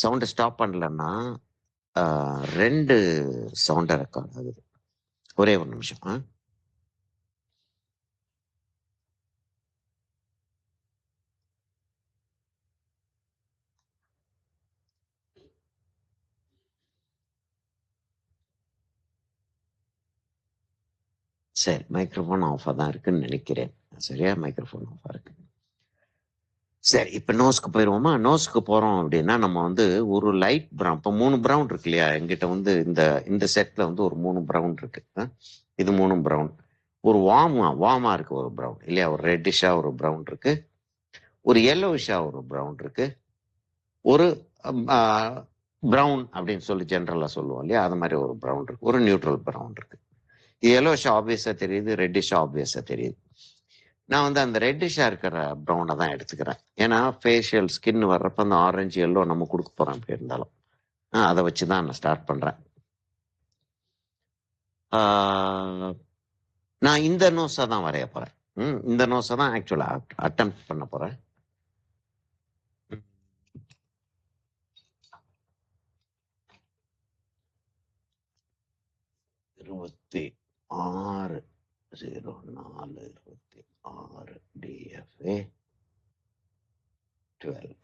சவுண்டை ஸ்டாப் பண்ணலன்னா 2 சவுண்டை ரெக்கார்ட் ஆகுது. ஒரே ஒரு நிமிஷம். சரி, மைக்ரோஃபோன் ஆஃபாக தான் இருக்குன்னு நினைக்கிறேன். சரியா, மைக்ரோஃபோன் ஆஃபாக இருக்கு. சரி, இப்போ நோஸ்க்கு போயிடுவோமா? நோஸ்க்கு போகிறோம் அப்படின்னா நம்ம வந்து ஒரு லைட் ப்ரௌன், இப்போ 3 ப்ரௌன் இருக்கு இல்லையா எங்கிட்ட வந்து இந்த செட்டில் வந்து ஒரு 3 ப்ரௌன் இருக்கு. இது 3 ப்ரௌன். ஒரு வார்மா இருக்கு ஒரு ப்ரௌன் இல்லையா, ஒரு ரெட்டிஷாக ஒரு ப்ரௌன் இருக்கு, ஒரு எல்லோவிஷாக ஒரு ப்ரௌன் இருக்கு, ஒரு ப்ரௌன் அப்படின்னு சொல்லி ஜென்ரலாக சொல்லுவோம் இல்லையா, அது மாதிரி ஒரு ப்ரௌன் இருக்கு, ஒரு நியூட்ரல் ப்ரௌன் இருக்கு. இது எல்லோஷா ஆப்வியஸாக தெரியுது, ரெட்டிஷா ஆப்வியஸாக தெரியுது. நான் வந்து அந்த ரெட்டிஷாக இருக்கிற ப்ரௌனை தான் எடுத்துக்கிறேன். ஏன்னா ஃபேஷியல் ஸ்கின் வர்றப்ப அந்த ஆரஞ்சு எல்லோ நம்ம கொடுக்க போகிறோம் எப்படி இருந்தாலும். அதை வச்சு தான் நான் ஸ்டார்ட் பண்ணுறேன். நான் இந்த நோஸை தான் வரைய போகிறேன். இந்த நோஸை தான் ஆக்சுவலாக அட்டெம்ப்ட் பண்ண போகிறேன். இருபத்தி 6/04/26 DFA 12.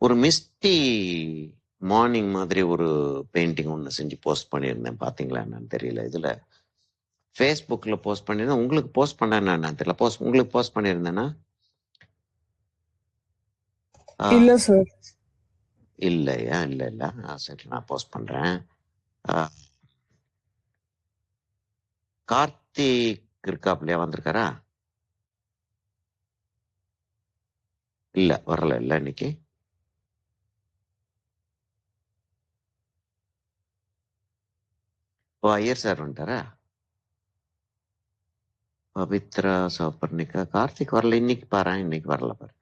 ஒரு மிஸ்டி மார்னிங் மாதிரி ஒரு பெயிண்டிங் ஒன்று செஞ்சு போஸ்ட் பண்ணியிருந்தேன். பார்த்தீங்களா என்னன்னு தெரியல. இதில் ஃபேஸ்புக்கில் போஸ்ட் பண்ணியிருந்தேன். உங்களுக்கு போஸ்ட் பண்ணேன்னு என்னன்னு தெரியல. உங்களுக்கு போஸ்ட் பண்ணியிருந்தேன்னா இல்ல சார். இல்லையா? இல்லை. சரி, நான் போஸ்ட் பண்ணுறேன். கார்த்திக் இருக்காப்லையா, வந்திருக்காரா? இல்லை, வரல. இல்லை இன்னைக்கு. ஐயர் சார் வந்துட்டாரா? பவித்ரா, சௌபர்ணிகா, கார்த்திக் வரல. இன்னைக்கு பாரு, இன்னைக்கு வரல பாரு.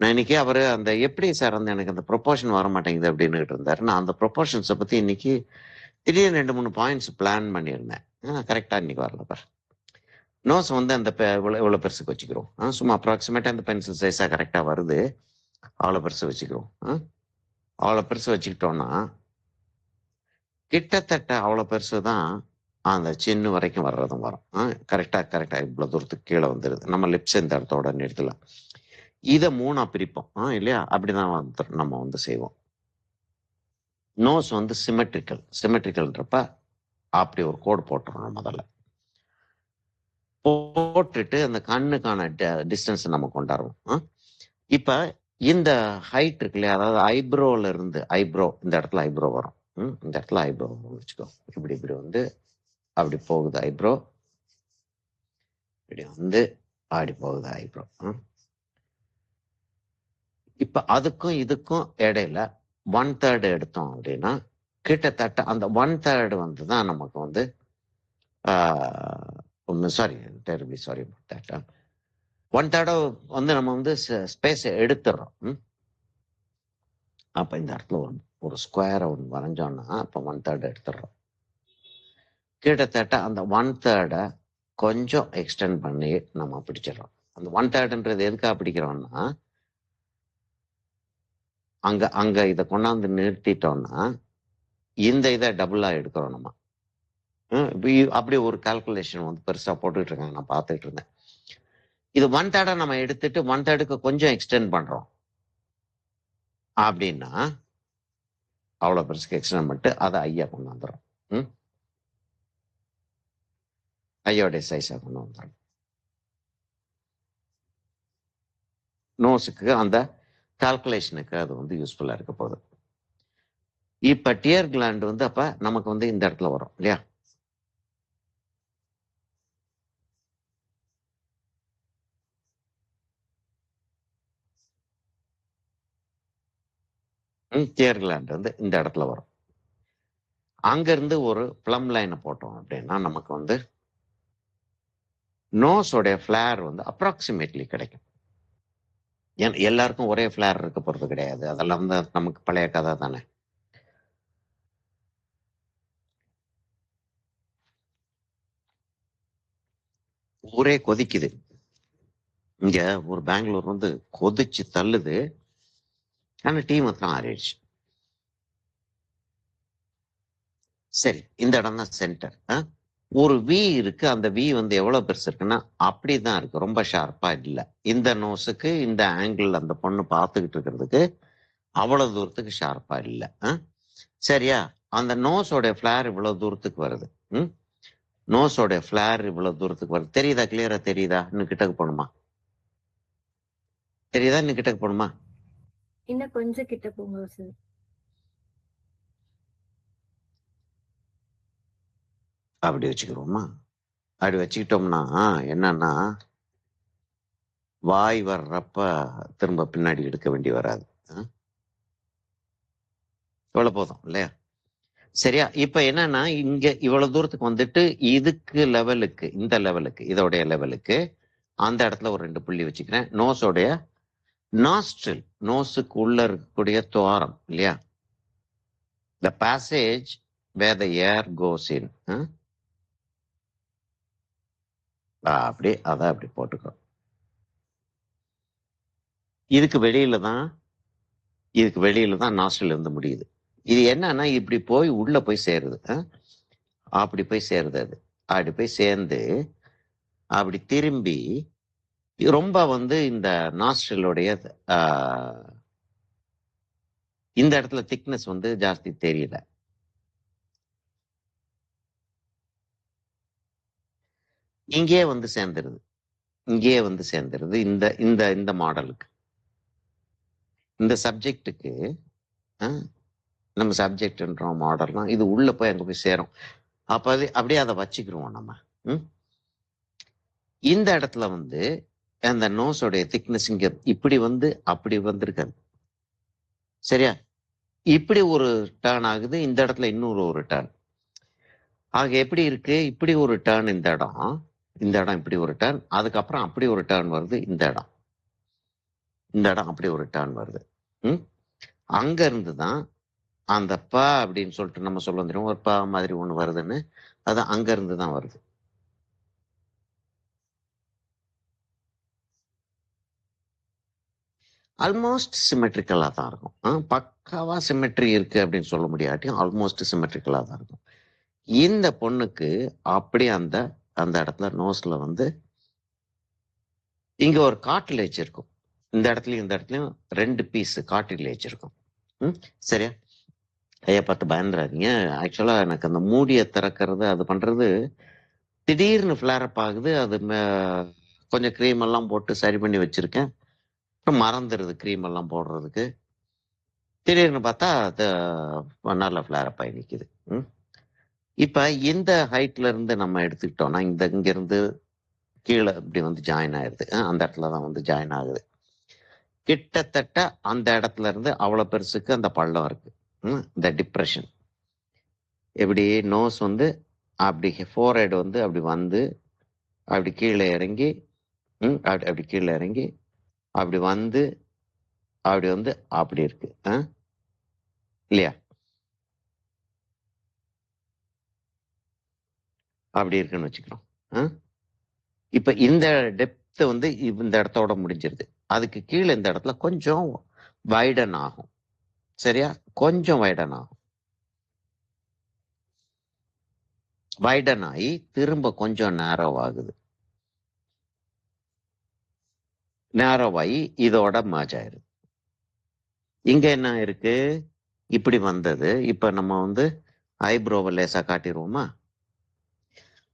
நான் இன்னைக்கு அவர் அந்த எப்படி சார் வந்து எனக்கு அந்த ப்ரொபோஷன் வர மாட்டேங்குது அப்படின்னுட்டு இருந்தாரு. நான் அந்த ப்ரொபோஷன்ஸை பற்றி இன்னைக்கு திடீர்னு 2-3 பாயிண்ட்ஸ் பிளான் பண்ணியிருந்தேன். கரெக்டாக இன்னைக்கு வரல பாரு. நோஸ் வந்து அந்த இவ்வளோ பெருசுக்கு வச்சுக்கிறோம். சும்மா அப்ராக்சிமேட்டாக அந்த பென்சில் சைஸாக கரெக்டாக வருது. அவ்வளோ பெருசு வச்சுக்கிறோம். அவ்வளோ பெருசு வச்சுக்கிட்டோன்னா கிட்டத்தட்ட அவ்வளோ பெருசு தான் அந்த சின்ன வரைக்கும் வர்றதும் வரும். கரெக்டாக இவ்வளோ தூரத்துக்கு கீழே வந்துடுது. நம்ம லிப்ஸ் இந்த இடத்தோட நிறுத்தலாம். இதை 3ஆ பிரிப்போம் இல்லையா? அப்படிதான் வந்து நம்ம வந்து செய்வோம். நோஸ் வந்து சிமெட்ரிக்கல்ன்றப்ப அப்படி ஒரு கோடு போட்டுறோம். முதல்ல போட்டுட்டு அந்த கண்ணுக்கான டிஸ்டன்ஸ் நம்ம கொண்டாடுவோம். இப்ப இந்த ஹைட் இருக்கு இல்லையா, அதாவது ஐப்ரோல இருந்து இந்த இடத்துல ஐப்ரோ வரும். இந்த இடத்துல ஐப்ரோ வச்சுக்கோ. இப்படி வந்து அப்படி போகுது ஐப்ரோ, இப்படி வந்து அப்படி போகுது ஐப்ரோ. இப்ப அதுக்கும் இதுக்கும் இடையில 1/3 எடுத்தோம் அப்படின்னா கிட்டத்தட்ட அந்த 1/3 வந்து தான் நமக்கு வந்து sorry, terribly sorry about that. 1/3 வந்து நம்ம வந்து ஸ்பேஸை எடுத்துடுறோம். அப்ப இந்த இடத்துல ஒரு ஸ்கொயரை ஒன்று வரைஞ்சோம்னா அப்போ 1/3 எடுத்துடுறோம். கிட்டத்தட்ட அந்த 1/3 கொஞ்சம் எக்ஸ்டெண்ட் பண்ணி நம்ம பிடிச்சிடறோம். அந்த 1/3ன்றது எதுக்காக பிடிக்கிறோம்னா அங்க இதை கொண்டாந்து நிறுத்திட்டோம்னா இந்த இதை டபுளா எடுக்கிறோம் நம்ம. அப்படி ஒரு கால்குலேஷன் வந்து பெருசா போட்டுட்டு இருக்காங்க, நான் பார்த்துட்டு இருந்தேன். இது 1/3 நம்ம எடுத்துட்டு 1/3க்கு கொஞ்சம் எக்ஸ்டெண்ட் பண்றோம் அப்படின்னா அவ்வளோ பெருசுக்கு எக்ஸ்டெண்ட் பண்ணிட்டு அதை ஐயா கொண்டு வந்துடும். ஐயோடைய சைஸை கொண்டு வந்துடும். நோஸுக்கு அந்த கால்குலேஷனுக்கு அது வந்து யூஸ்ஃபுல்லாக இருக்க போகுது. இப்போ டியர் கிளாண்ட் வந்து அப்போ நமக்கு வந்து இந்த இடத்துல வரும் இல்லையா? டியர் கிளாண்ட் வந்து இந்த இடத்துல வரும். அங்கிருந்து ஒரு பிளம் லைனை போட்டோம் அப்படின்னா நமக்கு வந்து நோஸோடைய ஃபிளேர் வந்து அப்ராக்சிமேட்லி கிடைக்கும். எல்லாருக்கும் ஒரே ஃபிளேர் இருக்க போறது கிடையாது. அதெல்லாம் வந்து நமக்கு பழைய கதை தானே. ஊரே கொதிக்குது. இங்க ஒரு பெங்களூர் வந்து கொதிச்சு தள்ளுது. ஆனா டீ மாத்திரம் ஆறிடுச்சு. சரி, இந்த இடம் தான் சென்டர். ஒரு வி இருக்கு. அந்த வி வந்து எவ்வளவு பெருசு இருக்குன்னா அப்படிதான் இருக்கு, ரொம்ப ஷார்ப்பா இல்ல. இந்த நோஸுக்கு இந்த ஆங்கிள் அந்த பொண்ணு பார்த்துக்கிட்டு இருக்கிறதுக்கு அவ்வளவு தூரத்துக்கு ஷார்ப்பா இல்ல. சரியா? அந்த நோஸோட ஃபிளார் இவ்வளவு தூரத்துக்கு வருது. நோஸோட ஃபிளார் இவ்வளவு தூரத்துக்கு வருது. தெரியுதா? கிளியரா தெரியுதா? இன்னும் கிட்டக்கு போகணுமா? தெரியுதா? இன்னும் கிட்டக்கு போகணுமா? இன்னும் கொஞ்சம் கிட்ட போங்க சார். அப்படி வச்சுக்கிறோமா? அப்படி வச்சுக்கிட்டோம்னா என்னன்னா, வாய் வர்றப்ப திரும்ப பின்னாடி எடுக்க வேண்டி வராது. இவ்வளவு போதும் இல்லையா? சரியா? இப்ப என்னன்னா, இங்க இவ்வளவு தூரத்துக்கு வந்துட்டு இதுக்கு லெவலுக்கு, இந்த லெவலுக்கு, இதோடைய லெவலுக்கு அந்த இடத்துல ஒரு 2 புள்ளி வச்சுக்கிறேன். நோஸோடைய நாஸ்ட்ரில், நோஸுக்கு உள்ள இருக்கக்கூடிய துவாரம் இல்லையா? the passage where the air goes in. அப்படி அதை அப்படி போட்டுக்கோ. இதுக்கு வெளியில தான் நாஸ்ட்ரில் இருந்து முடியுது. இது என்னன்னா இப்படி போய் உள்ள போய் சேருது. அப்படி போய் சேருது. அது அப்படி போய் சேர்ந்து அப்படி திரும்பி ரொம்ப வந்து இந்த நாஸ்ட்ரிலுடைய இந்த இடத்துல திக்னஸ் வந்து ஜாஸ்தி தெரியல. இங்கேயே வந்து சேர்ந்துருது. இந்த இந்த இந்த மாடலுக்கு, இந்த சப்ஜெக்டுக்கு, நம்ம சப்ஜெக்ட்ன்றோம் மாடல்னா இது உள்ள போய் அங்க போய் சேரும். அப்ப அது அப்படியே அதை வச்சுக்கிருவோம் நம்ம. இந்த இடத்துல வந்து அந்த நோஸோடைய திக்னஸ் இங்க இப்படி வந்து அப்படி வந்திருக்காது. சரியா? இப்படி ஒரு டர்ன் ஆகுது. இந்த இடத்துல இன்னொரு ஒரு டர்ன். ஆக எப்படி இருக்கு? இப்படி ஒரு டர்ன் இந்த இடம் இப்படி ஒரு டர்ன், அதுக்கப்புறம் அப்படி ஒரு டர்ன் வருது. இந்த இடம் அப்படி ஒரு டர்ன் வருது. அங்க இருந்துதான் அந்த ப அப்படின்னு சொல்லிட்டு நம்ம சொல்ல தெரியும், ஒரு ப மாதிரி ஒண்ணு வருதுன்னு. அது அங்க இருந்துதான் வருது. ஆல்மோஸ்ட் சிமெட்ரிக்கலா தான் இருக்கும். பக்காவா சிமெட்ரி இருக்கு அப்படின்னு சொல்ல முடியாட்டியும் ஆல்மோஸ்ட் சிமெட்ரிக்கலா தான் இருக்கும். இந்த பொண்ணுக்கு அப்படி அந்த அந்த இடத்துல நோஸ்ல வந்து இங்க ஒரு கார்டிலேஜ் இருக்கும். இந்த இடத்துலயும் 2 பீஸ் கார்டிலேஜ் இருக்கும். சரியா? கையை பார்த்து பயந்துறாதீங்க. ஆக்சுவலா எனக்கு அந்த மூடியை திறக்கிறது அது பண்றது திடீர்னு ஃபிளாரப் ஆகுது. அது கொஞ்சம் க்ரீம் எல்லாம் போட்டு சரி பண்ணி வச்சிருக்கேன். மறந்துடுது க்ரீம் எல்லாம் போடுறதுக்கு. திடீர்னு பார்த்தா அது நல்லா ஃபிளாரப் ஆகி நிக்குது. இப்ப இந்த ஹைட்ல இருந்து நம்ம எடுத்துக்கிட்டோம்னா இங்க இருந்து கீழே இப்படி வந்து ஜாயின் ஆயிருது. அந்த இடத்துலதான் வந்து ஜாயின் ஆகுது. கிட்டத்தட்ட அந்த இடத்துல இருந்து அவ்வளவு பெருசுக்கு அந்த பள்ளம் இருக்கு. இந்த டிப்ரெஷன் எப்படி நோஸ் வந்து அப்படி ஃபோர்ஹெட் வந்து அப்படி வந்து அப்படி கீழே இறங்கி அப்படி கீழே இறங்கி அப்படி வந்து அப்படி வந்து அப்படி இருக்கு இல்லையா? அப்படி இருக்குன்னு வச்சுக்கிறோம். இப்ப இந்த டெப்த் வந்து இந்த இடத்தோட முடிஞ்சிருது. அதுக்கு கீழே இந்த இடத்துல கொஞ்சம் வைடன் ஆகும். சரியா? கொஞ்சம் வைடன் ஆகும். வைடன் ஆகி திரும்ப கொஞ்சம் நேரோ ஆகுது. நேரோ ஆகி இதோட மர்ஜ் ஆயிருது. இங்க என்ன இருக்கு? இப்படி வந்தது. இப்ப நம்ம வந்து ஐப்ரோவை லேசா காட்டிடுவோமா?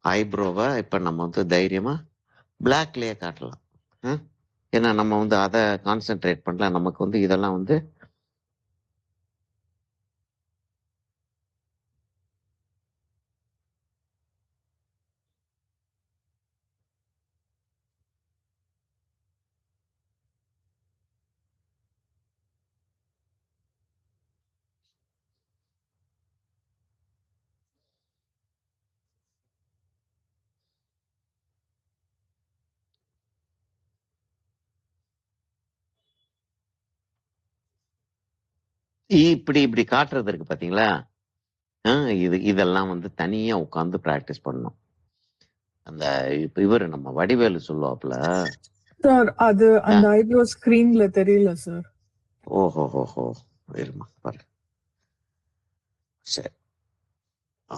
ஐப்ரோவை இப்ப நம்ம வந்து தைரியமா பிளாக்லயே காட்டலாம். ஏன்னா நம்ம வந்து அதை கான்சென்ட்ரேட் பண்ணல. நமக்கு வந்து இதெல்லாம் வந்து இப்படி இப்படி காட்டுறது இருக்கு பாத்தீங்களா? இதெல்லாம் வந்து தனியா உட்காந்து பிராக்டிஸ் பண்ணணும். அந்த இப்ப இவரு நம்ம வடிவேலு சொல்லுவாப்புல. சார் அது ஆ, அந்த ஐப்ரோ ஸ்கிரீன்ல தெரியல சார். ஓஹோ ஹோஹோ, இருமா பாரு. சரி. ஆ,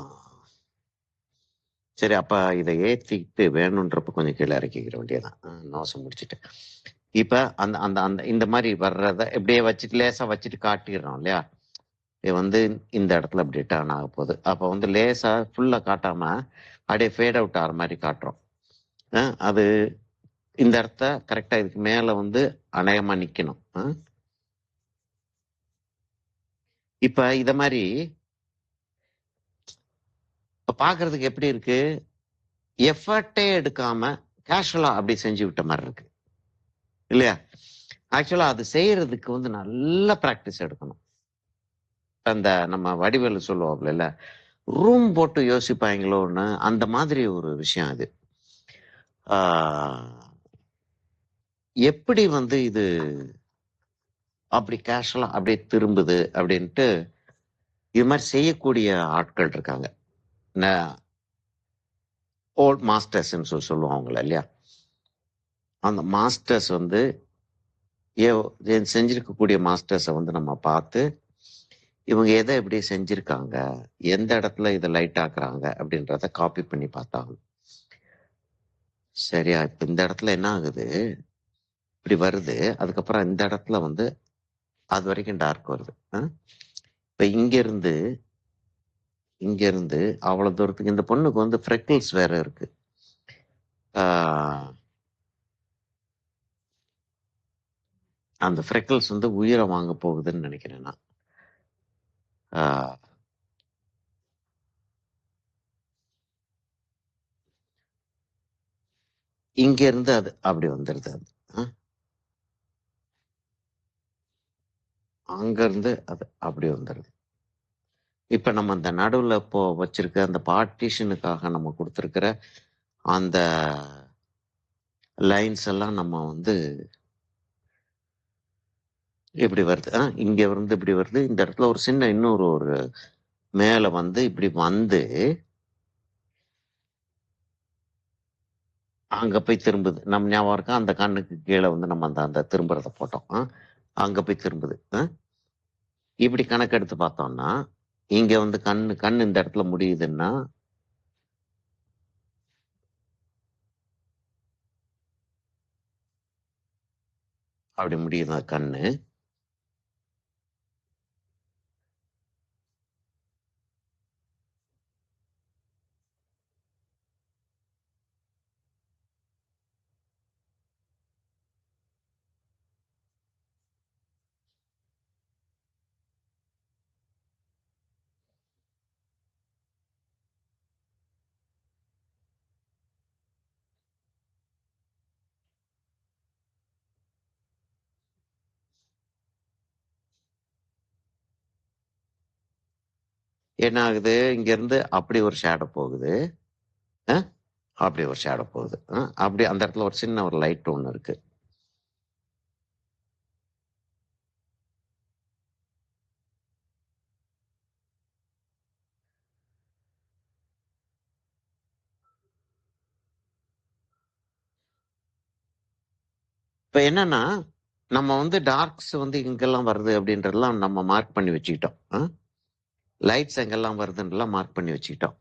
சரி, அப்ப இதை ஏத்திக்கிட்டு வேணுன்றப்ப கொஞ்சம் கீழே இறக்கிக்கிற வேண்டியதான். நோசம் முடிச்சுட்டு இப்ப அந்த அந்த அந்த இந்த மாதிரி வர்றத இப்படியே வச்சுட்டு லேசா வச்சுட்டு காட்டிடுறோம் இல்லையா? இது வந்து இந்த இடத்துல இப்படி டர்ன் ஆக போகுது. அப்போ வந்து லேசா ஃபுல்லா காட்டாம அப்படியே ஃபேட் அவுட் ஆகிற மாதிரி காட்டுறோம். அது இந்த இடத்த கரெக்டா இதுக்கு மேல வந்து அநேகமா நிக்கணும். இப்ப இத மாதிரி இப்ப பாக்குறதுக்கு எப்படி இருக்கு? எஃபர்ட்டே எடுக்காம கேஷுவலா அப்படி செஞ்சு விட்ட மாதிரி இருக்கு இல்லையா? ஆக்சுவலா அது செய்யறதுக்கு வந்து நல்ல பிராக்டிஸ் எடுக்கணும். அந்த நம்ம வடிவேலு சொல்லுவாப்புல இல்ல, ரூம் போட்டு யோசிப்பாங்களோன்னு அந்த மாதிரி ஒரு விஷயம் அது. எப்படி வந்து இது அப்படி கேஷுவலா அப்படியே திரும்புது அப்படின்ட்டு இது மாதிரி செய்யக்கூடிய ஆட்கள் இருக்காங்க. ஓல்ட் மாஸ்டர்ஸ்ன்னு சொல்லுவாங்கல்ல இல்லையா? அந்த மாஸ்டர்ஸ் வந்து செஞ்சிருக்கக்கூடிய மாஸ்டர்ஸை வந்து நம்ம பார்த்து இவங்க எதை எப்படி செஞ்சிருக்காங்க, எந்த இடத்துல இதை லைட் ஆக்குறாங்க அப்படின்றத காப்பி பண்ணி பார்த்தாங்க. சரியா? இப்ப இந்த இடத்துல என்ன ஆகுது, இப்படி வருது, அதுக்கப்புறம் இந்த இடத்துல வந்து அது வரைக்கும் டார்க் வருது. இப்ப இங்க இருந்து அவ்வளவு தூரத்துக்கு இந்த பொண்ணுக்கு வந்து ஃப்ரெக்கிள்ஸ் வேற இருக்கு. அந்த ஃப்ரெக்கிள்ஸ் வந்து உயிரை வாங்க போகுதுன்னு நினைக்கிறேன் நான். இங்க இருந்து அது அப்படி வந்துருது. அது அங்க இருந்து அது அப்படி வந்துருது. இப்ப நம்ம அந்த நடுவுல இப்போ வச்சிருக்க அந்த பார்ட்டிஷனுக்காக நம்ம கொடுத்துருக்கிற அந்த லைன்ஸ் எல்லாம் நம்ம வந்து இப்படி வருது. இங்க இருந்து இப்படி வருது. இந்த இடத்துல ஒரு சின்ன இன்னொரு ஒரு மேல வந்து இப்படி வந்து அங்க போய் திரும்புது. நம்ம ஞாபகம் இருக்கா? அந்த கண்ணுக்கு கீழே வந்து நம்ம அந்த அந்த திரும்புறத போட்டோம். அங்க போய் திரும்புது. இப்படி கணக்கெடுத்து பார்த்தோம்னா இங்க வந்து கண்ணு இந்த இடத்துல முடியுதுன்னா அப்படி முடியுது கண்ணு. என்ன ஆகுது? இங்க இருந்து அப்படி ஒரு ஷேடோ போகுது. அப்படி ஒரு ஷேடோ போகுது. அப்படி அந்த இடத்துல ஒரு சின்ன ஒரு லைட் ஒண்ணு இருக்கு. இப்ப என்னன்னா நம்ம வந்து டார்க்ஸ் வந்து இங்கெல்லாம் வருது அப்படின்றதெல்லாம் நம்ம மார்க் பண்ணி வச்சுக்கிட்டோம். லைட்ஸ் எங்கெல்லாம் வருதுன்றலாம் மார்க் பண்ணி வச்சுக்கிட்டோம்.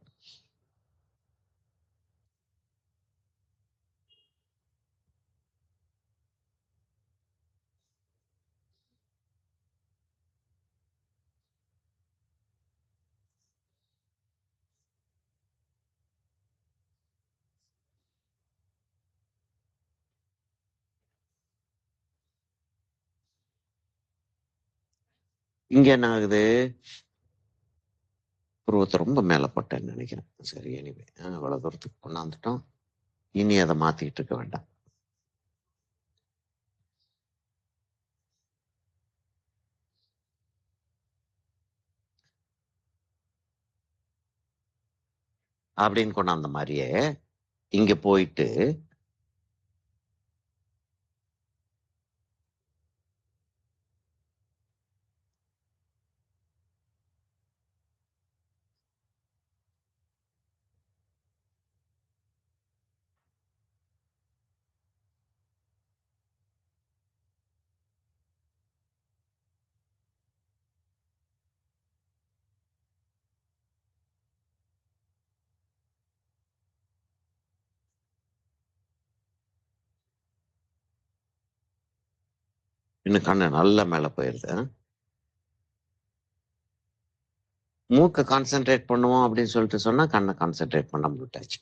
இங்க என்ன ஆகுது? புருவத்தை ரொம்ப மேல போட்டேன்னு நினைக்கிறேன். சரி, எனிவே அவ்வளவு தூரத்துக்கு கொண்டாந்துட்டோம். இனி அதை மாத்திக்கிட்டு இருக்க வேண்டாம். அப்படின்னு கொண்டாந்த மாதிரியே இங்க போயிட்டு இன்னும் கண்ணு நல்லா மேல போயிருது. மூக்க கான்சென்ட்ரேட் பண்ணுவோம் அப்படின்னு சொல்லிட்டு சொன்னா கண்ணை கான்சென்ட்ரேட் பண்ண விட்டாச்சு.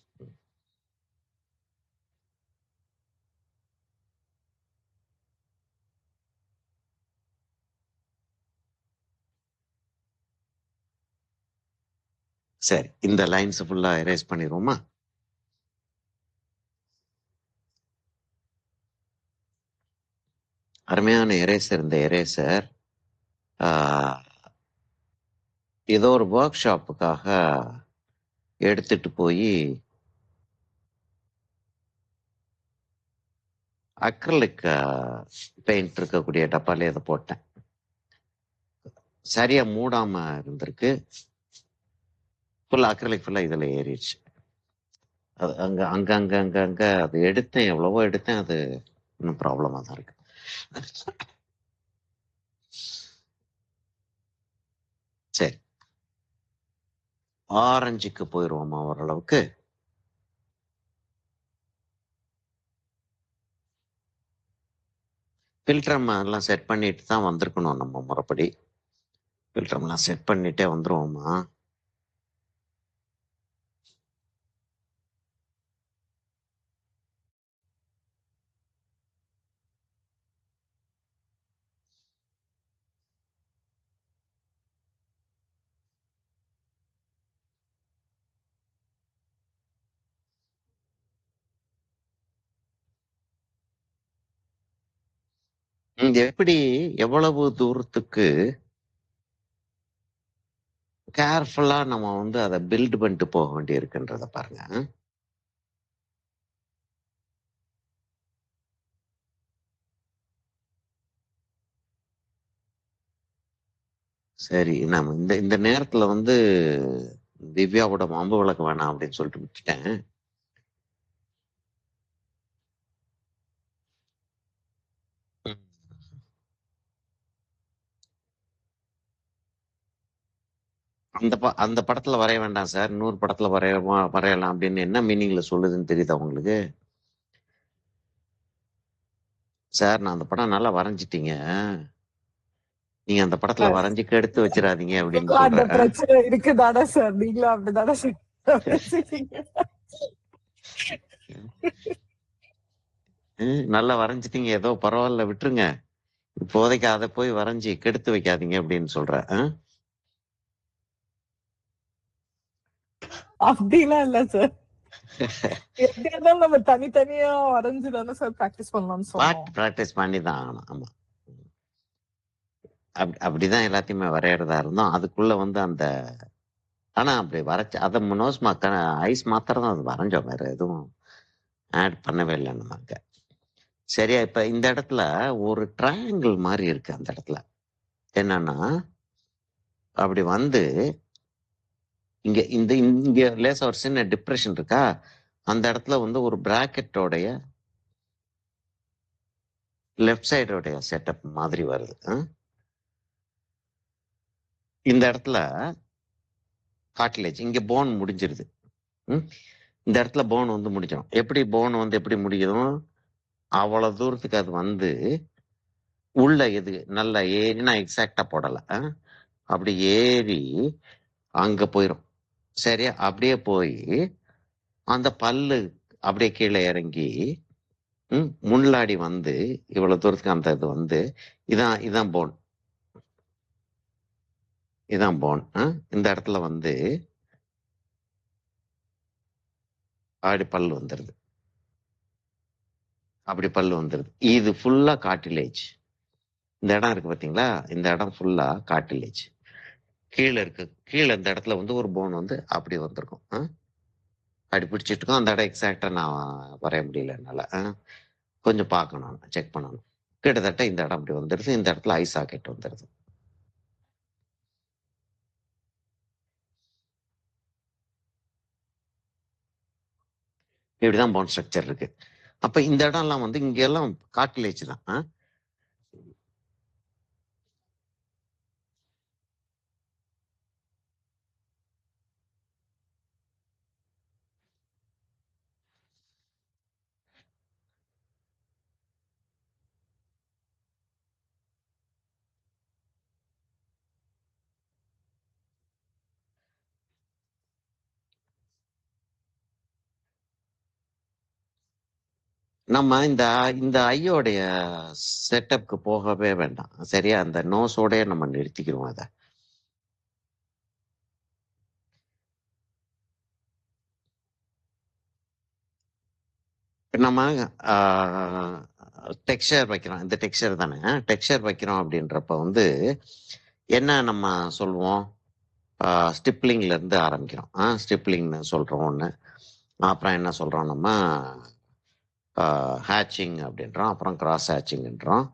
சரி, இந்த லைன்ஸ் ஃபுல்லா எரேஸ் பண்ணிடுவோமா? அருமையான எரேசர். இந்த எரேசர் ஏதோ ஒரு ஒர்க் ஷாப்புக்காக எடுத்துட்டு போய் அக்ரலிக் பெயிண்ட் இருக்கக்கூடிய டப்பாலே அதை போட்டேன். சரியா மூடாம இருந்திருக்கு. ஃபுல்லா அக்ரலிக் ஃபுல்லா இதுல ஏறிடுச்சு. அது அங்க அங்க அங்க அங்க அங்க அது எடுத்தேன், எவ்வளவோ எடுத்தேன், அது இன்னும் ப்ராப்ளமா தான் இருக்கு. சரி, ஆரஞ்சுக்கு போயிடுவோமா ஓரளவுக்கு? ஃபில்டரம் எல்லாம் செட் பண்ணிட்டு தான் வந்திருக்கணும் நம்ம முறைப்படி. ஃபில்டர்லாம் செட் பண்ணிட்டே வந்துருவோமா? எப்படி எவ்வளவு தூரத்துக்கு கேர்ஃபுல்லா நம்ம வந்து அதை பில்ட் பண்ணிட்டு போக வேண்டி இருக்குன்றத பாருங்க. சரி, நம்ம இந்த இந்த நேரத்துல வந்து திவ்யாவோட மாம்பு விளக்கு வேணாம் அப்படின்னு சொல்லிட்டு விட்டுட்டேன். அந்த படத்துல வரைய வேண்டாம் சார், 100 படத்துல வரையலாம் அப்படின்னு என்ன மீனிங்ல சொல்லுதுன்னு தெரியுதா உங்களுக்கு? சார், நான் அந்த படம் நல்லா வரைஞ்சிட்டீங்க, நீங்க அந்த படத்துல வரைஞ்சு கெடுத்து வச்சிடாதீங்க அப்படின்னு அந்த சொல்றேன். பிரச்சனை இருக்குதானே சார், நீங்களும் அப்படிதானே சார் பேசுறீங்க. நல்லா வரைஞ்சிட்டீங்க, ஏதோ பரவாயில்ல விட்டுருங்க, இப்போதைக்கு அதை போய் வரைஞ்சி கெடுத்து வைக்காதீங்க அப்படின்னு சொல்றேன். அப்படிலாம் இல்ல சார். எப்படி இருந்தாலும் நம்ம தனித்தனியா வரைஞ்சுதானே சார் பிராக்டிஸ் பண்ணலாம்னு சொன்னோம். பிராக்டிஸ் பண்ணி தான் ஆகணும். ஆமா, அப்படிதான் எல்லாத்தையுமே வரையறதா இருந்தோம். அதுக்குள்ள வந்து அந்த ஆனா அப்படி வரைச்சு அதை நோஸ் ஐஸ் மாத்திரம் தான் அது வரைஞ்சோம், வேற எதுவும் ஆட் பண்ணவே இல்லை நமக்கு. சரியா, இப்ப இந்த இடத்துல ஒரு ட்ரையாங்கிள் மாதிரி இருக்கு. அந்த இடத்துல என்னன்னா, அப்படி வந்து இங்க இந்த இங்க லேசா ஒரு சின்ன டிப்ரெஷன் இருக்கா, அந்த இடத்துல வந்து ஒரு பிராக்கெட்டோடைய லெஃப்ட் சைடோடைய செட்டப் மாதிரி வருது. இந்த இடத்துல கார்டிலேஜ், இங்க போன் முடிஞ்சிருது. இந்த இடத்துல போன் வந்து முடிஞ்சிடும். எப்படி போன் வந்து எப்படி முடியும், அவ்வளவு தூரத்துக்கு அது வந்து உள்ள எது நல்லா ஏறி, நான் எக்ஸாக்டா போடல, அப்படி ஏறி அங்க போயிரும். சரியா, அப்படியே போய் அந்த பல்லு அப்படியே கீழே இறங்கி முன்னாடி வந்து இவ்வளவு தூரத்துக்கு அந்த இது வந்து இதான் போன், இதான் போன். இந்த இடத்துல வந்து அப்படி பல்லு வந்துருது, அப்படி பல்லு வந்துருது. இது ஃபுல்லா கார்டிலேஜ். இந்த இடம் இருக்கு பாத்தீங்களா, இந்த இடம் ஃபுல்லா கார்டிலேஜ். கீழே இருக்கு, கீழே இந்த இடத்துல வந்து ஒரு போன் வந்து அப்படி வந்திருக்கும். அப்படி பிடிச்சிட்டு இருக்கோம். அந்த இடம் எக்ஸாக்டா நான் வரைய முடியல என்னால. கொஞ்சம் பார்க்கணும், செக் பண்ணணும். கிட்டத்தட்ட இந்த இடம் அப்படி வந்துருது. இந்த இடத்துல ஐ சாக்கெட் வந்துருது. இப்படிதான் போன் ஸ்ட்ரக்சர் இருக்கு. அப்ப இந்த இடம்லாம் வந்து இங்க எல்லாம் கார்டிலேஜ் தான். நம்ம இந்த ஐயோடைய செட்டப்க்கு போகவே வேண்டாம். சரியா? அந்த நோஸோடயே நம்ம நிறுத்திக்கிருவோம் அத. நம்ம டெக்ஸ்சர் வைக்கிறோம். இந்த டெக்ஸ்சர் தானே. டெக்ஸ்சர் வைக்கிறோம் அப்படின்றப்ப வந்து என்ன நம்ம சொல்லுவோம்? ஸ்டிப்லிங்ல இருந்து ஆரம்பிக்கிறோம். ஸ்டிப்லிங்னு சொல்றோம் ஒண்ணு. அப்புறம் என்ன சொல்றோம் நம்ம? ஹேட்சிங் அப்படின்றோம். அப்புறம் கிராஸ் ஹேட்சிங்ன்றோம்.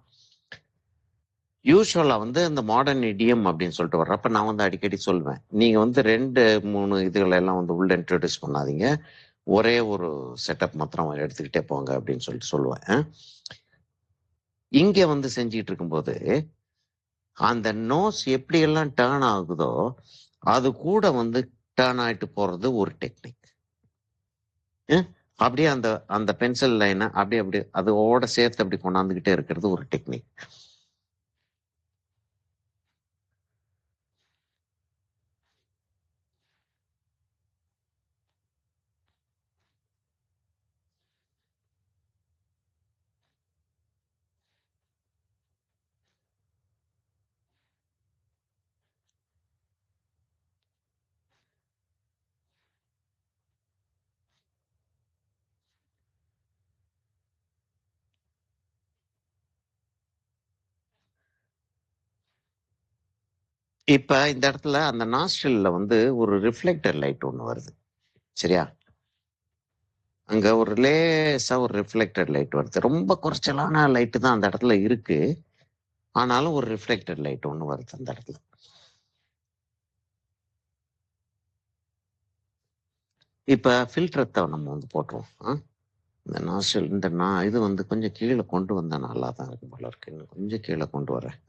யூசுவலா வந்து இந்த மாடர்ன் இடியம் அப்படின்னு சொல்லிட்டு வர்றப்ப நான் வந்து அடிக்கடி சொல்வேன். நீங்க வந்து 2, 3 இதுகளை எல்லாம் வந்து உள்ள இன்ட்ரோடியூஸ் பண்ணாதீங்க. ஒரே ஒரு செட்டப் மாத்திரம் எடுத்துக்கிட்டே போங்க அப்படின்னு சொல்லிட்டு சொல்லுவேன். இங்க வந்து செஞ்சுட்டு இருக்கும்போது அந்த நோஸ் எப்படியெல்லாம் டேர்ன் ஆகுதோ அது கூட வந்து டேர்ன் ஆயிட்டு போறது ஒரு டெக்னிக். அப்படியே அந்த அந்த பென்சில் லைனை அப்படியே அதோட சேர்த்து அப்படி கொண்டாந்துகிட்டே இருக்கிறது ஒரு டெக்னிக். இப்ப இந்த இடத்துல அந்த நாஸ்ட்ரில்ல வந்து ஒரு ரிஃப்ளெக்டர் லைட் ஒண்ணு வருது. சரியா? அங்க ஒரு லேசா ஒரு ரிஃப்ளெக்டட் லைட் வருது. ரொம்ப குறைச்சலான லைட் தான் அந்த இடத்துல இருக்கு. ஆனாலும் ஒரு ரிஃப்ளெக்டட் லைட் ஒண்ணு வருது அந்த இடத்துல. இப்ப ஃபில்டரத்த நம்ம வந்து போட்டுருவோம். இந்த நாஸ்ட்ரில் இது வந்து கொஞ்சம் கீழ கொண்டு வந்தா நல்லா தான் இருக்கும் போல இருக்கு. இன்னும் கொஞ்சம் கீழ கொண்டு வரேன்.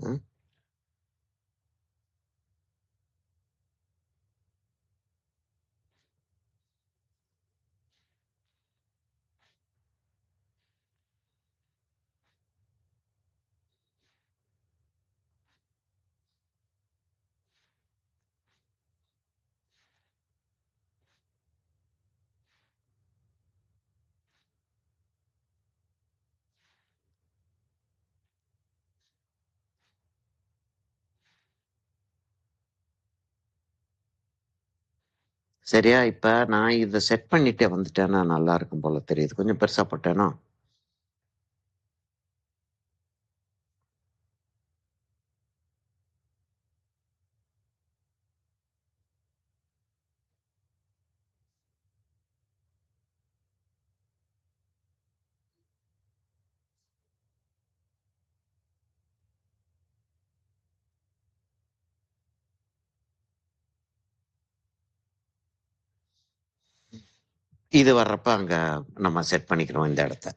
சரியா? இப்ப நான் இத செட் பண்ணிட்டே வந்துட்டேன்னா நல்லா இருக்கும் போல தெரியுது. கொஞ்சம் பெருசா போட்டேனோ? இது வர்றப்ப அங்க நம்ம செட் பண்ணிக்கிறோம் இந்த இடத்த.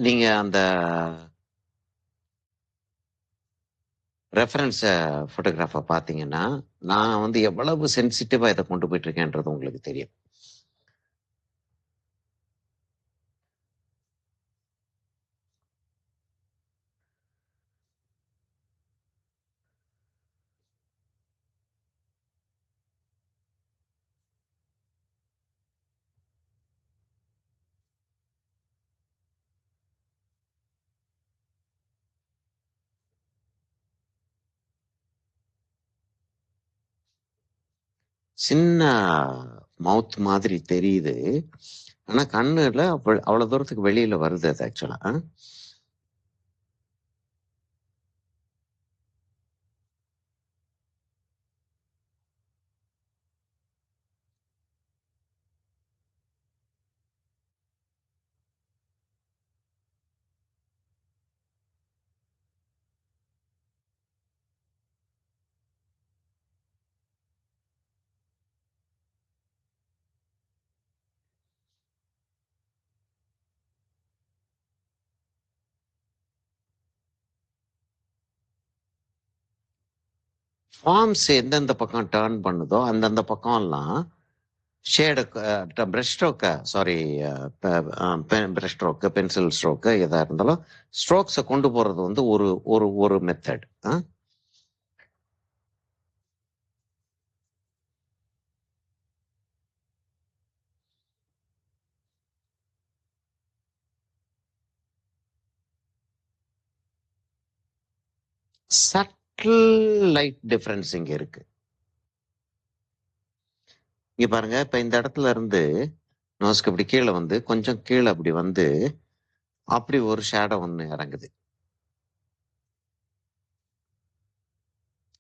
நீங்க அந்த ரெஃபரன்ஸ் ஃபோட்டோகிராஃப பார்த்தீங்கன்னா, நான் வந்து எவ்வளவு சென்சிட்டிவா இத கொண்டு போயிட்டு இருக்கேன்றது உங்களுக்கு தெரியும். சின்ன மவுத் மாதிரி தெரியுது. ஆனா கண்ணுல அவ்வளவு தூரத்துக்கு வெளியில வருது அது ஆக்சுவலா. ஃபார்ம்ஸ் எந்தெந்த பக்கம் டேர்ன் பண்ணுதோ அந்தந்த பக்கம் எல்லாம் ஷேடு பிரஷ் ஸ்ட்ரோக்கை sorry brush stroke pencil stroke எதாக இருந்தாலும் ஸ்ட்ரோக்ஸை கொண்டு போகிறது வந்து ஒரு ஒரு ஒரு மெத்தட். சட்டில் லைட் டிஃப்ரென்ஸ் இங்கே இருக்கு. இங்க பாருங்க, இப்ப இந்த இடத்துல இருந்து நோஸ்க்கு இப்படி கீழே வந்து கொஞ்சம் கீழே அப்படி வந்து அப்படி ஒரு ஷேடோ ஒன்று இறங்குது.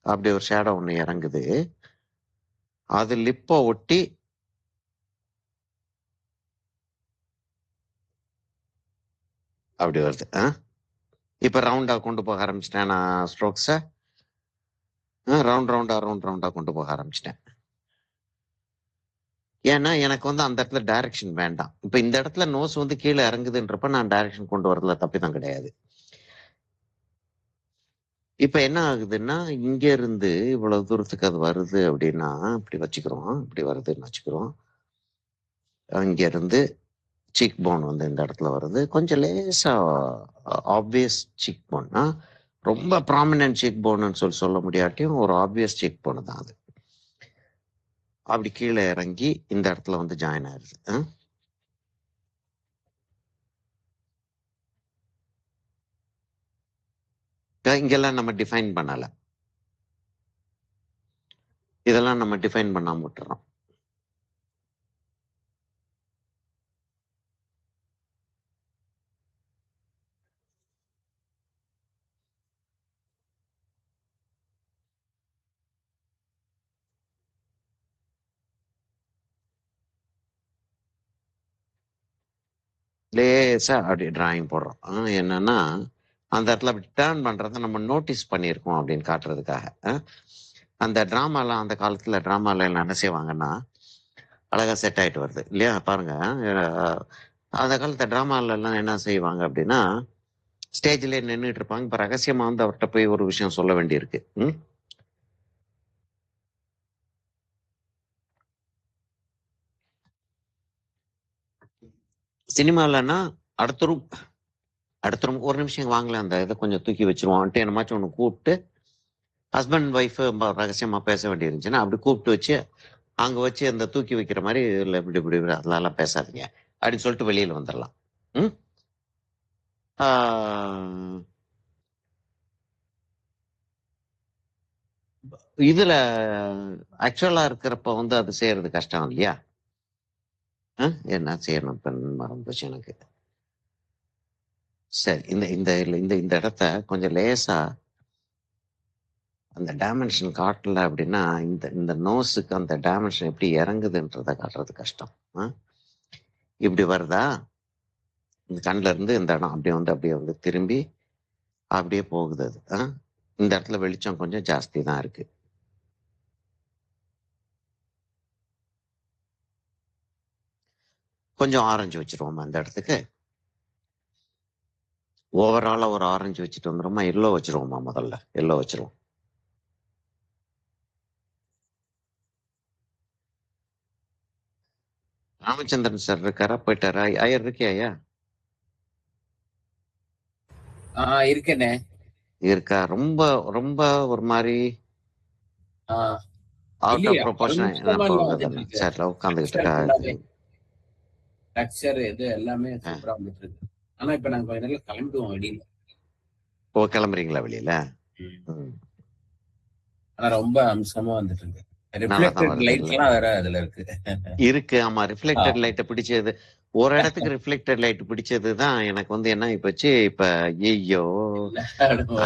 அப்படி ஒரு ஷேடோ ஒன்று இறங்குது. அது லிப்பை ஒட்டி அப்படி வருது. இப்போ ரவுண்டா கொண்டு போக ஆரம்பிச்சிட்டேன் நான் ஸ்ட்ரோக்ஸை. ரவுண்ட் ரவுண்டா கொண்டு போக ஆரம்பிச்சிட்டேன். ஏன்னா எனக்கு வந்து அந்த இடத்துல டைரக்ஷன் வேண்டாம். இப்போ இந்த இடத்துல நோஸ் வந்து கீழே இறங்குதுன்றப்ப நான் டைரக்ஷன் கொண்டு வரதுல தப்பிதான் கிடையாது. இப்ப என்ன ஆகுதுன்னா, இங்க இருந்து இவ்வளவு தூரத்துக்கு அது வருது அப்படின்னா இப்படி வச்சுக்கிறோம், இப்படி வருதுன்னு வச்சுக்கிறோம். இங்க இருந்து சீக் போன் வந்து இந்த இடத்துல வருது. கொஞ்சம் லேசா ஆப்வியஸ் சீக் போன், ரொம்ப ப்ராமினன்ட் சீக் போன்னு சொல்ல முடியாட்டியும் ஒரு ஆப்வியஸ் சீக் போன் தான் அது. அப்படி கீழே இறங்கி இந்த இடத்துல வந்து ஜாயின் ஆயிருது. இங்கெல்லாம் நம்ம டிஃபைன் பண்ணல, இதெல்லாம் நம்ம டிஃபைன் பண்ணாம விட்டுறோம். லேசா அப்படி டிராயிங் போடுறோம். என்னன்னா அந்த இடத்துல அப்படி டேர்ன் பண்றத நம்ம நோட்டீஸ் பண்ணியிருக்கோம் அப்படின்னு காட்டுறதுக்காக. அந்த டிராமாலாம் அந்த காலத்துல டிராமால எல்லாம் என்ன செய்வாங்கன்னா அழகா செட் ஆயிட்டு வருது இல்லையா? பாருங்க, அந்த காலத்து டிராமால எல்லாம் என்ன செய்வாங்க அப்படின்னா ஸ்டேஜ்ல நின்றுட்டு இருப்பாங்க. இப்ப ரகசியமா வந்து அவர்கிட்ட போய் ஒரு விஷயம் சொல்ல வேண்டியிருக்கு. சினிமாலன்னா அடுத்த ரூம் ஒரு நிமிஷம் வாங்கலாம், அந்த இதை கொஞ்சம் தூக்கி வச்சிருவோம், என்னமாச்சும் ஒன்று கூப்பிட்டு ஹஸ்பண்ட் ஒய்ஃப் ரகசியமா பேச வேண்டியிருந்துச்சுன்னா அப்படி கூப்பிட்டு வச்சு அங்க வச்சு அந்த தூக்கி வைக்கிற மாதிரி இல்லை இப்படி இப்படி அதெல்லாம் பேசாதீங்க அப்படின்னு சொல்லிட்டு வெளியில வந்துடலாம். இதுல ஆக்சுவலா இருக்கிறப்ப வந்து அது செய்யறது கஷ்டம் இல்லையா? என்ன செய்யணும் இப்ப மறந்துச்சு எனக்கு. சரி, இந்த இந்த இந்த இந்த இடத்த கொஞ்சம் லேசா அந்த டைமென்ஷன் காட்டல அப்படின்னா இந்த இந்த நோஸுக்கு அந்த டைமென்ஷன் எப்படி இறங்குதுன்றத காட்டுறது கஷ்டம். இப்படி வருதா, இந்த கண்ணுல இருந்து இந்த இடம் அப்படியே வந்து திரும்பி அப்படியே போகுது அது. இந்த இடத்துல வெளிச்சம் கொஞ்சம் ஜாஸ்தி தான் இருக்கு. கொஞ்சம் ஆரஞ்சு வச்சிருவோமா அந்த இடத்துக்கு. ஓவராலா ஒரு ஆரஞ்சு வச்சுட்டு வந்துருமா, எல்லோ வச்சிருவோமா? முதல்ல எல்லோ வச்சிருவோம். ராமச்சந்திரன் சார் இருக்காரா? போயிட்டாரா? ஐயர் இருக்கியா? இருக்கேனே. இருக்கா? ரொம்ப ரொம்ப ஒரு மாதிரி அவுட் ஆஃப் ப்ரொபோர்ஷன் போகுதுன்னு சார் உட்காந்துக்கிட்டு இருக்கா? ஸ்ட்ரக்சர் இது எல்லாமே சூப்பரா வந்துட்டு இருக்கு. ஆனா இப்ப நாங்க கொஞ்ச நேரம் கிளம்பிடுவோம் வெளியில. ஓ, கிளம்புறீங்களா வெளியில? ஆனா ரொம்ப அம்சமா வந்துட்டு இருக்கு. ரிஃப்ளெக்டட் லைட்லாம் வேற அதுல இருக்கு. ஆமா, ரிஃப்ளெக்டட் லைட்டை பிடிச்சது ஒரு இடத்துக்கு ரிஃப்ளெக்டட் லைட் பிடிச்சதுதான் எனக்கு வந்து என்ன போச்சு, இப்ப ஐயோ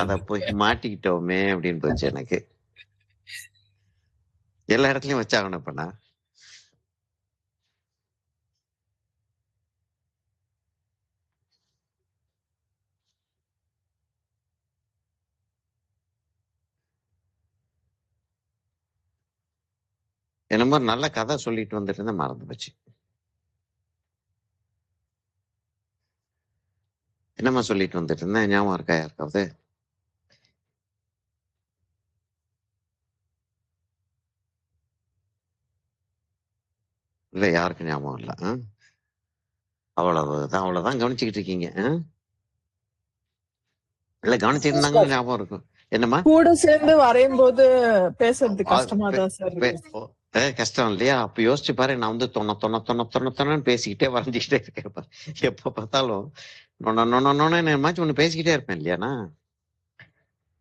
அத போய் மாட்டிக்கிட்டோமே அப்படின்னு போச்சு எனக்கு. எல்லா இடத்துலயும் வச்சாகணும் இப்ப நான். என்னமோ நல்ல கதை சொல்லிட்டு வந்துட்டு இருந்தா மறந்து போச்சு. என்னம்மா சொல்லிட்டு வந்துட்டு இருந்தேன், ஞாபகம் இருக்கா யாருக்காவது? இல்லை யாருக்கும் ஞாபகம் இல்லை. அவ்வளவுதான் கவனிச்சுக்கிட்டு இருக்கீங்க. இல்லை கவனிச்சுட்டு இருந்தாங்கன்னா ஞாபகம் இருக்கும். என்னம்மா கூட சேர்ந்து வரையும் போது பேசுறது கஷ்டமா தான் சார் இருக்கு. கஷ்டம் இல்லையா? அப்ப யோசிச்சு பாரு, நான் வந்து தொண்ணன்னு பேசிக்கிட்டே வரைஞ்சிக்கிட்டே இருக்கேன். எப்ப பார்த்தாலும் நொன்னு ஒண்ணு பேசிக்கிட்டே இருப்பேன் இல்லையாண்ணா?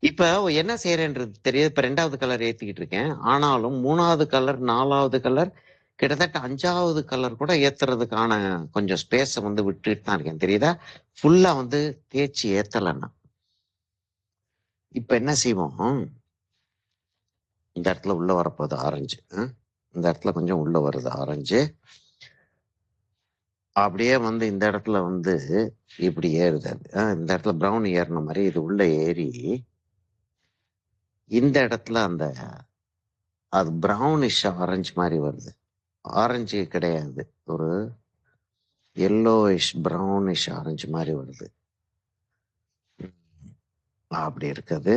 இப்ப என்ன செய்யறேன்றது தெரியாது. இப்ப 2வது கலர் ஏத்திக்கிட்டு இருக்கேன். ஆனாலும் 3வது கலர் 4வது கலர் கிட்டத்தட்ட 5வது கலர் கூட ஏத்துறதுக்கான கொஞ்சம் ஸ்பேஸ வந்து விட்டுட்டு தான் இருக்கேன். தெரியுதா? ஃபுல்லா வந்து தேய்ச்சி ஏத்தலைன்னா இப்ப என்ன செய்வோம், இந்த இடத்துல உள்ள வரப்போகுது ஆரஞ்சு. இந்த இடத்துல கொஞ்சம் உள்ள வருது ஆரஞ்சு. அப்படியே வந்து இந்த இடத்துல வந்து இப்படி ஏறுது அது. இந்த இடத்துல ப்ரௌன் ஏறின மாதிரி இது உள்ள ஏறி இந்த இடத்துல அந்த அது ப்ரௌனிஷ் ஆரஞ்சு மாதிரி வருது. ஆரஞ்சு கிடையாது, ஒரு எல்லோயிஷ் ப்ரௌனிஷ் ஆரஞ்சு மாதிரி வருது. அப்படி இருக்குது.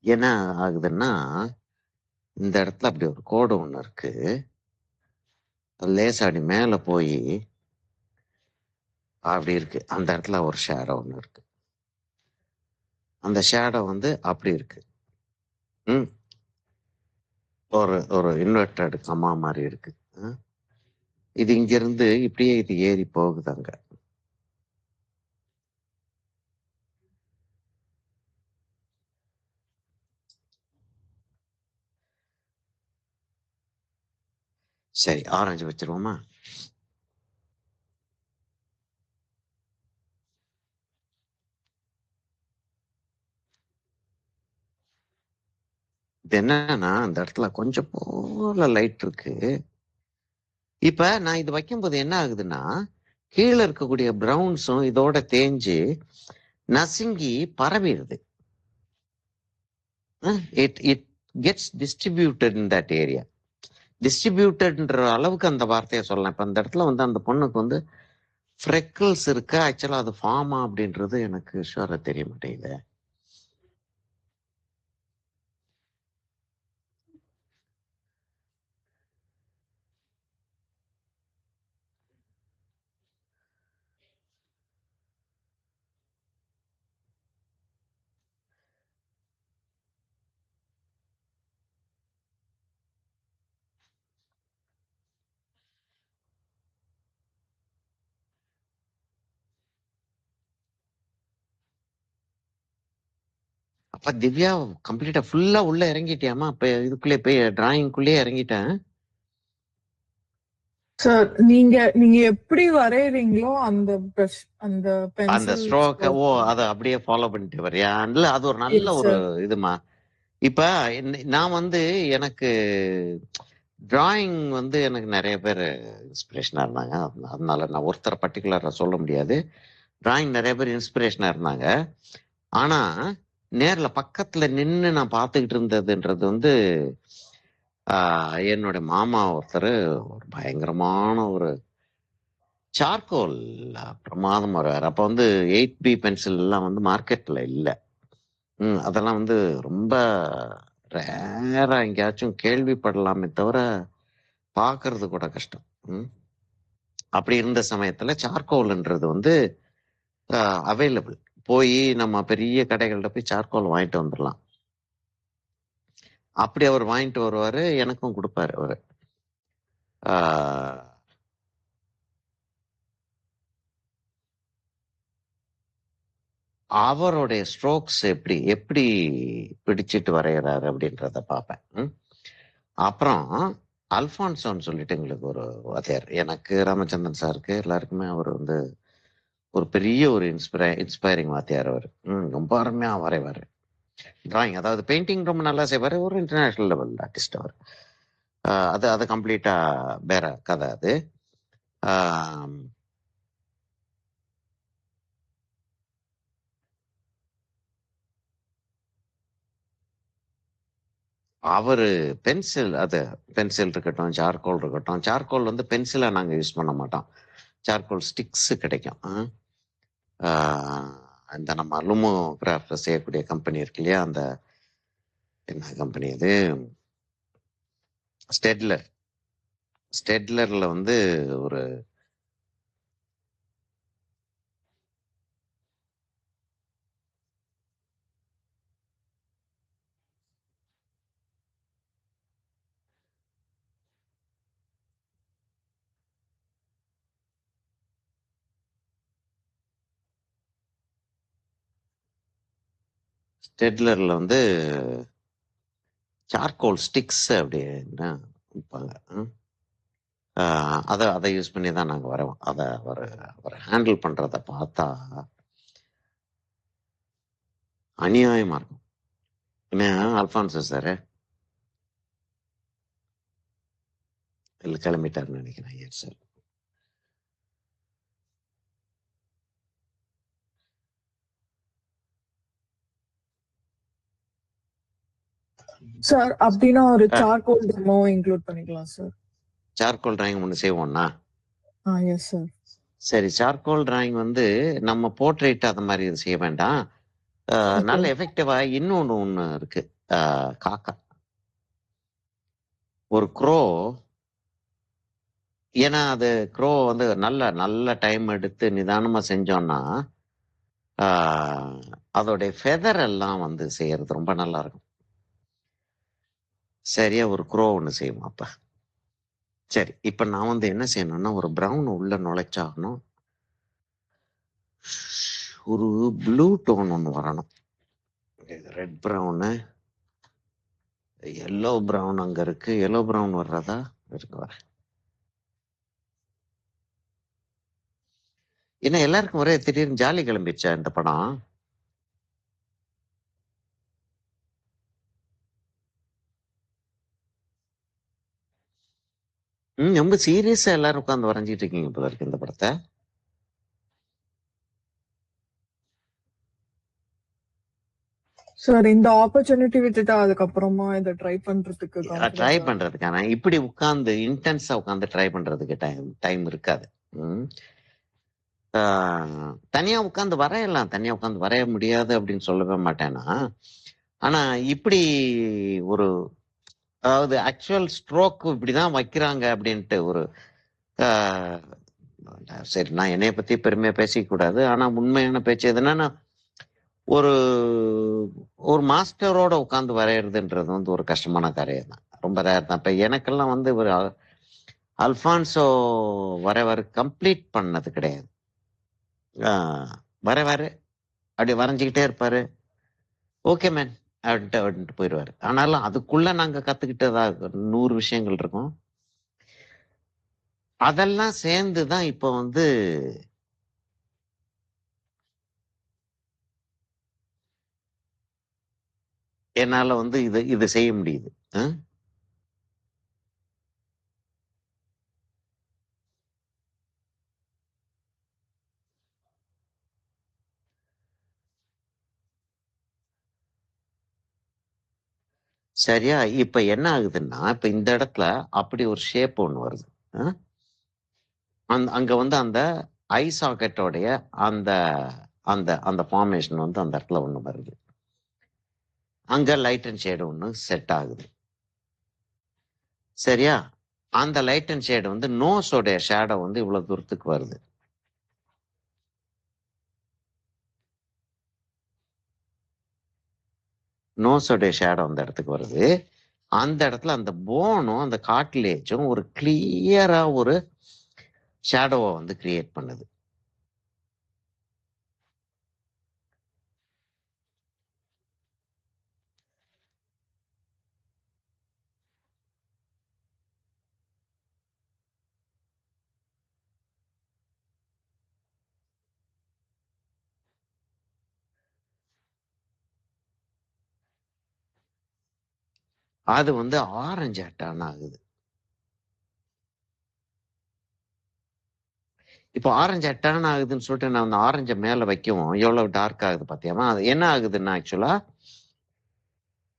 என்ன ஆகுதுன்னா, இந்த இடத்துல அப்படி ஒரு கோடு ஒண்ணு இருக்கு. லேசாடி மேல போய் அப்படி இருக்கு. அந்த இடத்துல ஒரு ஷேடோ ஒண்ணு இருக்கு. அந்த ஷேடோ வந்து அப்படி இருக்கு. ஒரு இன்வெர்டட் கம்மா மாதிரி இருக்கு. இது இங்க இருந்து இப்படியே இது ஏறி போகுதாங்க. சரி, ஆரஞ்சு வச்சிருவோமா? இது என்னன்னா, அந்த இடத்துல கொஞ்சம் போல லைட் இருக்கு. இப்ப நான் இது வைக்கும்போது என்ன ஆகுதுன்னா, கீழே இருக்கக்கூடிய ப்ரௌன்ஸும் இதோட தேஞ்சு நசுங்கி பரவிடுது. It it gets distributed in that area. டிஸ்ட்ரிபியூட்டட்ன்ற அளவுக்கு அந்த வார்த்தையை சொல்லலாம். இப்ப அந்த இடத்துல வந்து அந்த பொண்ணுக்கு வந்து ஃப்ரெக்கிள்ஸ் இருக்கு. ஆக்சுவலா அது ஃபார்மா அப்படின்றது எனக்கு ஷுவரா தெரிய மாட்டேங்குது. அப்ப திவ்யா கம்ப்ளீட்டா ஃபுல்லா உள்ள இறங்கிட்டியாமா? அப்ப இதுக்குள்ளே போய் டிராயிங்குள்ளேயே இறங்கிட்டேன். சார் நீங்க நீங்க எப்படி வரையறீங்களோ அந்த பிரஷ் அந்த அந்த பென்சில் ஸ்ட்ரோக் அதை அப்படியே ஃபாலோ பண்ணிட்டு வரியா? இல்ல அது ஒரு நல்ல ஒரு இதுமா. இப்ப நான் வந்து எனக்கு டிராயிங் வந்து எனக்கு நிறைய பேர் இன்ஸ்பிரேஷனா இருந்தாங்க. அதனால நான் ஒருத்தரை பர்டிகுலரா சொல்ல முடியாது. டிராயிங் நிறைய பேர் இன்ஸ்பிரேஷனா இருந்தாங்க. ஆனா நேர்ல பக்கத்துல நின்னு நான் பார்த்துக்கிட்டு இருந்ததுன்றது வந்து என்னோட மாமா ஒருத்தர் ஒரு பயங்கரமான ஒரு சார்கோல் பிரமாதம் வருவார். அப்ப வந்து 8B பென்சில் எல்லாம் வந்து மார்க்கெட்ல இல்லை. அதெல்லாம் வந்து ரொம்ப ரேரா எங்கேயாச்சும் கேள்விப்படலாமே தவிர பார்க்கறது கூட கஷ்டம். அப்படி இருந்த சமயத்துல சார்கோல்ன்றது வந்து அவைலபிள். போய் நம்ம பெரிய கடைகள்ல போய் சார்கோல் வாங்கிட்டு வந்துடலாம். அப்படி அவர் வாங்கிட்டு வருவாரு, எனக்கும் கொடுப்பாரு அவரு. அவருடைய ஸ்ட்ரோக்ஸ் எப்படி எப்படி பிடிச்சிட்டு வரைகிறாரு அப்படின்றத பார்ப்பேன். அப்புறம் அல்ஃபான்சோன்னு சொல்லிட்டு எங்களுக்கு ஒரு வாத்தியார், எனக்கு ராமச்சந்திரன் சாருக்கு எல்லாருக்குமே அவர் வந்து ஒரு பெரிய ஒரு இன்ஸ்பைரிங் வாத்தியார் அவர். ரொம்ப அருமையா வரைவார் டிராயிங். அதாவது பெயிண்டிங் ரொம்ப நல்லா செய்வார். ஒரு இன்டர்நேஷனல் லெவல் ஆர்டிஸ்ட் அவர். அது கம்ப்ளீட்டா வேற கதை அது. அவரு பென்சில் இருக்கட்டும், சார்கோல் இருக்கட்டும். சார்கோல் வந்து பென்சிலா நாங்க யூஸ் பண்ண மாட்டோம். சார்கோல் ஸ்டிக்ஸ் கிடைக்கும். இந்த நம்ம அலுமோகிராஃப்ல செய்யக்கூடிய கம்பெனி இருக்கு இல்லையா, அந்த என்ன கம்பெனி அது, ஸ்டெட்லர். ஸ்டெட்லர்ல வந்து ஒரு ஸ்டெட்லர்ல வந்து சார்கோல் ஸ்டிக்ஸ் அப்படின்னா விற்பாங்க. அதை யூஸ் பண்ணி தான் நாங்கள் வரோம். அதை அவர் ஹேண்டில் பண்ணுறதை பார்த்தா அநியாயமாக இருக்கும். என்ன அல்ஃபான்சோ சார் இல்லை கிளம்பிட்டாருன்னு நினைக்கிறேன். Yes sir. சார் அப்படின்னா ஒரு சார்கோல் டெமோ இன்க்ளூட் பண்ணிக்கலாம் சார். சார்கோல் டிராயிங் ஒன்று செய்வோம்னா? Yes sir. சரி, சார்கோல் டிராயிங் வந்து நம்ம போர்ட்ரேட் அது மாதிரி இது செய்ய வேண்டாம். நல்ல எஃபெக்டிவா இன்னொன்று இருக்கு. காக்கா, ஒரு க்ரோ. ஏன்னா அது க்ரோ வந்து நல்ல டைம் எடுத்து நிதானமா செஞ்சோம்னா அதோடைய ஃபெதர் எல்லாம் வந்து செய்யறது ரொம்ப நல்லா இருக்கும். சரியா, ஒரு க்ரோ ஒன்று செய்வோம் அப்ப. சரி, இப்ப நான் வந்து என்ன செய்யணும்னா ஒரு ப்ரௌன் உள்ள நுழைச்சாகணும். ஒரு ப்ளூ டோன் ஒன்று வரணும். ரெட் ப்ரௌனு, எல்லோ ப்ரௌன் அங்க இருக்கு. எல்லோ ப்ரௌன் வர்றதா இருக்கு வர. ஏன்னா எல்லாருக்கும் ஒரே திடீர்னு ஜாலி கிளம்பிடுச்சா இந்த படம்? ரொம்ப சீரியஸா எல்லாரும் உட்காந்து வரைஞ்சிட்டு இருக்கீங்க போல இருக்கு இந்த படத்தை. சார் இந்த ஆப்பர்ச்சுனிட்டி விட்டுட்டா அதுக்கப்புறமா இதை ட்ரை பண்றதுக்கான இப்படி உட்கார்ந்து இன்டென்ஸா உட்கார்ந்து ட்ரை பண்றதுக்கு டைம் இருக்காது. தனியா உட்கார்ந்து வரையலாம், தனியா உட்கார்ந்து வரைய முடியாது அப்படின்னு சொல்லவே மாட்டேன்னா. ஆனா இப்படி ஒரு, அதாவது ஆக்சுவல் ஸ்ட்ரோக் இப்படிதான் வைக்கிறாங்க அப்படின்ட்டு ஒரு சரி, நான் என்னைய பத்தி பெருமையா பேசிக்க கூடாது. ஆனா உண்மையான பேச்சு எதுனா, ஒரு ஒரு மாஸ்டரோட உட்கார்ந்து வரைகிறதுன்றது வந்து ஒரு கஷ்டமான காரியம் தான். ரொம்ப ரேர் தான். இப்ப எனக்கெல்லாம் வந்து ஒரு அல்ஃபான்சோ வரைவாரு கம்ப்ளீட் பண்ணது கிடையாது. வரைவாரு, அப்படி வரைஞ்சிக்கிட்டே இருப்பாரு. ஓகே மேன் அப்படின்ட்டு போயிடுவாரு. ஆனாலும் அதுக்குள்ள நாங்க கத்துக்கிட்டதா 100 விஷயங்கள் இருக்கும். அதெல்லாம் சேர்ந்துதான் இப்போ வந்து என்னால வந்து இது செய்ய முடியுது. சரியா, இப்ப என்ன ஆகுதுன்னா, இப்ப இந்த இடத்துல அப்படி ஒரு ஷேப் ஒண்ணு வருது. அங்க வந்து அந்த ஐ சாக்கெட்டோடைய அந்த அந்த அந்த ஃபார்மேஷன் வந்து அந்த இடத்துல ஒண்ணு வருது. அங்க லைட் அண்ட் ஷேடு ஒண்ணு செட் ஆகுது. சரியா, அந்த லைட் அண்ட் ஷேடு வந்து நோஸோடைய ஷேடோ வந்து இவ்வளவு தூரத்துக்கு வருது. நோஸோடைய ஷேடோ அந்த இடத்துக்கு வருது. அந்த இடத்துல அந்த போனும் அந்த கார்ட்லேஜும் ஒரு கிளியரா ஒரு ஷேடோவை வந்து கிரியேட் பண்ணுது. அது வந்து ஆரஞ்சு டர்ன் ஆகுது. இப்போ ஆரஞ்சு டர்ன் ஆகுதுன்னு சொல்லிட்டு நான் அந்த ஆரஞ்சை மேல வைக்கவும் எவ்வளவு டார்க் ஆகுது பாத்தியாமா? அது என்ன ஆகுதுன்னா, ஆக்சுவலா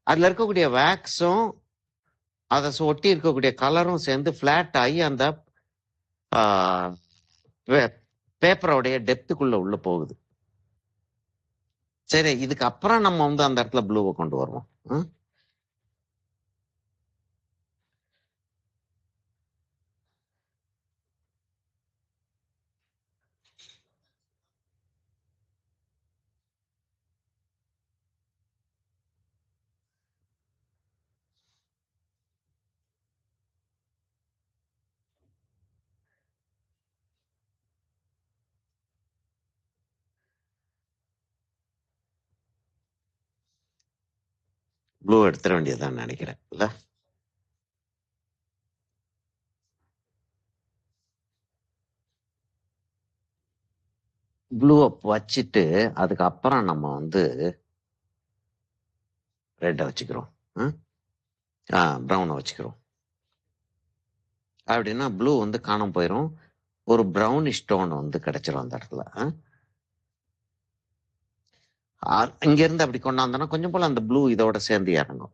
அதுல இருக்கக்கூடிய வேக்ஸும் அதை ஒட்டி இருக்கக்கூடிய கலரும் சேர்ந்து பிளாட் ஆகி அந்த பேப்பரோடைய டெப்த்துக்குள்ள உள்ள போகுது. சரி, இதுக்கு அப்புறம் நம்ம வந்து அந்த இடத்துல ப்ளூவை கொண்டு வருவோம். ப்ளூ எடுத்துட வேண்டியதுதான் நினைக்கிறேன் இல்ல. ப்ளூவை வச்சுட்டு அதுக்கப்புறம் நம்ம வந்து ரெட்டை வச்சுக்கிறோம். ப்ரௌனை வச்சுக்கிறோம். அப்படின்னா ப்ளூ வந்து காணாம போயிடும். ஒரு ப்ரௌனிஷ் டோன் வந்து கிடைச்சிரும் அந்த இடத்துல. இங்க இருந்து அப்படி கொண்டாந்தோன்னா கொஞ்சம் போல அந்த ப்ளூ இதோட சேர்ந்து இறங்கும்.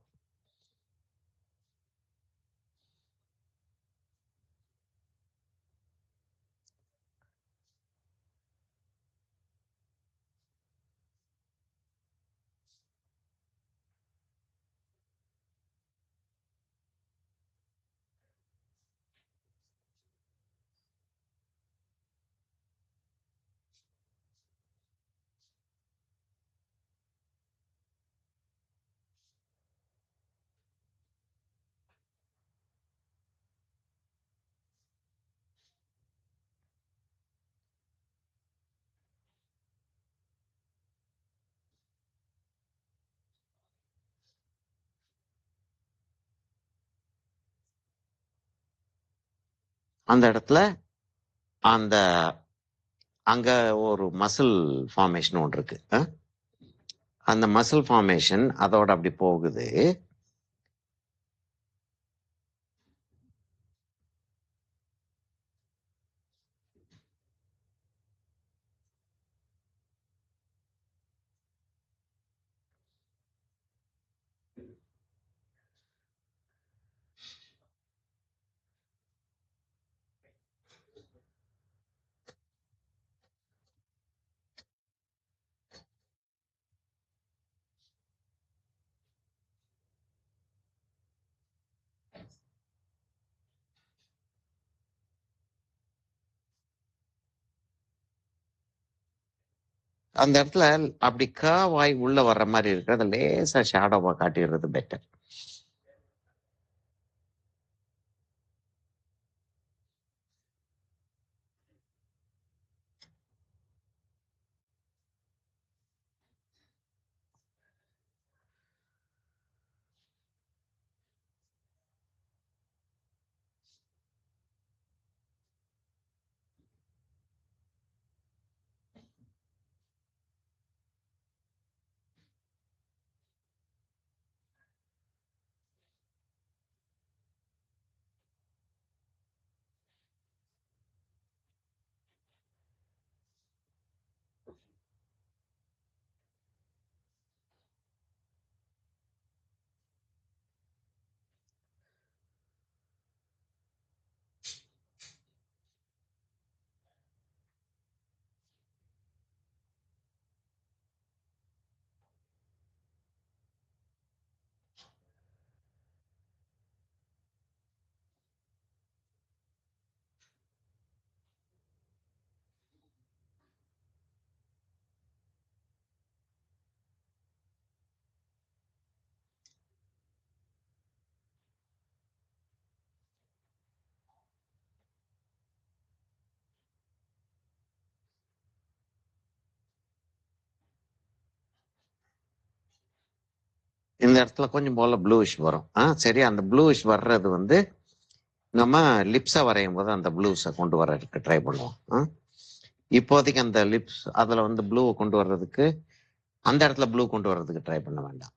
அந்த இடத்துல அந்த அங்க ஒரு மசில் ஃபார்மேஷன் ஒன்று இருக்கு. அந்த மசில் ஃபார்மேஷன் அதோட அப்படி போகுது. அந்த இடத்துல அப்படி வாய் உள்ள வர்ற மாதிரி இருக்கு. அதை லேசா ஷேடோவா காட்டிடுறது பெட்டர். இந்த இடத்துல கொஞ்சம் போல ப்ளூஷ் வரும். சரி, அந்த ப்ளூஷ் வர்றது வந்து நம்ம லிப்ஸை வரையும் போது அந்த ப்ளூஸை கொண்டு வர்றதுக்கு ட்ரை பண்ணுவோம். இப்போதைக்கு அந்த லிப்ஸ் அதுல வந்து ப்ளூவை கொண்டு வர்றதுக்கு அந்த இடத்துல ப்ளூ கொண்டு வர்றதுக்கு ட்ரை பண்ண வேண்டாம்.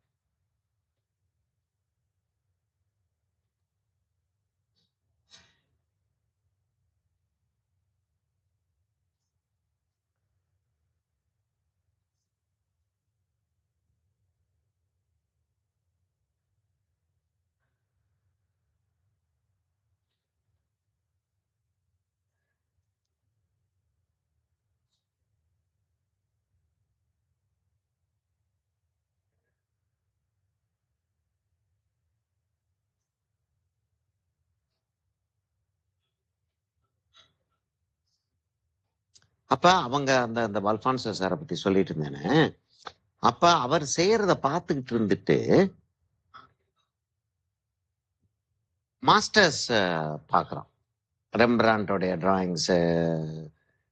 அப்ப அவங்க அந்த அந்த அல்ஃபான்சோ சாரை பத்தி சொல்லிட்டு இருந்தேனே, அப்ப அவர் செய்யறத பார்த்துக்கிட்டு இருந்துட்டு மாஸ்டர்ஸ் பார்க்குறோம். ரெம்பிராண்டோடைய டிராயிங்ஸ்,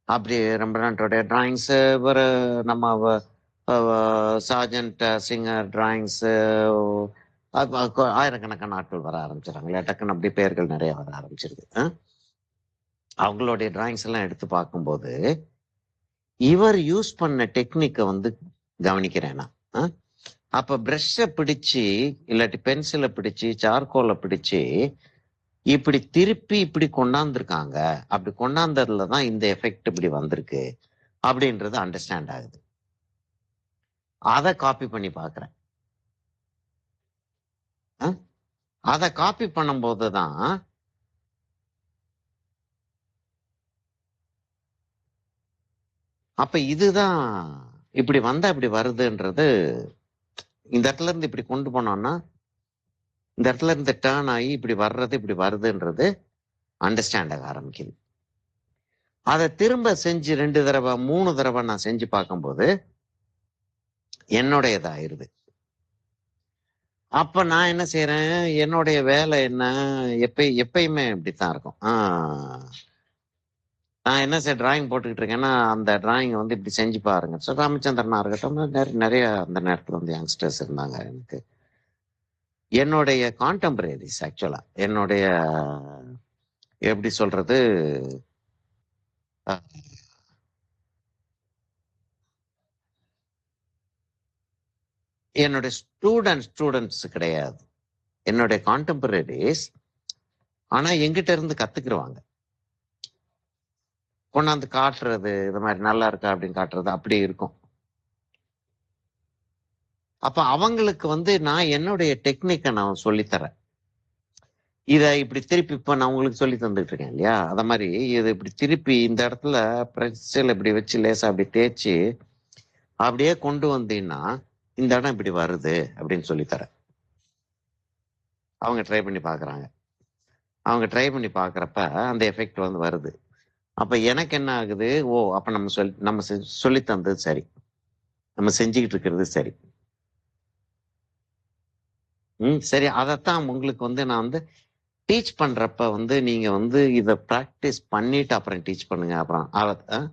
அப்படி ரெம்பிராண்டோடைய டிராயிங்ஸ், ஒரு நம்ம சார்ஜென்ட் சிங்கர் டிராயிங்ஸ், ஆயிரக்கணக்கான ஆட்கள் வர ஆரம்பிச்சிடறாங்க. டக்குன்னு அப்படி பெயர்கள் நிறைய வர ஆரம்பிச்சிருது. அவங்களுடைய டிராயிங்ஸ் எல்லாம் எடுத்து பார்க்கும்போது இவர் யூஸ் பண்ண டெக்னிக்கை வந்து கவனிக்கிறேன் நான். அப்ப பிரஷ்ஷை பிடிச்சு இல்லாட்டி பென்சிலை பிடிச்சு சார்கோலை பிடிச்சு இப்படி திருப்பி இப்படி கொண்டாந்துருக்காங்க. அப்படி கொண்டாந்ததுல தான் இந்த எஃபெக்ட் இப்படி வந்திருக்கு அப்படின்றது அண்டர்ஸ்டாண்ட் ஆகுது. அதை காப்பி பண்ணி பார்க்குறேன். அதை காப்பி பண்ணும்போது தான் அப்ப இதுதான் இப்படி வந்தா இப்படி வருதுன்றது, இந்த இடத்துல இருந்து இப்படி கொண்டு போனோம்னா இந்த இடத்துல இருந்து டேர்ன் ஆகி இப்படி வர்றது இப்படி வருதுன்றது அண்டர்ஸ்டாண்ட் ஆக ஆரம்பிக்குது. அதை திரும்ப செஞ்சு 2 தடவை 3 தடவை நான் செஞ்சு பார்க்கும்போது என்னுடையது ஆயிருது. அப்ப நான் என்ன செய்யறேன், என்னுடைய வேலை என்ன, எப்பயுமே இப்படித்தான் இருக்கும். நான் என்ன சார் டிராயிங் போட்டுக்கிட்டு இருக்கேன்னா அந்த டிராயிங் வந்து இப்படி செஞ்சு பாருங்க. ஸோ ராமச்சந்திரனா இருக்கட்டும், நிறைய அந்த நேரத்தில் வந்து யங்ஸ்டர்ஸ் இருந்தாங்க. எனக்கு என்னுடைய கான்டெம்பரரிஸ் ஆக்சுவலா என்னுடைய எப்படி சொல்றது, என்னுடைய ஸ்டூடெண்ட்ஸ் கிடையாது, என்னுடைய கான்டெம்பரரிஸ். ஆனா எங்கிட்ட இருந்து கத்துக்கிடுவாங்க, கொண்டாந்து காட்டுறது, இது மாதிரி நல்லா இருக்கா அப்படின்னு காட்டுறது அப்படி இருக்கும். அப்ப அவங்களுக்கு வந்து நான் என்னுடைய டெக்னிக்கை நான் சொல்லித்தரேன். இதை இப்படி திருப்பி இப்ப நான் உங்களுக்கு சொல்லி தந்துட்டு இருக்கேன் இல்லையா, அத மாதிரி இது இப்படி திருப்பி இந்த இடத்துல பிரச்சனை இப்படி வச்சு லேசா அப்படி தேய்ச்சி அப்படியே கொண்டு வந்தீங்கன்னா இந்த இடம் இப்படி வருது அப்படின்னு சொல்லித்தரேன். அவங்க ட்ரை பண்ணி பாக்குறாங்க. அவங்க ட்ரை பண்ணி பாக்குறப்ப அந்த எஃபெக்ட் வந்து வருது. அப்ப எனக்கு என்ன ஆகுது, ஓ அப்ப நம்ம சொல்லி தந்தது சரி, நம்ம செஞ்சுக்கிட்டு இருக்கிறது சரி. சரி. அதைத்தான் உங்களுக்கு வந்து நான் வந்து டீச் பண்றப்ப வந்து நீங்க வந்து இதை ப்ராக்டிஸ் பண்ணிட்டு அப்புறம் டீச் பண்ணுங்க, அப்புறம்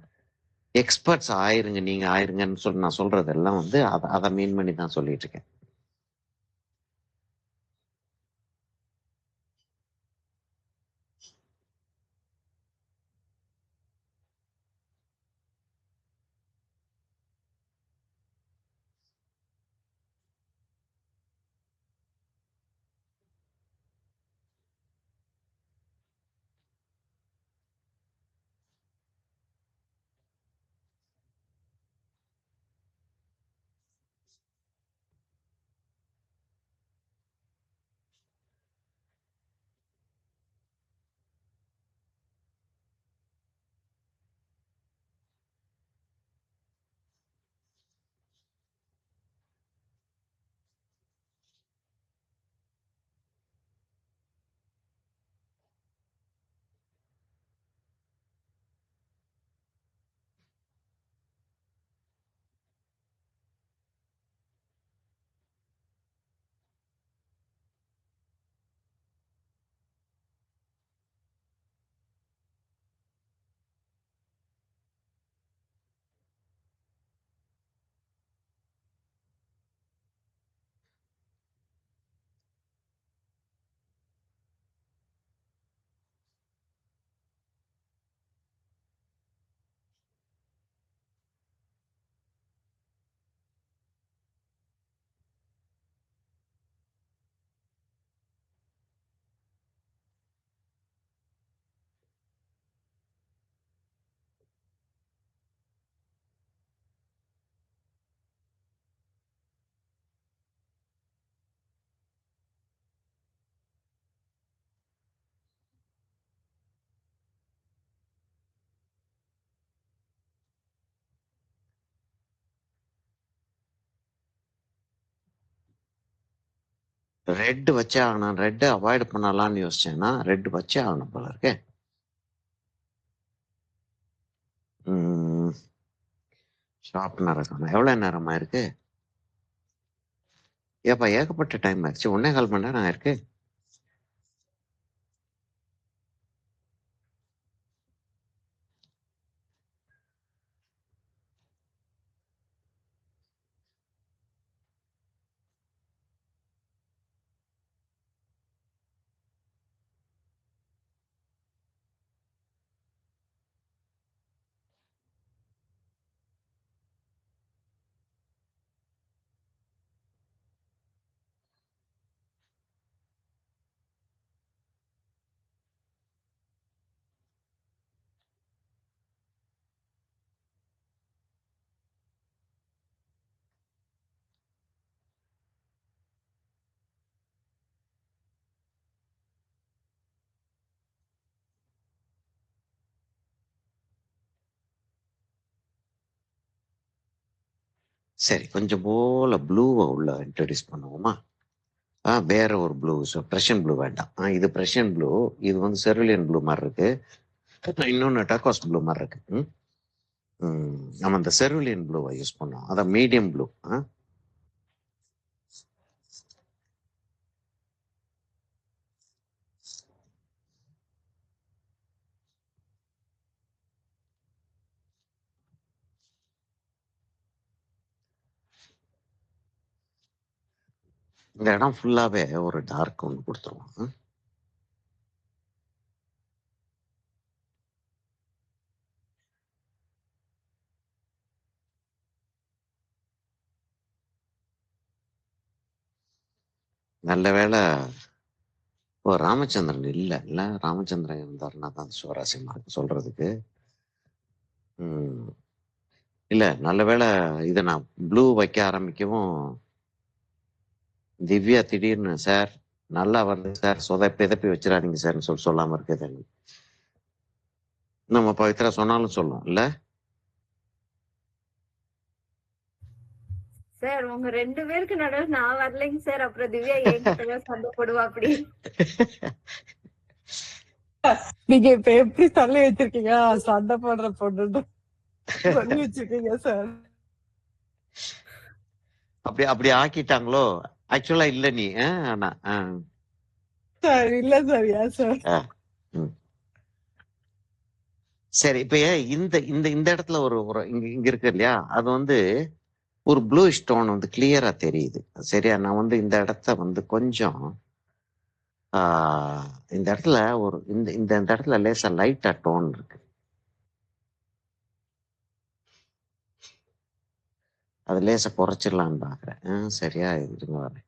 எக்ஸ்பர்ட்ஸ் ஆயிருங்க, நீங்க ஆயிருங்கன்னு சொல்லி நான் சொல்றதெல்லாம் வந்து அதை மீன் பண்ணி தான் சொல்லிட்டு இருக்கேன். ரெட் வச்சே ஆகணும், ரெட் அவாய்ட் பண்ணலாம்னு யோசிச்சேன்னா ரெட் வச்சே ஆகணும் போல இருக்கே. ஷார்ப்னர் இருக்கணும். எவ்வளோ நேரமா இருக்கு? ஏப்பா ஏகப்பட்ட டைம் ஆயிடுச்சு. 1.25 மணி நேரம் ஆயிருக்கு. சரி, கொஞ்சம் போல ப்ளூவை உள்ள இன்ட்ரடியூஸ் பண்ணுவோமா? வேற ஒரு ப்ளூ. ப்ரெஷன் ப்ளூ வேண்டாம். இது ப்ரெஷன் ப்ளூ. இது வந்து செருலியன் ப்ளூ மாதிரி இருக்கு. இன்னொன்று டர்காஸ் ப்ளூ மாதிரி இருக்கு. நம்ம அந்த செருலியன் ப்ளூவை யூஸ் பண்ணோம். அதான் மீடியம் ப்ளூ. இந்த இடம் ஃபுல்லாவே ஒரு டார்க் ஒன்று கொடுத்துருவோம். நல்ல வேளை ராமச்சந்திரன் இல்ல ராமச்சந்திரன் இருந்தாருன்னா தான் சுவராசியமா இருக்கு சொல்றதுக்கு. இல்ல, நல்ல வேளை இதை நான் ப்ளூ வைக்க ஆரம்பிக்கவும் திவ்யா திடீர்னு சார் நல்லா வருது சார், சொதப்பி வச்சிடாதீங்க சார்னு சொல்லாம இருக்குது. நம்ம பவித்ரா சொன்னாலும் சொல்லும் இல்ல சார் உங்க 2 பேருக்கு நடுவில் நான் வரலைங்க சார். அப்புறம் திவ்யா என்கிட்ட சண்டை போடுவா அப்படி. நீங்க இப்ப எப்படி தள்ளி வச்சிருக்கீங்க? சண்டை போடுற பொண்ணு சொல்லி வச்சிருக்கீங்க சார். அப்படி ஆக்கிட்டாங்களோ? ஆக்சுவலா இல்ல நீ. ஆனா சார் இல்ல சார். ஏன் சார்? சரி, இப்ப இந்த இந்த இந்த இடத்துல ஒரு இங்க இருக்கு இல்லையா, அது வந்து ஒரு ப்ளூ ஸ்டோன் வந்து கிளியரா தெரியுது. சரியா, நான் வந்து இந்த இடத்த வந்து கொஞ்சம் இந்த இடத்துல ஒரு இந்த இந்த இடத்துல லேசா லைட்டா டோன் இருக்கு. அது லேசா குறைச்சிடலான்னு பாக்குறேன். சரியா, இருங்க வரேன்.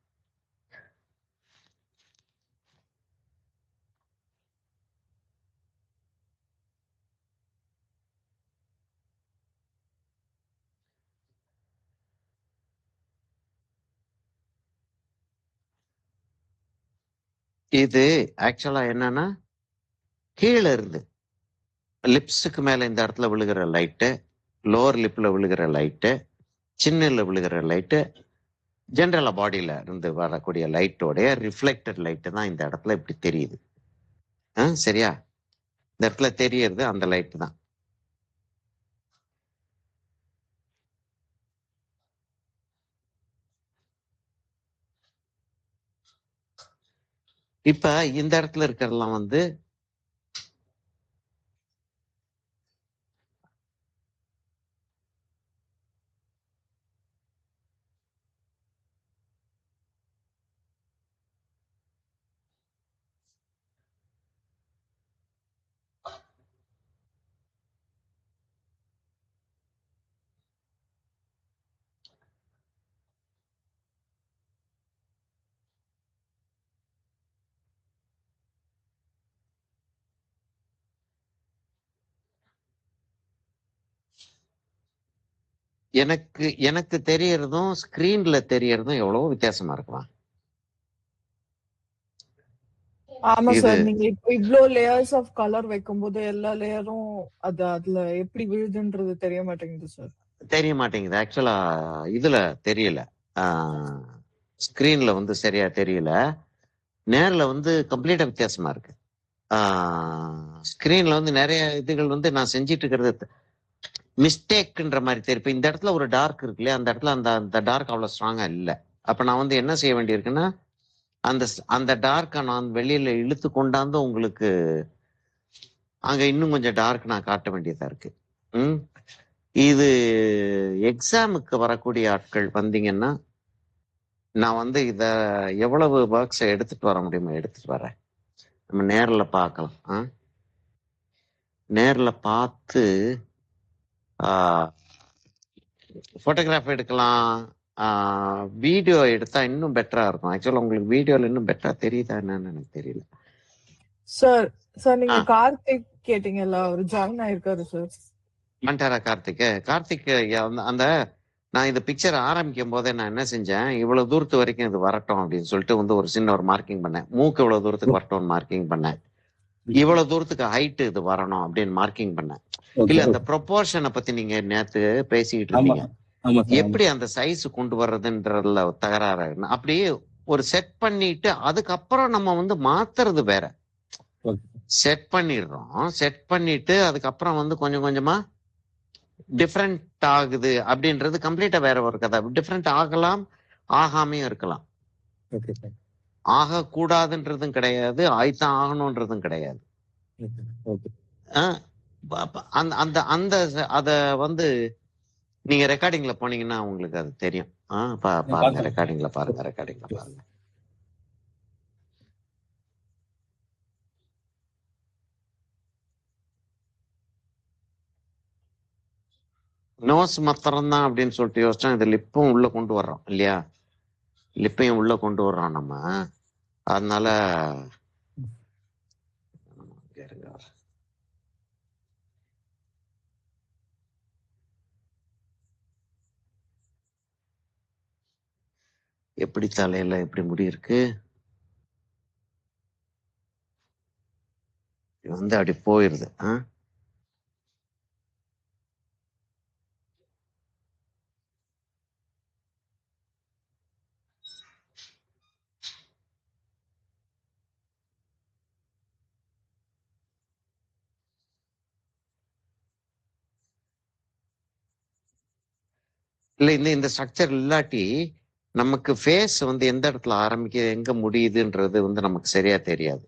இது ஆக்சுவலா என்னன்னா, கீழே இருந்து லிப்ஸுக்கு மேல இந்த இடத்துல விழுகிற லைட்டு, லோவர் லிப்ல விழுகிற லைட்டு, சின்னல விழுகிற லைட்டு, ஜென்ரலா பாடியில இருந்து வரக்கூடிய லைட்டோடைய ரிஃப்ளெக்டட் லைட்டு தான் இந்த இடத்துல இப்படி தெரியுது. சரியா, இந்த இடத்துல தெரியறது அந்த லைட்டு தான். இப்ப இந்த இடத்துல இருக்கிறதெல்லாம் வந்து எனக்கு தெரியறதும் ஸ்கிரீன்ல தெரியறதும் எவ்வளவோ வித்தியாசமா இருக்கலாம். ஆமா சார். நீங்க இப்போ இவ்ளோ லேயர்ஸ் ஆஃப் கலர் வைக்கும்போது எல்லா லேயரும் அதுல எப்படி விழுதுன்றது தெரிய மாட்டேங்குது சார். தெரிய மாட்டேங்குது. ஆக்சுவலா இதுல தெரியல, ஸ்கிரீன்ல வந்து சரியா தெரியல. நேர்ல வந்து கம்ப்ளீட்டா வித்தியாசமா இருக்கு. ஸ்கிரீன்ல வந்து நிறைய இதுகள் வந்து நான் செஞ்சிட்டு இருக்கிறது மிஸ்டேக்ன்ற மாதிரி தெரியும். இப்ப இந்த இடத்துல ஒரு டார்க் இருக்கு இல்லையா, அந்த இடத்துல அந்த டார்க் அவ்வளவு ஸ்ட்ராங்கா இல்லை. அப்ப நான் வந்து என்ன செய்ய வேண்டியிருக்குன்னா, அந்த டார்க்கை நான் வெளியில இழுத்து கொண்டாந்து உங்களுக்கு அங்க இன்னும் கொஞ்சம் டார்க் நான் காட்ட வேண்டியதா இருக்கு. இது எக்ஸாமுக்கு வரக்கூடிய ஆட்கள் வந்தீங்கன்னா, நான் வந்து இத எவ்வளவு ஒர்க்ஸை எடுத்துட்டு வர முடியுமோ எடுத்துட்டு வரேன். நம்ம நேர்ல பார்க்கலாம். நேர்ல பார்த்து போட்டோகிராஃப் எடுக்கலாம். வீடியோ எடுத்தா இன்னும் பெட்டரா இருக்கும். ஆக்சுவலா உங்களுக்கு வீடியோல இன்னும் பெட்டரா தெரியுதா என்னன்னு எனக்கு தெரியல. சார் நீங்க கார்த்திக் கேட்டீங்கல்ல, அவர் ஜாயின் ஆயிருக்காரு சார். மண்டாரா கார்த்திக் அந்த நான் இந்த பிக்சர் ஆரம்பிக்கும் போதே நான் என்ன செஞ்சேன், இவ்வளவு தூரத்து வரைக்கும் இது வரட்டும் அப்படின்னு சொல்லிட்டு வந்து ஒரு சின்ன ஒரு மார்க்கிங் பண்ணேன். மூக்கு இவ்வளவு தூரத்துக்கு வரட்டும் மார்க்கிங் பண்ணேன். இவ்வளவு தூரத்துக்கு ஹைட் இது வரணும் அப்படின்னு மார்க்கிங் பண்ணேன். இல்ல அந்த ப்ரொபோர்ஷனை பத்தி நீங்க நேத்து பேசிக்கிட்டு இருந்தீங்க, எப்படி அந்த சைஸ் கொண்டு வர்றதுன்றதுல தகராறு. அப்படியே ஒரு செட் பண்ணிட்டு அதுக்கப்புறம் நம்ம வந்து மாத்துறது வேற. செட் பண்ணிடுறோம், செட் பண்ணிட்டு அதுக்கப்புறம் வந்து கொஞ்சம் கொஞ்சமா டிஃப்ரெண்ட் ஆகுது அப்படின்றது கம்ப்ளீட்டா வேற ஒரு கதை. டிஃப்ரெண்ட் ஆகலாம், ஆகாமையும் இருக்கலாம். ஆக கூடாதுன்றதும் கிடையாது, ஆய்த்தான் ஆகணும்ன்றதும் கிடையாது. அந்த அந்த அத வந்து நீங்க ரெக்கார்டிங்ல போனீங்கன்னா உங்களுக்கு அது தெரியும். பாருங்க, ரெக்கார்டிங்ல பாருங்க. நோஸ் மாத்திரம் தான் அப்படின்னு சொல்லிட்டு யோசிச்சோம். இது லிப்பும் உள்ள கொண்டு வர்றோம் இல்லையா, லிப்பையும் உள்ள கொண்டு வர்றோம் நம்ம. அதனால எப்படி தலையில எப்படி முடி இருக்கு வந்து அப்படி போயிருது. இல்ல இந்த ஸ்ட்ரக்சர் இல்லாட்டி நமக்கு ஃபேஸ் வந்து எந்த இடத்துல ஆரம்பிக்குது எங்க முடியுதுன்றது வந்து நமக்கு சரியா தெரியாது.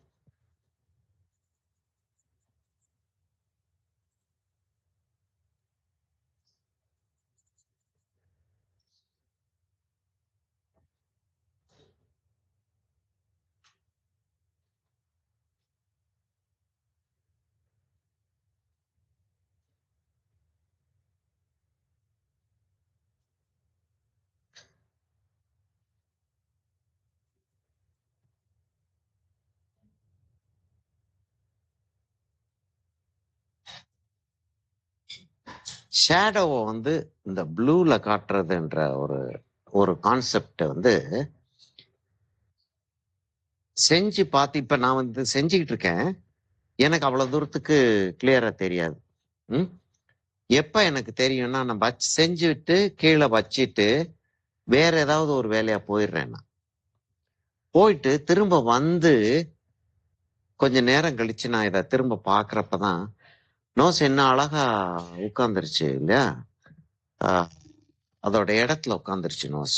ஷேடோவை வந்து இந்த ப்ளூல காட்டுறதுன்ற ஒரு கான்செப்ட் வந்து செஞ்சு பார்த்து இப்ப நான் வந்து செஞ்சுக்கிட்டு இருக்கேன். எனக்கு அவ்வளவு தூரத்துக்கு கிளியரா தெரியாது. எப்ப எனக்கு தெரியும்னா, நான் செஞ்சுட்டு கீழே வச்சிட்டு வேற ஏதாவது ஒரு வேலையா போயிடுறேன். நான் போயிட்டு திரும்ப வந்து கொஞ்ச நேரம் கழிச்சு நான் இதை திரும்ப பாக்குறப்பதான் நோஸ் என்ன அழகா உட்கார்ந்துருச்சு இல்லையா, அதோட இடத்துல உட்கார்ந்துருச்சு நோஸ்.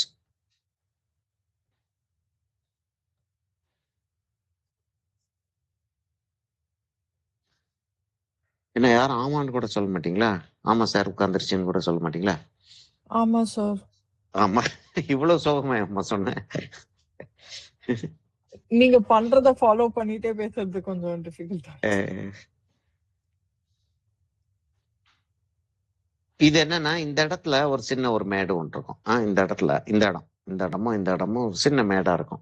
என்ன யாரும் ஆமான்னு கூட சொல்ல மாட்டீங்களா? ஆமா சார் உட்கார்ந்துருச்சுன்னு கூட சொல்ல மாட்டீங்களா? ஆமா சார். ஆமா, இவ்வளவு சோகமா அம்மா சொன்னேன். நீங்க பண்றத ஃபாலோ பண்ணிட்டே பேசுறது கொஞ்சம் டிஃபிகல்ட்டா. இது என்னன்னா, இந்த இடத்துல ஒரு சின்ன ஒரு மேடு ஒன்று இருக்கும். இந்த இடத்துல இந்த இடமும் ஒரு சின்ன மேடா இருக்கும்.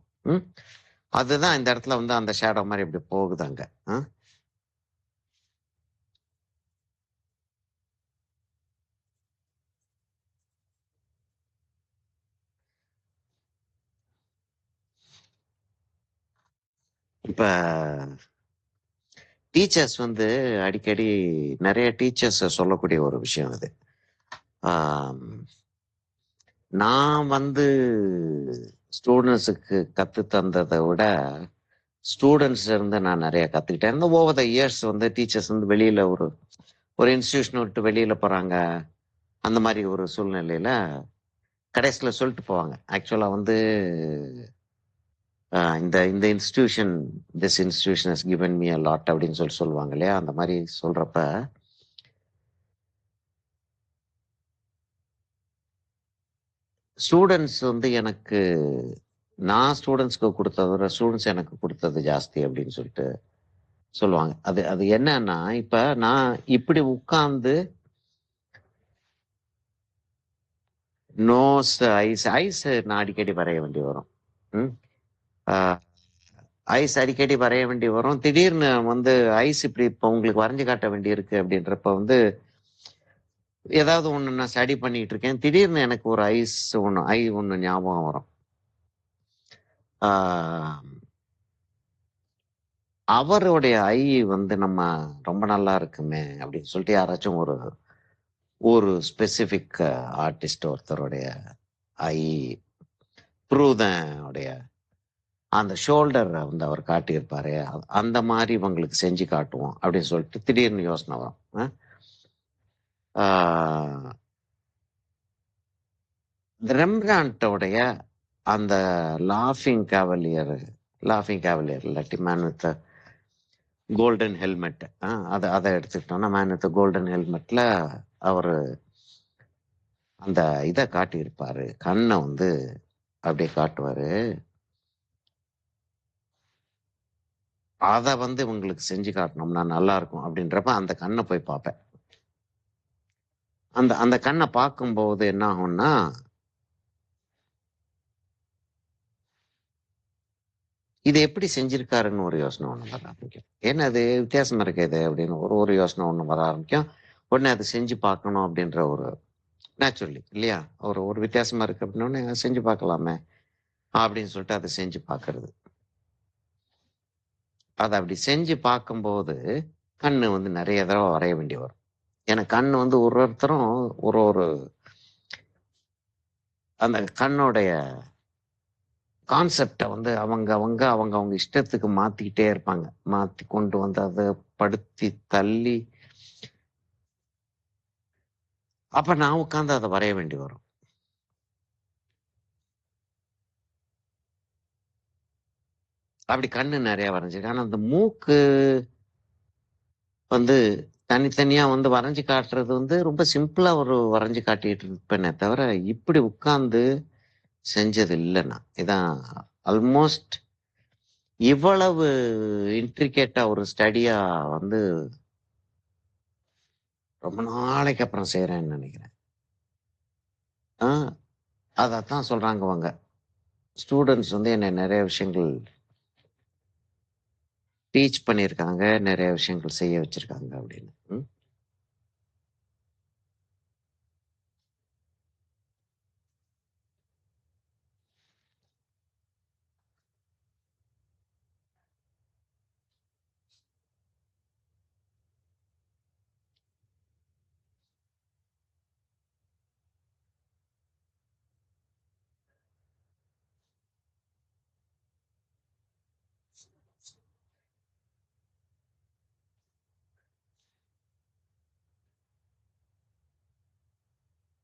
அதுதான் இந்த இடத்துல வந்து அந்த ஷேடோ மாதிரி இப்படி போகுது அங்க. இப்ப டீச்சர்ஸ் வந்து அடிக்கடி நிறைய டீச்சர்ஸ் சொல்லக்கூடிய ஒரு விஷயம் அது. நான் வந்து ஸ்டூடெண்ட்ஸுக்கு கத்து தந்ததை விட ஸ்டூடெண்ட்ஸ் இருந்து நான் நிறைய கத்துக்கிட்டேன். ஓவர் த இயர்ஸ் வந்து டீச்சர்ஸ் வந்து வெளியில ஒரு இன்ஸ்டிடியூஷன் விட்டு வெளியில போறாங்க, அந்த மாதிரி ஒரு சூழ்நிலையில கடைசியில் சொல்லிட்டு போவாங்க. ஆக்சுவலா வந்து இந்த இந்த institution this institution has given me a lot அப்படின்னு சொல்லுவாங்க இல்லையா? அந்த மாதிரி சொல்றப்ப ஸ்டூடெண்ட்ஸ் வந்து எனக்கு நான் ஸ்டூடெண்ட்ஸ்க்கு கொடுத்ததை விட ஸ்டூடெண்ட்ஸ் எனக்கு கொடுத்தது ஜாஸ்தி அப்படின்னு சொல்லிட்டு சொல்லுவாங்க. அது அது என்னன்னா, இப்ப நான் இப்படி உட்கார்ந்து நோஸ், ஐஸ் ஐஸ் நான் அடிக்கடி வரைய வேண்டி வரும். ஐஸ் அடிக்கடி வரைய வேண்டி வரும். திடீர்னு வந்து ஐஸ் இப்படி இப்போ உங்களுக்கு வரைஞ்சு காட்ட வேண்டி இருக்கு அப்படின்றப்ப வந்து ஏதாவது ஒன்று நான் ஸ்டடி பண்ணிட்டு இருக்கேன். திடீர்னு எனக்கு ஒரு ஐஸ் ஒன்று ஞாபகம் வரும். அவருடைய ஐ வந்து நம்ம ரொம்ப நல்லா இருக்குமே அப்படின்னு சொல்லிட்டு யாராச்சும் ஒரு ஒரு ஸ்பெசிபிக் ஆர்டிஸ்ட் ஒருத்தருடைய ஐ ப்ரூதனுடைய அந்த ஷோல்டர் வந்து அவர் காட்டியிருப்பாரு. அந்த மாதிரி இவங்களுக்கு செஞ்சு காட்டுவோம் அப்படின்னு சொல்லிட்டு திடீர்னு யோசனை வரும். ரெம்பிராண்டோடைய அந்த லாஃபிங் கேவலியர் இல்லாட்டி மேன் வித் கோல்டன் ஹெல்மெட், அதை எடுத்துக்கிட்டோம்னா மேன் வித் கோல்டன் ஹெல்மெட்ல அவர் அந்த இதை காட்டியிருப்பாரு. கண்ணை வந்து அப்படியே காட்டுவாரு. அதை வந்து இவங்களுக்கு செஞ்சு காட்டணும்னா நல்லா இருக்கும் அப்படின்றப்ப அந்த கண்ணை போய் பார்ப்பேன். அந்த அந்த கண்ணை பார்க்கும்போது என்ன ஆகும்னா, இது எப்படி செஞ்சிருக்காருன்னு ஒரு யோசனை ஒன்று வர ஆரம்பிக்கும். ஏன்னா அது வித்தியாசமா இருக்கு இது அப்படின்னு ஒரு யோசனை ஒன்று வர ஆரம்பிக்கும். உடனே அது செஞ்சு பார்க்கணும் அப்படின்ற ஒரு நேச்சுரலி இல்லையா, ஒரு வித்தியாசமா இருக்கு அப்படின்னோடனே செஞ்சு பார்க்கலாமே அப்படின்னு சொல்லிட்டு அதை செஞ்சு பார்க்கறது. அதை அப்படி செஞ்சு பார்க்கும்போது கண்ணு வந்து நிறைய தடவை வரைய வேண்டி வரும். ஏன்னா கண்ணு வந்து ஒருத்தரும் ஒரு அந்த கண்ணுடைய கான்செப்டை வந்து அவங்க இஷ்டத்துக்கு மாத்திக்கிட்டே இருப்பாங்க. மாத்தி கொண்டு வந்து அதை படுத்தி தள்ளி அப்ப நான் உட்காந்து அதை வரைய வேண்டி வரும். அப்படி கண்ணு நிறைய வரைஞ்சிருக்கு. ஆனா அந்த மூக்கு வந்து தனித்தனியா வந்து வரைஞ்சு காட்டுறது வந்து ரொம்ப சிம்பிளா ஒரு வரைஞ்சு காட்டிட்டு இருப்பேனே தவிர இப்படி உட்கார்ந்து செஞ்சது இல்லைன்னா இதான் ஆல்மோஸ்ட் இவ்வளவு இன்ட்ரிகேட்டா ஒரு ஸ்டடியா வந்து ரொம்ப நாளைக்கு அப்புறம் செய்யறேன்னு நினைக்கிறேன். அதான் சொல்றாங்க அவங்க ஸ்டூடெண்ட்ஸ் வந்து என்ன நிறைய விஷயங்கள் டீச் பண்ணியிருக்காங்க, நிறைய விஷயங்கள் செய்ய வச்சிருக்காங்க அப்படின்னு.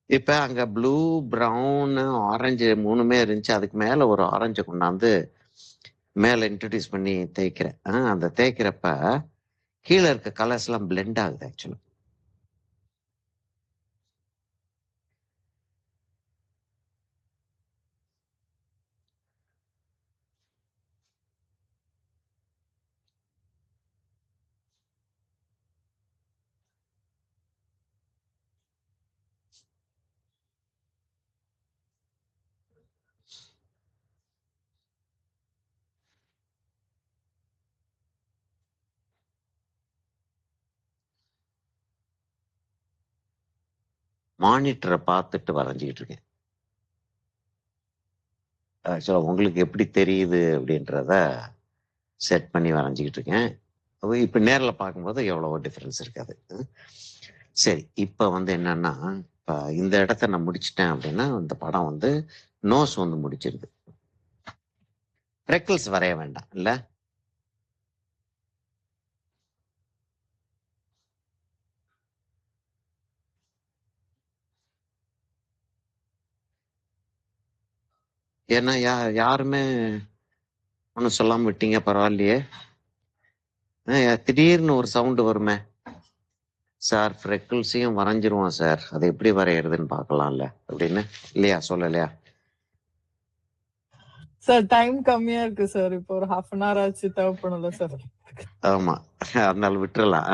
இப்ப அங்க ப்ளூ, ப்ரௌன், ஆரஞ்சு 3மே இருந்துச்சு. அதுக்கு மேல ஒரு ஆரஞ்சை கொண்டாந்து மேல இன்ட்ரடியூஸ் பண்ணி தேய்க்கிறேன். அந்த தேய்க்கிறப்ப கீழே இருக்க கலர்ஸ் எல்லாம் பிளெண்ட் ஆகுது ஆக்சுவலா. மானிட்டரை பார்த்துட்டு வரைஞ்சிக்கிட்டு இருக்கேன். ஆக்சுவலா உங்களுக்கு எப்படி தெரியுது அப்படின்றத செட் பண்ணி வரைஞ்சிக்கிட்டு இருக்கேன். இப்ப நேர்ல பார்க்கும்போது எவ்வளவோ டிஃபரன்ஸ் இருக்காது. சரி, இப்ப வந்து என்னன்னா, இப்ப இந்த இடத்த நான் முடிச்சிட்டேன் அப்படின்னா இந்த படம் வந்து நோஸ் வந்து முடிச்சிருது. ஃப்ரெக்கிள்ஸ் வரைய வேண்டாம் இல்ல. ஏன்னா யாருமே ஒன்றும் சொல்லாம விட்டீங்க, பரவாயில்லையே. திடீர்னு ஒரு சவுண்டு வருமே, சார் ஃப்ரெக்கிள்ஸையும் வரைஞ்சிருவோம் சார், அது எப்படி வரைகிறதுன்னு பார்க்கலாம்ல அப்படின்னு, இல்லையா? சொல்லலையா? சார் டைம் கம்மியா இருக்கு சார். இப்போ ஒரு ஹாஃப் அன் ஹவர் ஆச்சு, தேவைப்படல சார். ஆமா, அதனால விட்டுறலாம்.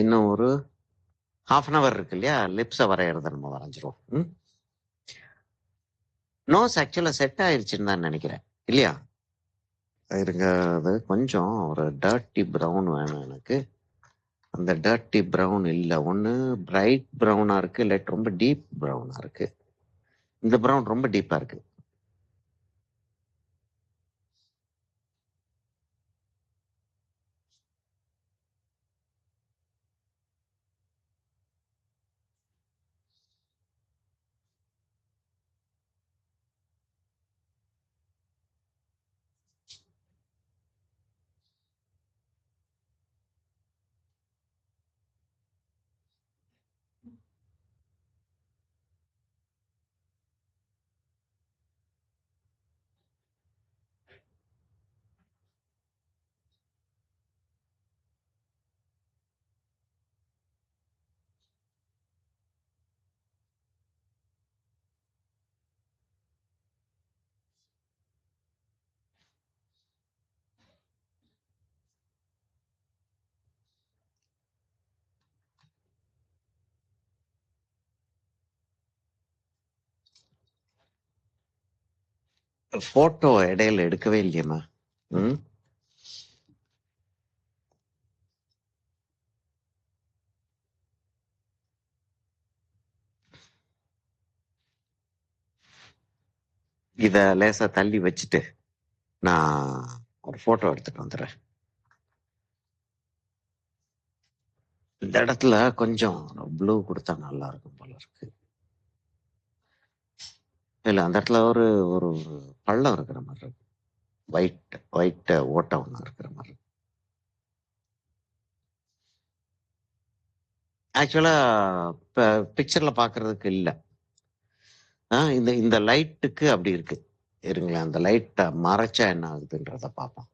இன்னும் ஒரு ஹாஃப் அன் ஹவர் இருக்கு இல்லையா? லிப்ஸை வரைகிறத நம்ம வரைஞ்சிருவோம். நோஸ் ஆக்சுவலா செட் ஆயிடுச்சுன்னு தான் நினைக்கிறேன், இல்லையா? இருங்க, அது கொஞ்சம் ஒரு டர்ட்டி ப்ரௌன் வேணும் எனக்கு. அந்த டர்ட்டி ப்ரௌன் இல்லை, ஒன்று பிரைட் ப்ரௌனா இருக்கு, இல்லாட்டி ரொம்ப டீப் ப்ரௌனா இருக்கு. இந்த ப்ரௌன் ரொம்ப டீப்பா இருக்கு. போட்டோ இடையில எடுக்கவே இல்லையம்மா. ம் இத லேசா தள்ளி வச்சுட்டு நான் ஒரு போட்டோ எடுத்துட்டு வந்துடுறேன். இந்த இடத்துல கொஞ்சம் ப்ளூ கொடுத்தா நல்லா இருக்கும் போல இருக்கு. இல்ல, அந்த இடத்துல ஒரு ஒரு பள்ளம் இருக்கிற மாதிரி இருக்கு. ஒயிட் ஒயிட் ஓட்டம் ஒன்று இருக்கிற மாதிரி இருக்கு. ஆக்சுவலா பிக்சர்ல பாக்குறதுக்கு இல்ல. இந்த இந்த லைட்டுக்கு அப்படி இருக்கு. இருங்களேன், அந்த லைட்டை மறைச்சா என்ன ஆகுதுன்றத பார்ப்போம்.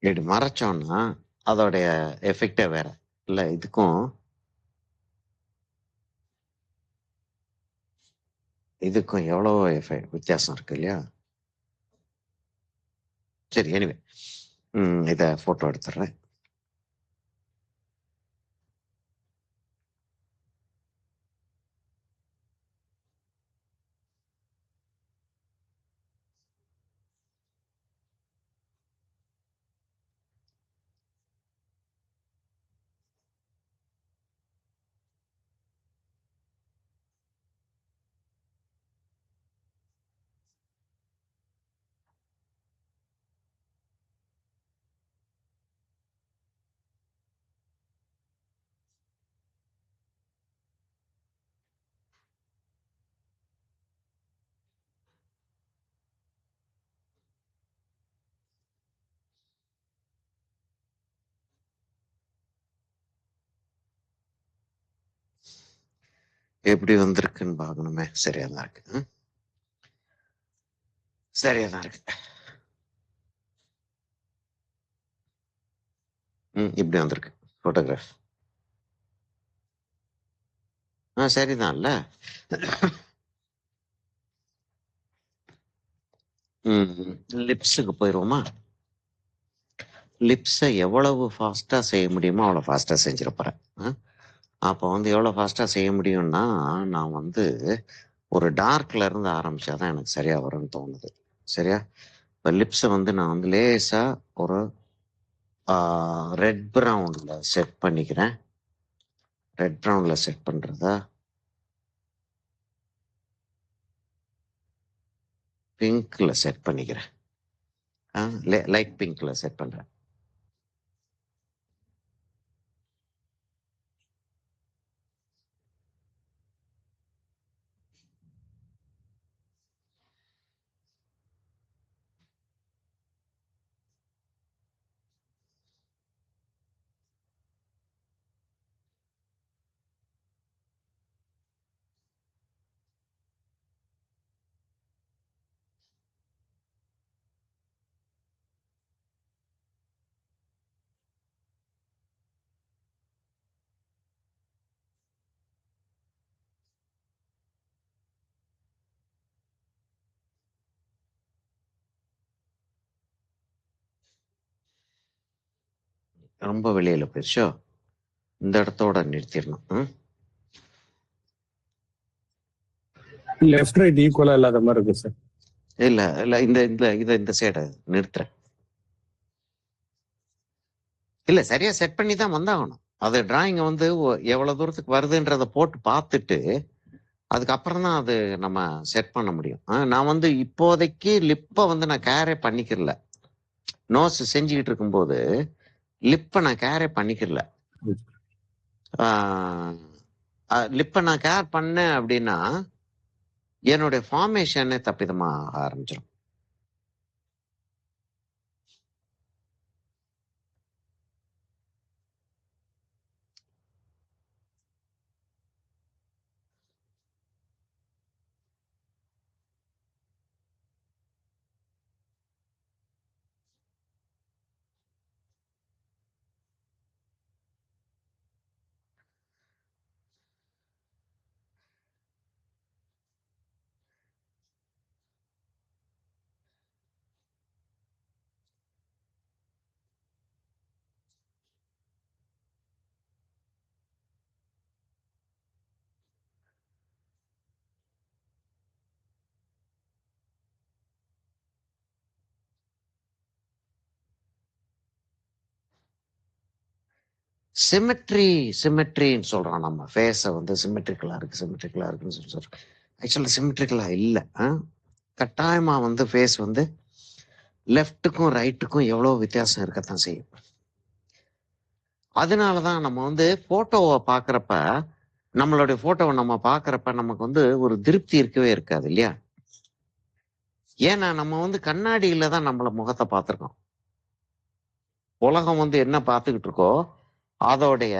இப்படி மறைச்சோம்னா அதோடைய எஃபெக்டே வேற. இல்ல, இதுக்கும் இதுக்கும் எவ்வளவோ வித்தியாசம் இருக்கு இல்லையா? சரி, எனிவே இத போட்டோ எடுத்துடுறேன். எப்படி வந்திருக்குன்னு பார்க்கணுமே. சரியா தான் இருக்கு. சரியா தான் இருக்கு. இப்படி வந்திருக்கு போட்டோகிராஃப். சரிதான்ல. லிப்ஸுக்கு போயிடுவோமா? லிப்ஸை எவ்வளவு ஃபாஸ்டா செய்ய முடியுமோ அவ்வளோ ஃபாஸ்டா செஞ்சிட போறேன். அப்போ எவ்வளோ ஃபாஸ்டா செய்ய முடியும்னா, நான் ஒரு டார்க்ல இருந்து ஆரம்பிச்சாதான் எனக்கு சரியா வரும்னு தோணுது. சரியா? இப்போ லிப்ஸை நான் லேசா ஒரு ரெட் ப்ரௌன்ல செட் பண்ணிக்கிறேன். ரெட் ப்ரௌன்ல செட் பண்றதா பிங்க்ல செட் பண்ணிக்கிறேன். லைட் பிங்க்ல செட் பண்றேன். ரொம்ப வெளியில போயிடுச்சோ? இந்த இடத்தோட நிறுத்திடணும். லெஃப்ட் ரைட் ஈக்குவலா இல்லாத மாதிரி இருக்கு சார். இல்ல இல்ல இந்த இந்த இதை இந்த சைடை நிறுத்துறேன். இல்ல சரியா செட் பண்ணி தான் வந்தாகணும். அது டிராயிங் வந்து எவ்வளவு தூரத்துக்கு வருதுன்றத போட்டு பார்த்துட்டு அதுக்கப்புறம் தான் அது நம்ம செட் பண்ண முடியும். நான் வந்து இப்போதைக்கு லிப்பை வந்து நான் கேரே பண்ணிக்கிறல. நோஸ் செஞ்சுக்கிட்டு இருக்கும்போது லிப்பை நான் கேரே பண்ணிக்கிறல. லிப்பை நான் கேர் பண்ணேன் அப்படின்னா என்னுடைய ஃபார்மேஷனே தப்பிதமாக ஆரம்பிச்சிடும். சிமெட்ரின்னு சொல்றோம். நம்ம ஃபேஸை வந்து சிமெட்ரிக்கலா இருக்குன்னு சொல்லி சொல்றோம். ஆக்சுவலா சிமெட்ரிக்கலா இல்லை. கட்டாயமா வந்து ஃபேஸ் வந்து லெஃப்ட்டுக்கும் ரைட்டுக்கும் எவ்வளோ வித்தியாசம் இருக்கத்தான் செய்யும். அதனாலதான் நம்ம வந்து போட்டோவை பார்க்குறப்ப நம்மளுடைய போட்டோவை நம்ம பார்க்குறப்ப நமக்கு வந்து ஒரு திருப்தி இருக்கவே இருக்காது இல்லையா? ஏன்னா நம்ம வந்து கண்ணாடியில தான் நம்மள முகத்தை பார்த்துருக்கோம். உலகம் வந்து என்ன பார்த்துக்கிட்டு இருக்கோ அதோடைய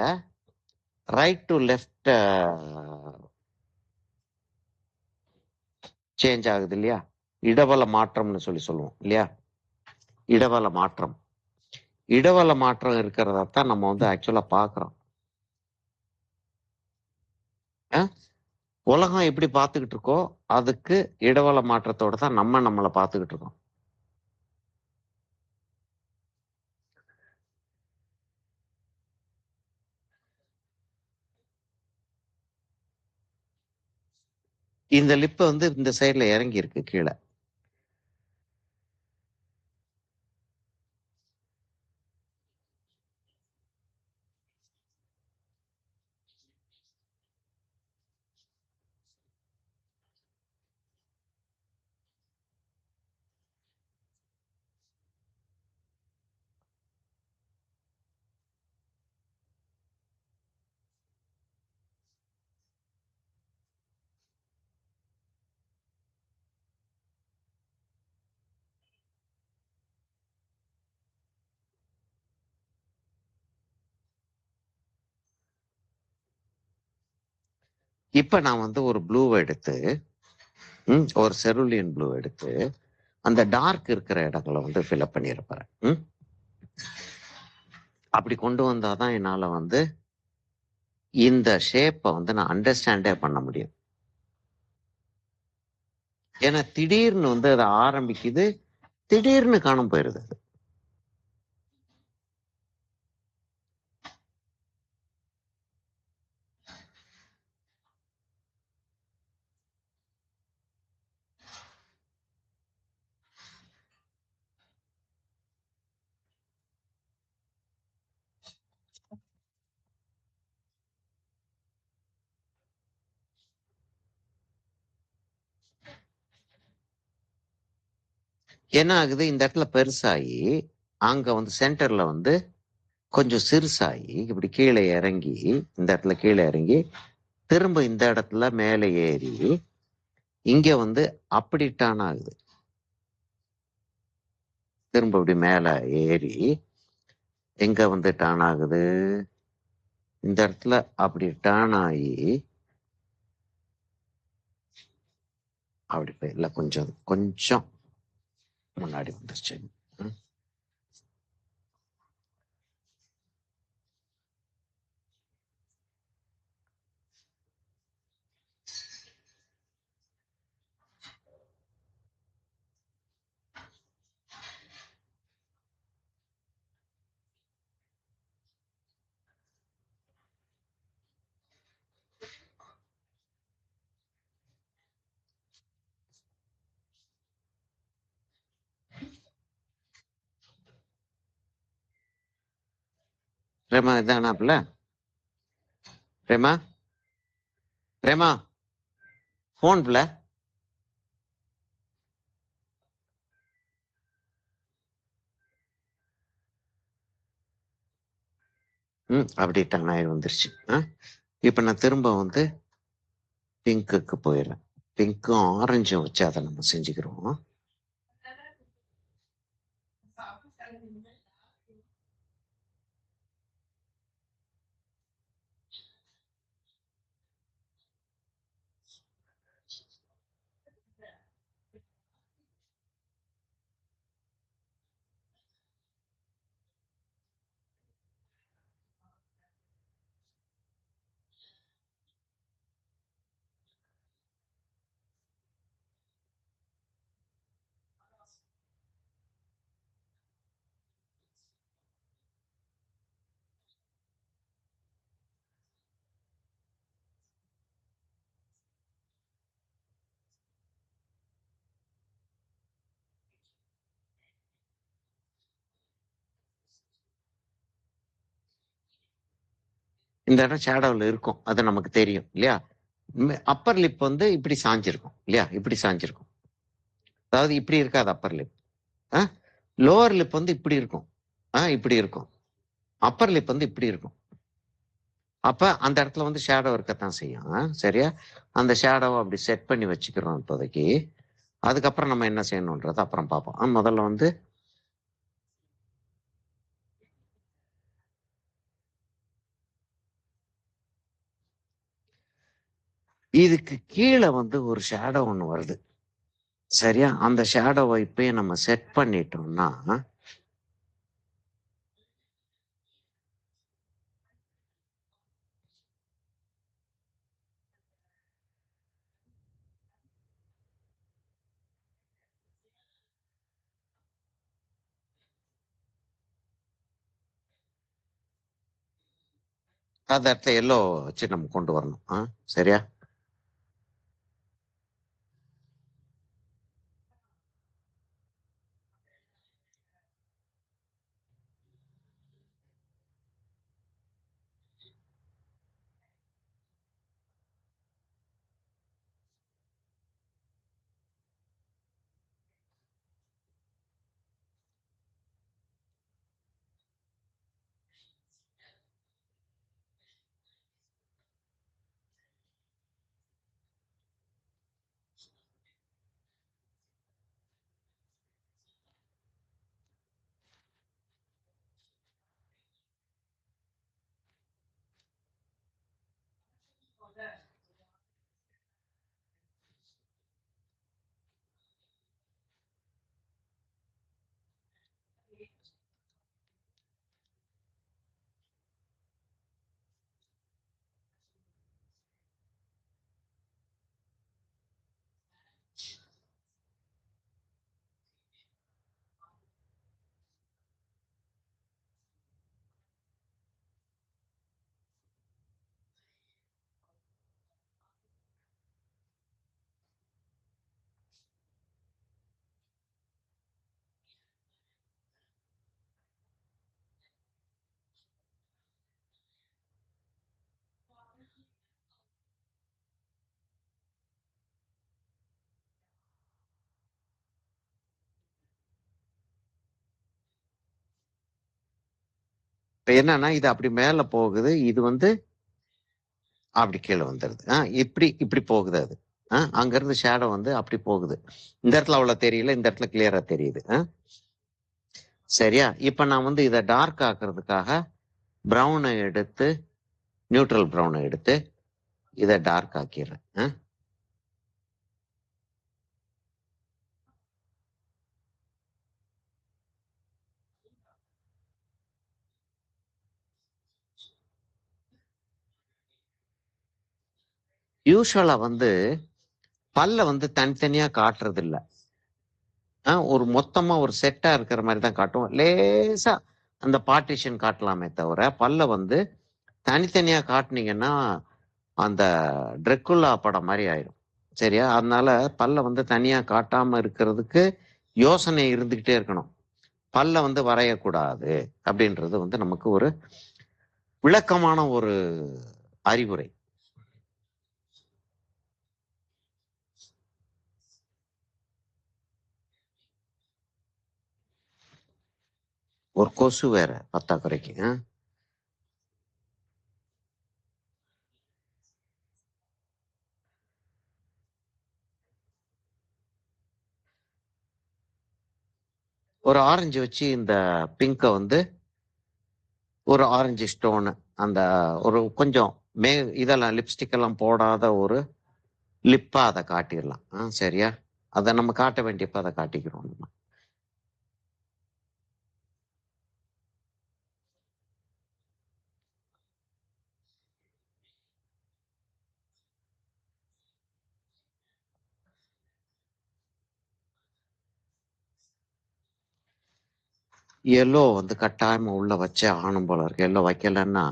ரைட் டு லெஃப்ட் சேஞ்ச் ஆகுது இல்லையா? இடவல மாற்றம்னு சொல்லி சொல்லுவோம் இல்லையா? இடவல மாற்றம் இருக்கிறதான் நம்ம வந்து ஆக்சுவலா பார்க்குறோம். உலகம் எப்படி பார்த்துக்கிட்டு இருக்கோ அதுக்கு இடவல மாற்றத்தோட தான் நம்மளை பார்த்துக்கிட்டு இருக்கோம். இந்த லிப் வந்து இந்த சைட்ல இறங்கி இருக்கு கீழே. இப்ப நான் வந்து ஒரு ப்ளூவை எடுத்து ஒரு செருலியன் ப்ளூ எடுத்து அந்த டார்க் இருக்கிற இடங்களை வந்து ஃபில்அப் பண்ணியிருப்பேன். அப்படி கொண்டு வந்தாதான் என்னால வந்து இந்த ஷேப்பை வந்து நான் அண்டர்ஸ்டாண்டே பண்ண முடியும். ஏன்னா திடீர்னு வந்து அதை ஆரம்பிக்குது, திடீர்னு காணாம போயிருது. என்ன ஆகுது, இந்த இடத்துல பெருசாகி அங்க வந்து சென்டர்ல வந்து கொஞ்சம் சிறுசாகி இப்படி கீழே இறங்கி இந்த இடத்துல கீழே இறங்கி திரும்ப இந்த இடத்துல மேலே ஏறி இங்க வந்து அப்படி டர்ன் ஆகுது. திரும்ப இப்படி மேலே ஏறி எங்க வந்து டர்ன் ஆகுது, இந்த இடத்துல அப்படி டர்ன் ஆகி அப்படி போய் இல்லை கொஞ்சம் கொஞ்சம் முன்னாடி வந்துருச்சு. பிரேமா இதானாப்ல? பிரேமா பிரேமா ஃபோன் பிள்ள அப்படி டன் ஆகி வந்துருச்சு. இப்போ நான் திரும்ப வந்து பிங்க்குக்கு போயிடுறேன். பிங்க்கும் ஆரஞ்சும் வச்சு அதை நம்ம செஞ்சுக்கிறோம். இந்த இடம் ஷேடோவில் இருக்கும், அது நமக்கு தெரியும் இல்லையா? அப்பர் லிப் வந்து இப்படி சாஞ்சிருக்கும் இல்லையா? இப்படி சாஞ்சிருக்கும், அதாவது இப்படி இருக்காது அப்பர் லிப். லோவர் லிப் வந்து இப்படி இருக்கும், இப்படி இருக்கும். அப்பர் லிப் வந்து இப்படி இருக்கும். அப்ப அந்த இடத்துல வந்து ஷேடோ இருக்கத்தான் செய்யும். சரியா? அந்த ஷேடோவை அப்படி செட் பண்ணி வச்சுக்கிறோம் இப்போதைக்கு. அதுக்கப்புறம் நம்ம என்ன செய்யணுன்றது அப்புறம் பார்ப்போம். முதல்ல வந்து இதுக்கு கீழே வந்து ஒரு ஷேடோ ஒன்று வருது. சரியா? அந்த ஷேடோவை இப்பயே நம்ம செட் பண்ணிட்டோம்னா அந்த இடத்துல எல்லோ வச்சு நம்ம கொண்டு வரணும். சரியா? இப்ப என்னன்னா இது அப்படி மேல போகுது, இது வந்து அப்படி கீழே வந்துருது. இப்படி இப்படி போகுது அது. அங்க இருந்து ஷேடோ வந்து அப்படி போகுது. இந்த இடத்துல அவ்வளவு தெரியல, இந்த இடத்துல கிளியரா தெரியுது. சரியா? இப்ப நான் வந்து இதை டார்க் ஆக்குறதுக்காக ப்ரௌனை எடுத்து, நியூட்ரல் ப்ரௌனை எடுத்து இதை டார்க் ஆக்கிடுறேன். யூஸ்வலா வந்து பல்ல வந்து தனித்தனியா காட்டுறது இல்ல. ஒரு மொத்தமா ஒரு செட்டா இருக்கிற மாதிரி தான் காட்டும். லேசா அந்த பார்ட்டிஷன் காட்டலாமே தவிர பல்ல வந்து தனித்தனியா காட்டுனீங்கன்னா அந்த ட்ரெக்குல்லா படம் மாதிரி ஆயிடும். சரியா? அதனால பல்ல வந்து தனியா காட்டாம இருக்கிறதுக்கு யோசனை இருந்துகிட்டே இருக்கணும். பல்ல வந்து வரையக்கூடாது அப்படின்றது வந்து நமக்கு ஒரு விளக்கமான ஒரு அறிவுரை. ஒரு கொசு வேற பத்தாக்குறைக்கு. ஒரு ஆரஞ்சு வச்சு இந்த பிங்கை வந்து ஒரு ஆரஞ்சு ஸ்டோனு, அந்த ஒரு கொஞ்சம் இதெல்லாம் லிப்ஸ்டிக் எல்லாம் போடாத ஒரு லிப்பா அதை காட்டிடலாம். சரியா? அதை நம்ம காட்ட வேண்டியப்ப அதை காட்டிக்கிறோம் நம்ம. எல்லோ வந்து கட்டாயமா உள்ள வச்சே ஆகணும் போல இருக்கு. எல்லோ வைக்கலன்னா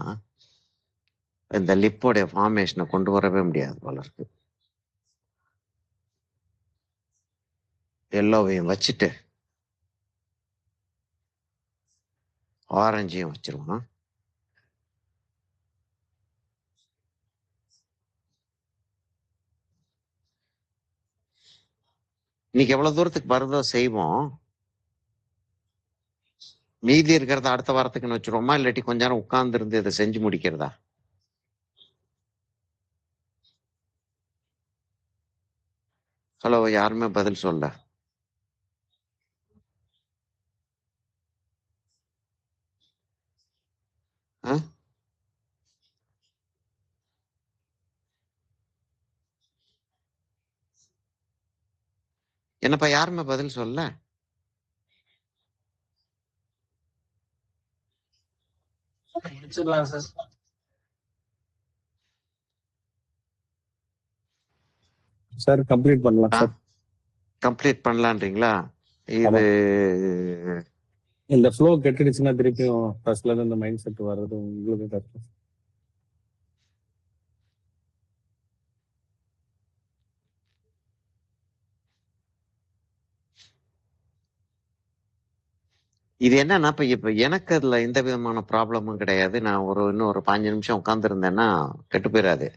இந்த லிப்போடைய ஃபார்மேஷனை கொண்டு வரவே முடியாது போல இருக்கு. எல்லோவையும் வச்சுட்டு ஆரஞ்சையும் வச்சிருவோம். இன்னைக்கு எவ்வளவு தூரத்துக்கு வருதோ செய்வோம். மீதி இருக்கிறத அடுத்த வாரத்துக்குன்னு வச்சிருவோமா, இல்லாட்டி கொஞ்ச நேரம் உட்கார்ந்து இருந்து இதை செஞ்சு முடிக்கிறதா? ஹலோ, யாருமே பதில் சொல்ல. என்னப்பா யாருமே பதில் சொல்ல? முடிச்சிடலாம் சார். சார் கம்ப்ளீட் பண்ணலாம் சார். கம்ப்ளீட் பண்ணலான்றீங்களா? இது இந்த ஃப்ளோ கெட்டுடுச்சுன்னா திருப்பியும் ஃபர்ஸ்ட்ல இருந்து இந்த மைண்ட் செட் வர்றது உங்களுக்கு கஷ்டம். இது என்னன்னா, இப்ப எனக்கு அதுல எந்த விதமான ப்ராப்ளமும் கிடையாது. நான் இன்னும் ஒரு 5 நிமிஷம் உட்கார்ந்து இருந்தேன்னா கெட்டு போயிடாது.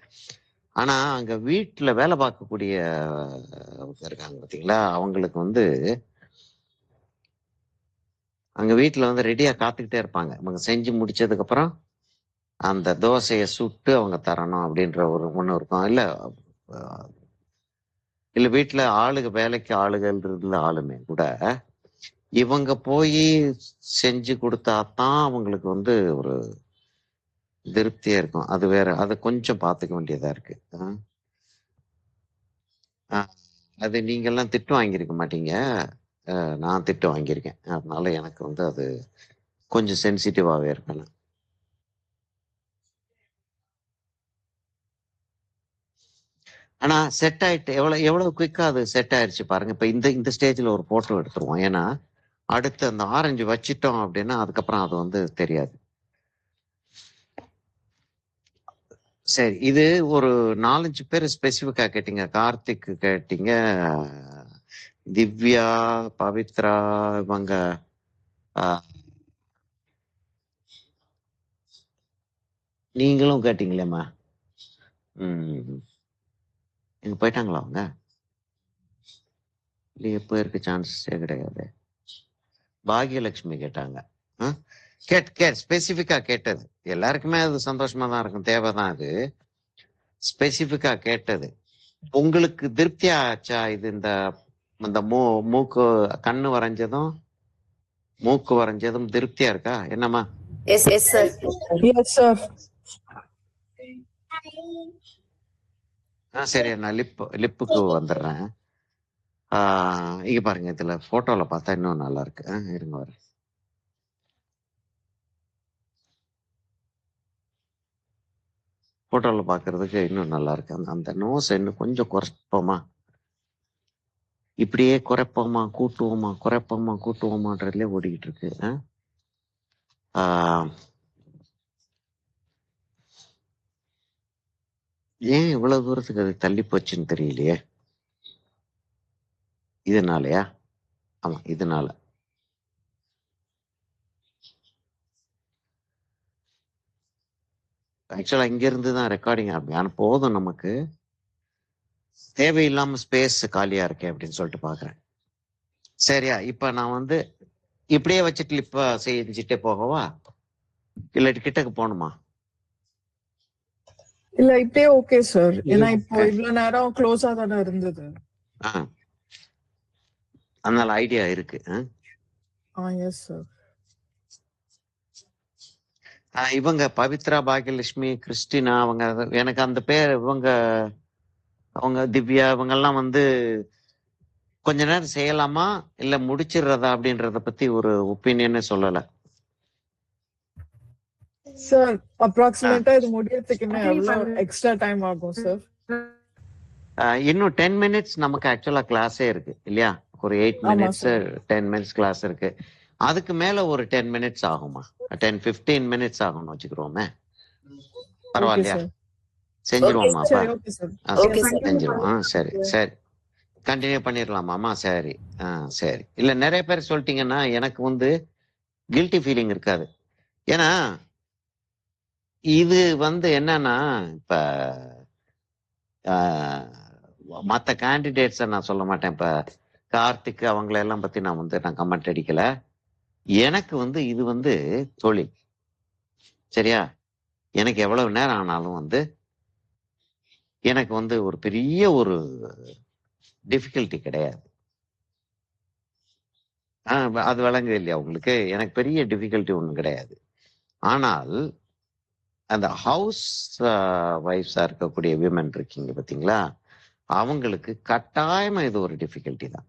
ஆனா அங்க வீட்டுல வேலை பார்க்கக்கூடிய இருக்காங்க பாத்தீங்களா, அவங்களுக்கு வந்து அங்க வீட்டுல வந்து ரெடியா காத்துக்கிட்டே இருப்பாங்க. அவங்க செஞ்சு முடிச்சதுக்கு அப்புறம் அந்த தோசையை சுட்டு அவங்க தரணும் அப்படின்ற ஒரு ஒண்ணு இருக்கும். இல்ல வீட்டுல வேலைக்கு ஆளுகள்ன்றதுல ஆளுமே கூட இவங்க போய் செஞ்சு கொடுத்தாதான் அவங்களுக்கு வந்து ஒரு திருப்தியா இருக்கும். அது வேற, அது கொஞ்சம் பார்த்துக்க வேண்டியதா இருக்கு. அது நீங்க எல்லாம் திட்டு வாங்கியிருக்க மாட்டீங்க, நான் திட்டு வாங்கியிருக்கேன். அதனால எனக்கு வந்து அது கொஞ்சம் சென்சிட்டிவாவே இருக்கணும். ஆனா செட் ஆயிட்டு எவ்வளவு குயிக்கா அது செட் ஆயிடுச்சு பாருங்க. இப்ப இந்த ஸ்டேஜ்ல ஒரு போட்டோ எடுத்துருவோம். ஏன்னா அடுத்து அந்த ஆரஞ்சு வச்சிட்டோம் அப்படின்னா அதுக்கப்புறம் அது வந்து தெரியாது. சரி, இது ஒரு 4-5 பேர் ஸ்பெசிபிக்கா கேட்டீங்க. கார்த்திக் கேட்டீங்க, திவ்யா, பவித்ரா, இவங்க நீங்களும் கேட்டீங்களேம்மா. எங்க போயிட்டாங்களா அவங்க? இல்லையே, போயிருக்க சான்ஸே கிடையாது. பாகியலட்சுமி கேட்டாங்க. ஸ்பெசிபிக்கா கேட்டது எல்லாருக்குமே அது சந்தோஷமா தான் இருக்கும், தேவைதான். அது ஸ்பெசிபிக்கா கேட்டது உங்களுக்கு திருப்தியா ஆச்சா? இது இந்த மூக்கு கண்ணு வரைஞ்சதும் மூக்கு வரைஞ்சதும் திருப்தியா இருக்கா? என்னம்மா? Yes sir. S sir. சரி, நான் லிப்புக்கு வந்துடுறேன். இங்க பாருங்க, இதுல போட்டோல பார்த்தா இன்னும் நல்லா இருக்கு. இருங்க வர. போட்டோல பாக்குறதுக்கு இன்னும் நல்லா இருக்கு. அந்த நோஸ் இன்னும் கொஞ்சம் குறைப்போமா, இப்படியே குறைப்போமா கூட்டுவோமான்றதுல ஓடிக்கிட்டு இருக்கு. ஏன் இவ்வளவு தூரத்துக்கு அது தள்ளி போச்சுன்னு தெரியலையே. இதனாலயா? ஆமா, இதனால. ஆக்சுவலா இங்க இருந்து தான் ரெக்கார்டிங் ஆகும். ஆனா போதும் நமக்கு, தேவையில்லாம ஸ்பேஸ் காலியா இருக்கே அப்படின்னு சொல்லிட்டு பாக்குறேன். சரியா? இப்ப நான் வந்து இப்படியே வச்சுட்டு இப்ப செஞ்சுட்டே போகவா, இல்லாட்டி கிட்டக்கு போகணுமா? இல்ல இப்பயே ஓகே சார். ஏன்னா இப்போ Okay. இவ்வளவு நேரம் க்ளோஸா தானே இருந்தது. அதனால ஐடியா இருக்கு. Yes sir. இவங்க பவித்ரா, பாகியலட்சுமி, கிறிஸ்டினா, அவங்க எனக்கு அந்த பேர் இவங்க, அவங்க திவ்யா, இவங்க எல்லாம் வந்து கொஞ்ச நேரம் செய்யலாமா இல்ல முடிச்சிடுறதா அப்படின்றத பத்தி ஒரு ஒப்பீனியனே சொல்லல. சார் அப்ராக்சிமேட்டா இது முடியறதுக்கு இன்னும் எவ்வளவு எக்ஸ்ட்ரா டைம் ஆகும் சார்? இன்னும் 10 மினிட்ஸ் நமக்கு ஆக்சுவலா கிளாஸே இருக்கு இல்லையா? ஒரு 8 ஆமா மினிட்ஸ் சார். 10 மினிட்ஸ் கிளாஸ் இருக்கு. அதுக்கு மேல ஒரு 10 மினிட்ஸ் ஆகுமா? 10-15 மினிட்ஸ் ஆகும்னு வச்சுக்கிறோமே. ஓகே பரவாயில்லையா? சார். செஞ்சிருவோமாப்பா? சரி ஓகே சார். செஞ்சிருவோம். சரி சரி, கண்டினியூ பண்ணிடலாமாமா? சரி. சரி. இல்ல நிறைய பேர் சொல்லிட்டீங்கன்னா எனக்கு வந்து கில்ட்டி ஃபீலிங் இருக்காது. ஏன்னா இது வந்து என்னன்னா, இப்ப மற்ற கேண்டிடேட்ஸை நான் சொல்ல மாட்டேன். இப்ப கார்த்திக் அவங்கள எல்லாம் பத்தி நான் கமெண்ட் அடிக்கல. எனக்கு வந்து இது வந்து தொழில். சரியா? எனக்கு எவ்வளவு நேரம் ஆனாலும் வந்து எனக்கு வந்து ஒரு பெரிய ஒரு டிஃபிகல்ட்டி கிடையாது. அது விளங்குது இல்லையா உங்களுக்கு? எனக்கு பெரிய டிஃபிகல்ட்டி ஒன்றும் கிடையாது. ஆனால் அந்த ஹவுஸ் வைஃப்ஸா இருக்கக்கூடிய விமன் இருக்கீங்க பார்த்தீங்களா, அவங்களுக்கு கட்டாயமா இது ஒரு டிஃபிகல்ட்டி தான்.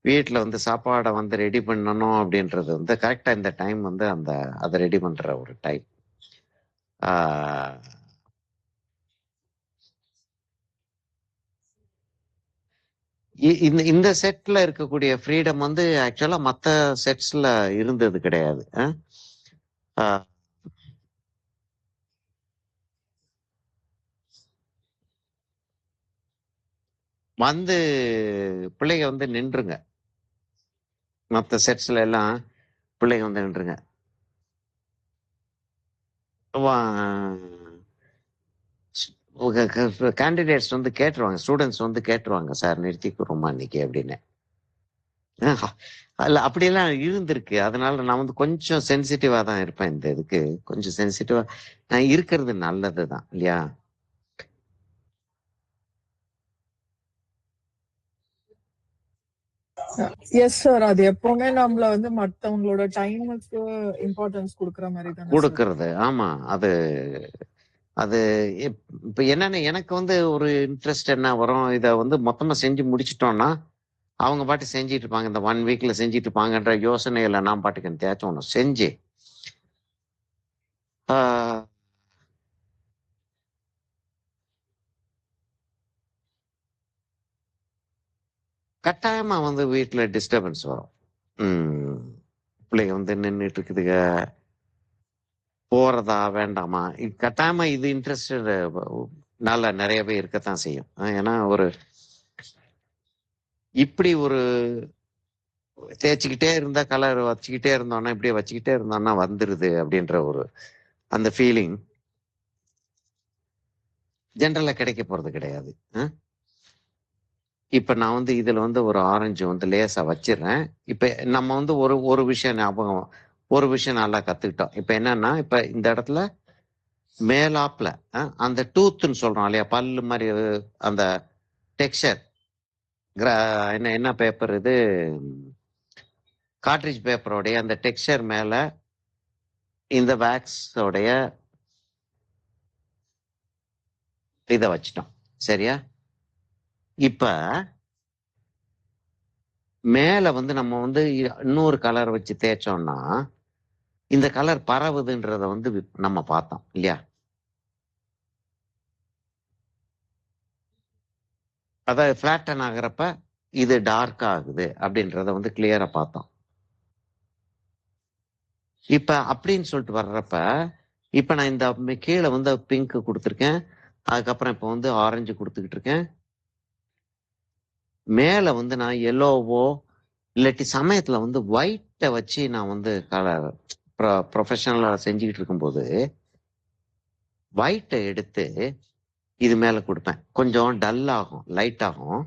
வீட்டில் வந்து சாப்பாடை வந்து ரெடி பண்ணணும் அப்படின்றது வந்து கரெக்டா இந்த டைம் வந்து அதை ரெடி பண்ற ஒரு டைம். இந்த செட்ல இருக்கக்கூடிய ஃப்ரீடம் வந்து ஆக்சுவலா மற்ற செட்ஸ்ல இருந்தது கிடையாது. வந்து பிள்ளைங்க வந்து நின்றுங்க. மற்ற செட்ஸ்ல எல்லாம் பிள்ளைங்க வந்து நின்றுங்க. கேண்டிடேட்ஸ் வந்து கேட்டுருவாங்க, ஸ்டூடெண்ட்ஸ் வந்து கேட்டுருவாங்க, சார் நிறுத்திக்கிறோமா இன்னைக்கு அப்படின்னு. இல்ல அப்படியெல்லாம் இருந்திருக்கு. அதனால நான் வந்து கொஞ்சம் சென்சிட்டிவா தான் இருப்பேன். இந்த இதுக்கு கொஞ்சம் சென்சிட்டிவா நான் இருக்கிறது நல்லதுதான் இல்லையா? Yes sir. அது எப்பவுமே நம்மள வந்து மத்தவங்களோட டைமுக்கு இம்பார்ட்டன்ஸ் கொடுக்கற மாதிரி தானே சார்? கொடுக்கறது. ஆமா. அது அது இப்ப என்னன்னு எனக்கு வந்து ஒரு இன்ட்ரெஸ்ட் என்ன வரும், இதை வந்து மொத்தமா செஞ்சு முடிச்சிட்டோம்னா அவங்க பாட்டு செஞ்சிட்டு இருப்பாங்க. இந்த 1 வீக்ல செஞ்சிட்டு இருப்பாங்கன்ற யோசனையில நான் பாட்டுக்கு தேய்ச்சும் ஒன்று செஞ்சு கட்டாயமா வந்து வீட்டுல டிஸ்டர்பன்ஸ் வரும். பிள்ளைங்க வந்து நின்றுட்டு இருக்குதுங்க, போறதா வேண்டாமா, கட்டாயமா இது இன்ட்ரெஸ்டட் நல்ல நிறையவே இருக்கத்தான் செய்யும். ஏன்னா ஒரு இப்படி ஒரு தேய்ச்சிக்கிட்டே இருந்தா கலர் வச்சுக்கிட்டே இருந்தோம்னா, இப்படியே வச்சுக்கிட்டே இருந்தோம்னா வந்துருது அப்படின்ற ஒரு அந்த ஃபீலிங் ஜென்ரலா கிடைக்க போறது கிடையாது. இப்ப நான் வந்து இதுல வந்து ஒரு ஆரஞ்சு வந்து லேசா வச்சிடுறேன். இப்ப நம்ம வந்து ஒரு விஷயம் ஞாபகம், ஒரு விஷயம் நல்லா கத்துக்கிட்டோம். இப்ப என்னன்னா, இப்ப இந்த இடத்துல மேலாப்ல அந்த டூத்ன்னு சொல்றோம் இல்லையா, பல்லு மாதிரி அந்த டெக்ஸ்சர், என்ன பேப்பர் இது, கார்ட்ரிட்ஜ் பேப்பரோடைய அந்த டெக்ஸ்சர் மேல இந்த வேக்ஸோடைய இதை வச்சிட்டோம். சரியா? இப்ப மேல வந்து நம்ம வந்து இன்னொரு கலர் வச்சு தேய்ச்சோம்னா இந்த கலர் பரவுதுன்றத வந்து நம்ம பார்த்தோம் இல்லையா? அதாவது பிளாட்டன் ஆகிறப்ப இது டார்க் ஆகுது அப்படின்றத வந்து கிளியரா பார்த்தோம். இப்ப அப்படின்னு சொல்லிட்டு வர்றப்ப இப்ப நான் இந்த கீழே வந்து பிங்க் கொடுத்துருக்கேன், அதுக்கப்புறம் இப்ப வந்து ஆரஞ்சு கொடுத்துக்கிட்டு இருக்கேன். மேல வந்து நான் எல்லோவோ இல்லாட்டி சமயத்துல வந்து ஒயிட்டை வச்சு நான் வந்து கலர் ப்ரொஃபஷனலாக செஞ்சுக்கிட்டு இருக்கும்போது ஒயிட்டை எடுத்து இது மேலே கொடுப்பேன். கொஞ்சம் டல் ஆகும், லைட் ஆகும்.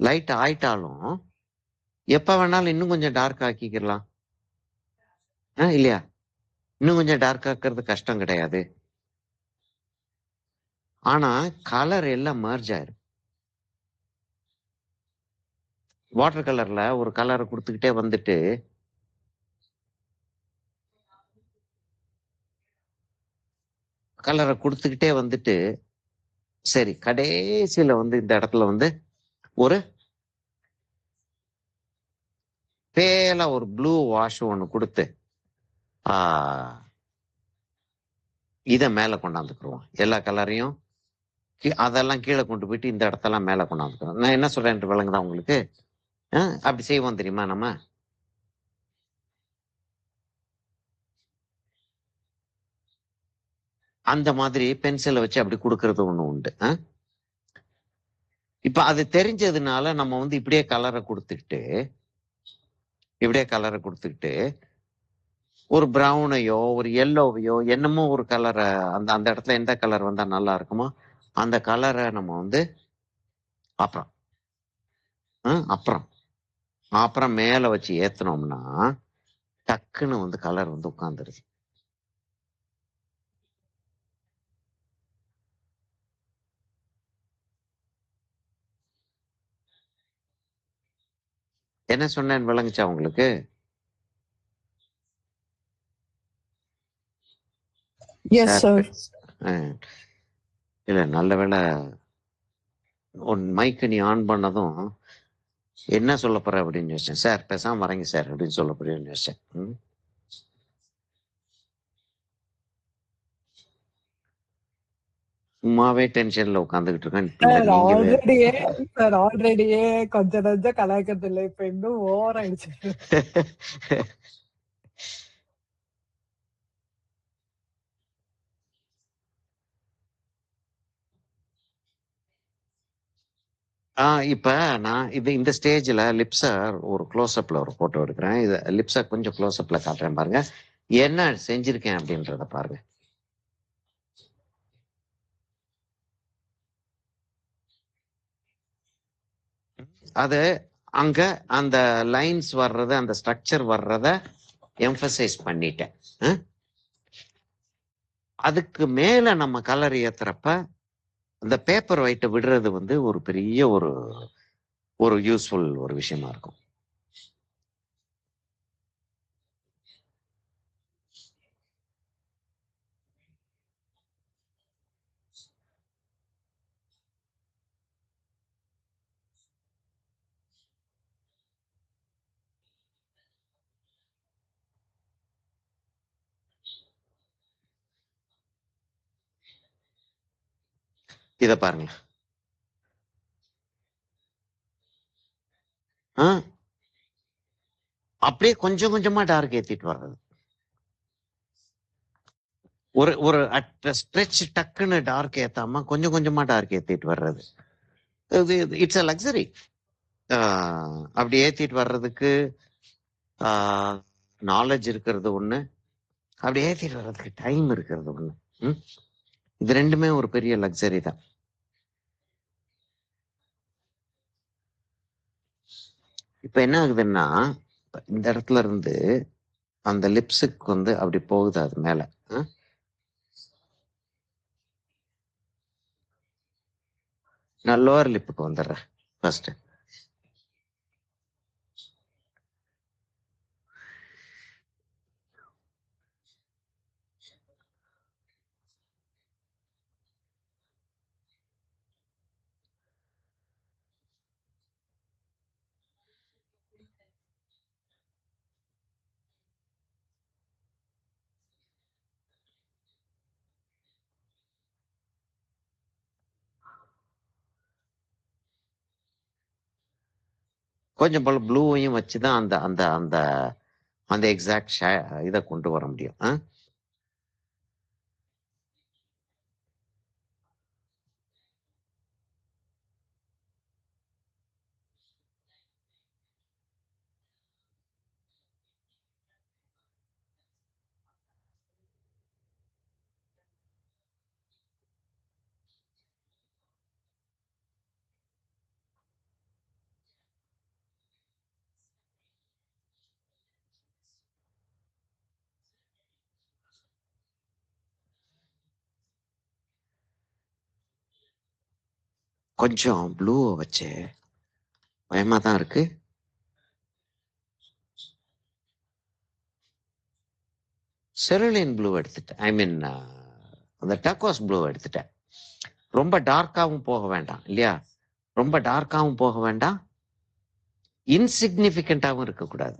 லைட் ஆயிட்டாலும் எப்போ வேணாலும் இன்னும் கொஞ்சம் டார்க் ஆக்கிக்கலாம் இல்லையா? இன்னும் கொஞ்சம் டார்க் ஆக்குறது கஷ்டம் கிடையாது. ஆனா கலர் எல்லாம் மர்ஜ் ஆயிரும். வாட்டர் கலர்ல ஒரு கலரை கொடுத்துக்கிட்டே வந்துட்டு சரி கடைசியில வந்து இந்த இடத்துல வந்து ஒரு பேலா ஒரு ப்ளூ வாஷ் ஒன்று கொடுத்து இதை மேலே கொண்டாந்துக்குருவோம். எல்லா கலரையும் அதெல்லாம் கீழே கொண்டு போயிட்டு இந்த இடத்தெல்லாம் மேலே கொண்டாந்துக்கிறோம். நான் என்ன சொல்றேன் விளங்குதா உங்களுக்கு? அப்படி செய்வோம் தெரியுமா நம்ம? அந்த மாதிரி பென்சிலை வச்சு அப்படி கொடுக்கறது ஒண்ணு உண்டு. இப்ப அது தெரிஞ்சதுனால நம்ம வந்து இப்படியே கலரை கொடுத்துக்கிட்டு ஒரு ப்ரௌனையோ ஒரு எல்லோவையோ என்னமோ ஒரு கலரை அந்த அந்த இடத்துல எந்த கலர் வந்தா நல்லா இருக்குமோ அந்த கலரை நம்ம வந்து அப்புறம் அப்புறம் மேல வச்சு ஏத்தனோம்னா டக்குன்னு வந்து கலர் வந்து உட்காந்துருது. என்ன சொன்னேன்னு விளங்குச்சா உங்களுக்கு? இல்ல நல்ல வேளை உன் மைக்கு நீ ஆன் பண்ணதும் என்ன சொல்ல போற அப்படின்னு யோசிச்சேன். சார் பேசாம வரீங்க சார் அப்படின்னு சொல்ல போறேன்னு யோசிச்சேன். சும்மாவே டென்ஷன்ல உட்காந்துக்கிட்டு இருக்கேன். ஆல்ரெடியே கொஞ்சம் கொஞ்சம் கலாய்க்கிறது இல்லை, இப்ப இன்னும் ஓவர் ஆயிடுச்சு. இப்ப நான் இந்த ஸ்டேஜ்ல லிப்ஸ ஒரு க்ளோஸ்அப்ல ஒரு போட்டோ எடுக்கிறேன். இது லிப்ஸ கொஞ்சம் க்ளோஸ்அப்ல காட்டுறேன் பாருங்க. என்ன செஞ்சிருக்கேன் அப்படின்றத பாருங்க. அது அங்க அந்த லைன்ஸ் வர்றது அந்த ஸ்ட்ரக்சர் வர்றத எம்பசைஸ் பண்ணிட்டேன். அதுக்கு மேல நம்ம கலர் ஏத்துறப்ப அந்த பேப்பர் ஒயிட்டை விடுறது வந்து ஒரு பெரிய ஒரு யூஸ்ஃபுல் ஒரு விஷயமா இருக்கும். இத பாருங்க. அப்படியே கொஞ்சம் கொஞ்சமா டார்க் ஏத்திட்டு வர்றது. ஒரு ஸ்ட்ரெச் டக்குன்னு டார்க் ஏத்தாம கொஞ்சம் கொஞ்சமா டார்க் ஏத்திட்டு வர்றது. It's a luxury. அப்படி ஏத்திட்டு வர்றதுக்கு நாலேஜ் இருக்கிறது ஒண்ணு, அப்படி ஏத்திட்டு வர்றதுக்கு டைம் இருக்கிறது ஒண்ணு. இது ரெண்டுமே ஒரு பெரிய லக்ஸரி தான். இப்ப என்ன ஆகுதுன்னா இந்த இடத்துல இருந்து அந்த லிப்ஸுக்கு வந்து அப்படி போகுது அது மேல. நான் லோவர் லிப்புக்கு வந்துடுறேன் ஃபர்ஸ்ட். கொஞ்சம் போல ப்ளூவையும் வச்சுதான் அந்த அந்த அந்த அந்த எக்ஸாக்ட் இதை கொண்டு வர முடியும். கொஞ்சம் ப்ளூவை வச்சு பயமா தான் இருக்கு. செருலின் ப்ளூ எடுத்துட்டேன். ஐ மீன் அந்த டர்கோஸ் ப்ளூ எடுத்துட்டேன். ரொம்ப டார்க்காவும் போக வேண்டாம் இல்லையா? ரொம்ப டார்க்காவும் போக வேண்டாம், இன்சிக்னிஃபிகண்டாவும் இருக்கக்கூடாது.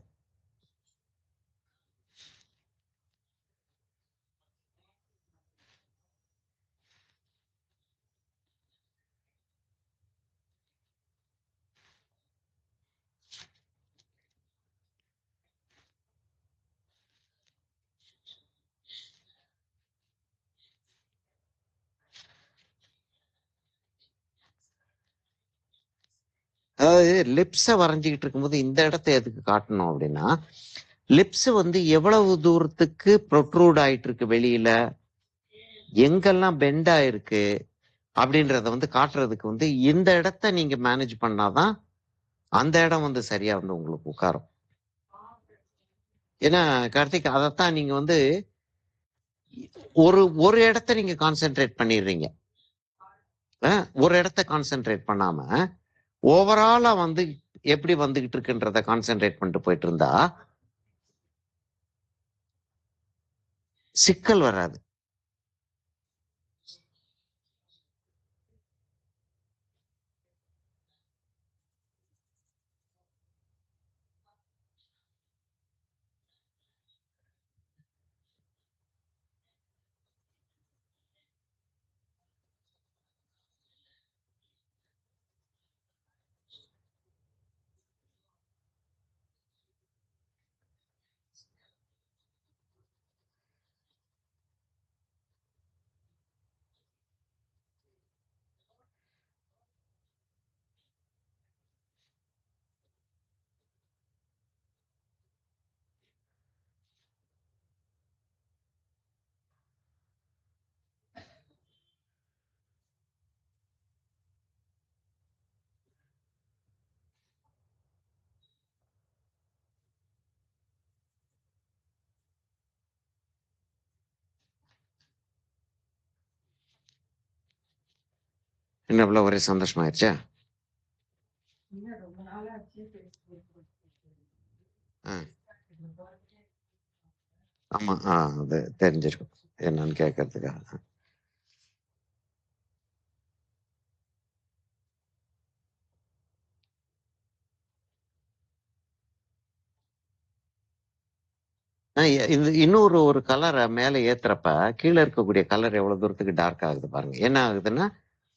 அதாவது லிப்ஸை வரைஞ்சிக்கிட்டு இருக்கும்போது இந்த இடத்த எதுக்கு காட்டணும் அப்படின்னா, லிப்ஸ் வந்து எவ்வளவு தூரத்துக்கு ப்ரொட்ரூட் ஆயிட்டு இருக்கு வெளியில, எங்கெல்லாம் பெண்ட் ஆயிருக்கு அப்படின்றத வந்து காட்டுறதுக்கு வந்து இந்த இடத்த நீங்க மேனேஜ் பண்ணாதான் அந்த இடம் வந்து சரியா வந்து உங்களுக்கு உட்காரும். ஏன்னா கார்த்திக், அதைத்தான் நீங்க வந்து ஒரு ஒரு இடத்த நீங்க கான்சென்ட்ரேட் பண்ணிடுறீங்க. ஒரு இடத்த கான்சென்ட்ரேட் பண்ணாம ஓவராலா வந்து எப்படி வந்துகிட்டு இருக்குன்றத கான்சென்ட்ரேட் பண்ணிட்டு போயிட்டு இருந்தா சிக்கல் வராது. என்ன இவ்வளவு ஒரே சந்தோஷமாயிருச்சா? ஆமா, அது தெரிஞ்சிருக்கும் என்னன்னு கேட்கறதுக்காக. இது இன்னொரு ஒரு கலரை மேல ஏத்துறப்ப கீழே இருக்கக்கூடிய கலர் எவ்வளவு தூரத்துக்கு டார்க் ஆகுது பாருங்க. என்ன ஆகுதுன்னா,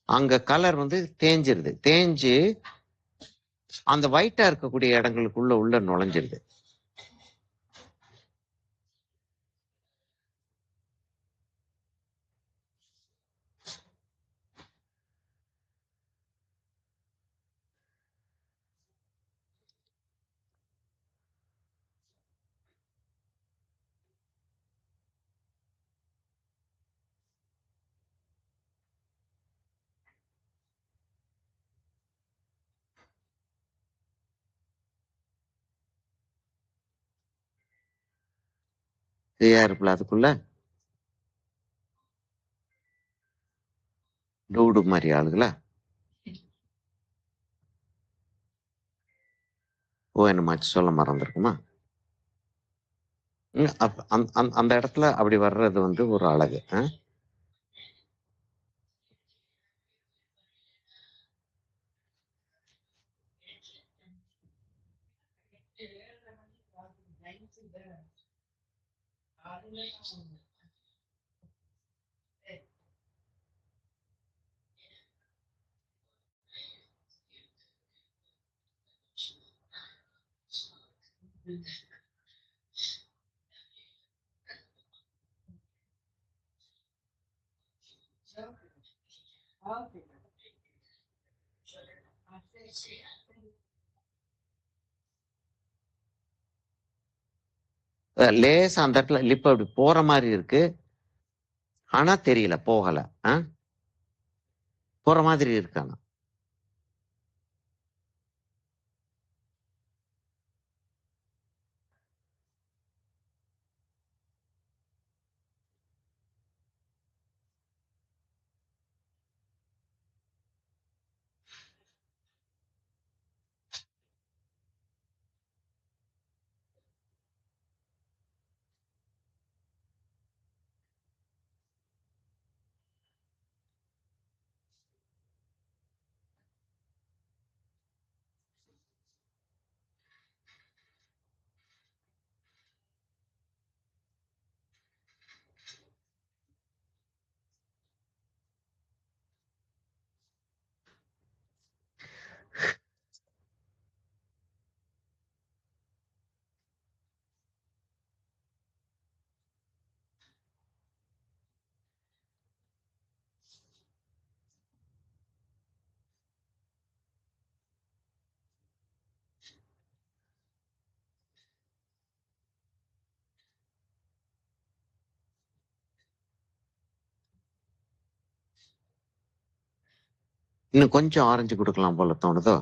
அங்க கலர் வந்து தேஞ்சிருது. தேஞ்சு அந்த ஒயிட்டா இருக்கக்கூடிய இடங்களுக்குள்ள உள்ள நுழைஞ்சிருது. சரியா இருக்குல்ல? அதுக்குள்ள டூடு மாதிரி ஆளுங்களா? என்னமாச்சு சொல்ல மறந்துருக்குமா? அந்த இடத்துல அப்படி வர்றது வந்து ஒரு அழகு. லேசா அந்த இடத்துல லிப் அப்படி போற மாதிரி இருக்கு, ஆனா தெரியல, போகல. போற மாதிரி இருக்கு. ஆனா இன்னும் கொஞ்சம் ஆரஞ்சு கொடுக்கலாம் போல தோணுதோ?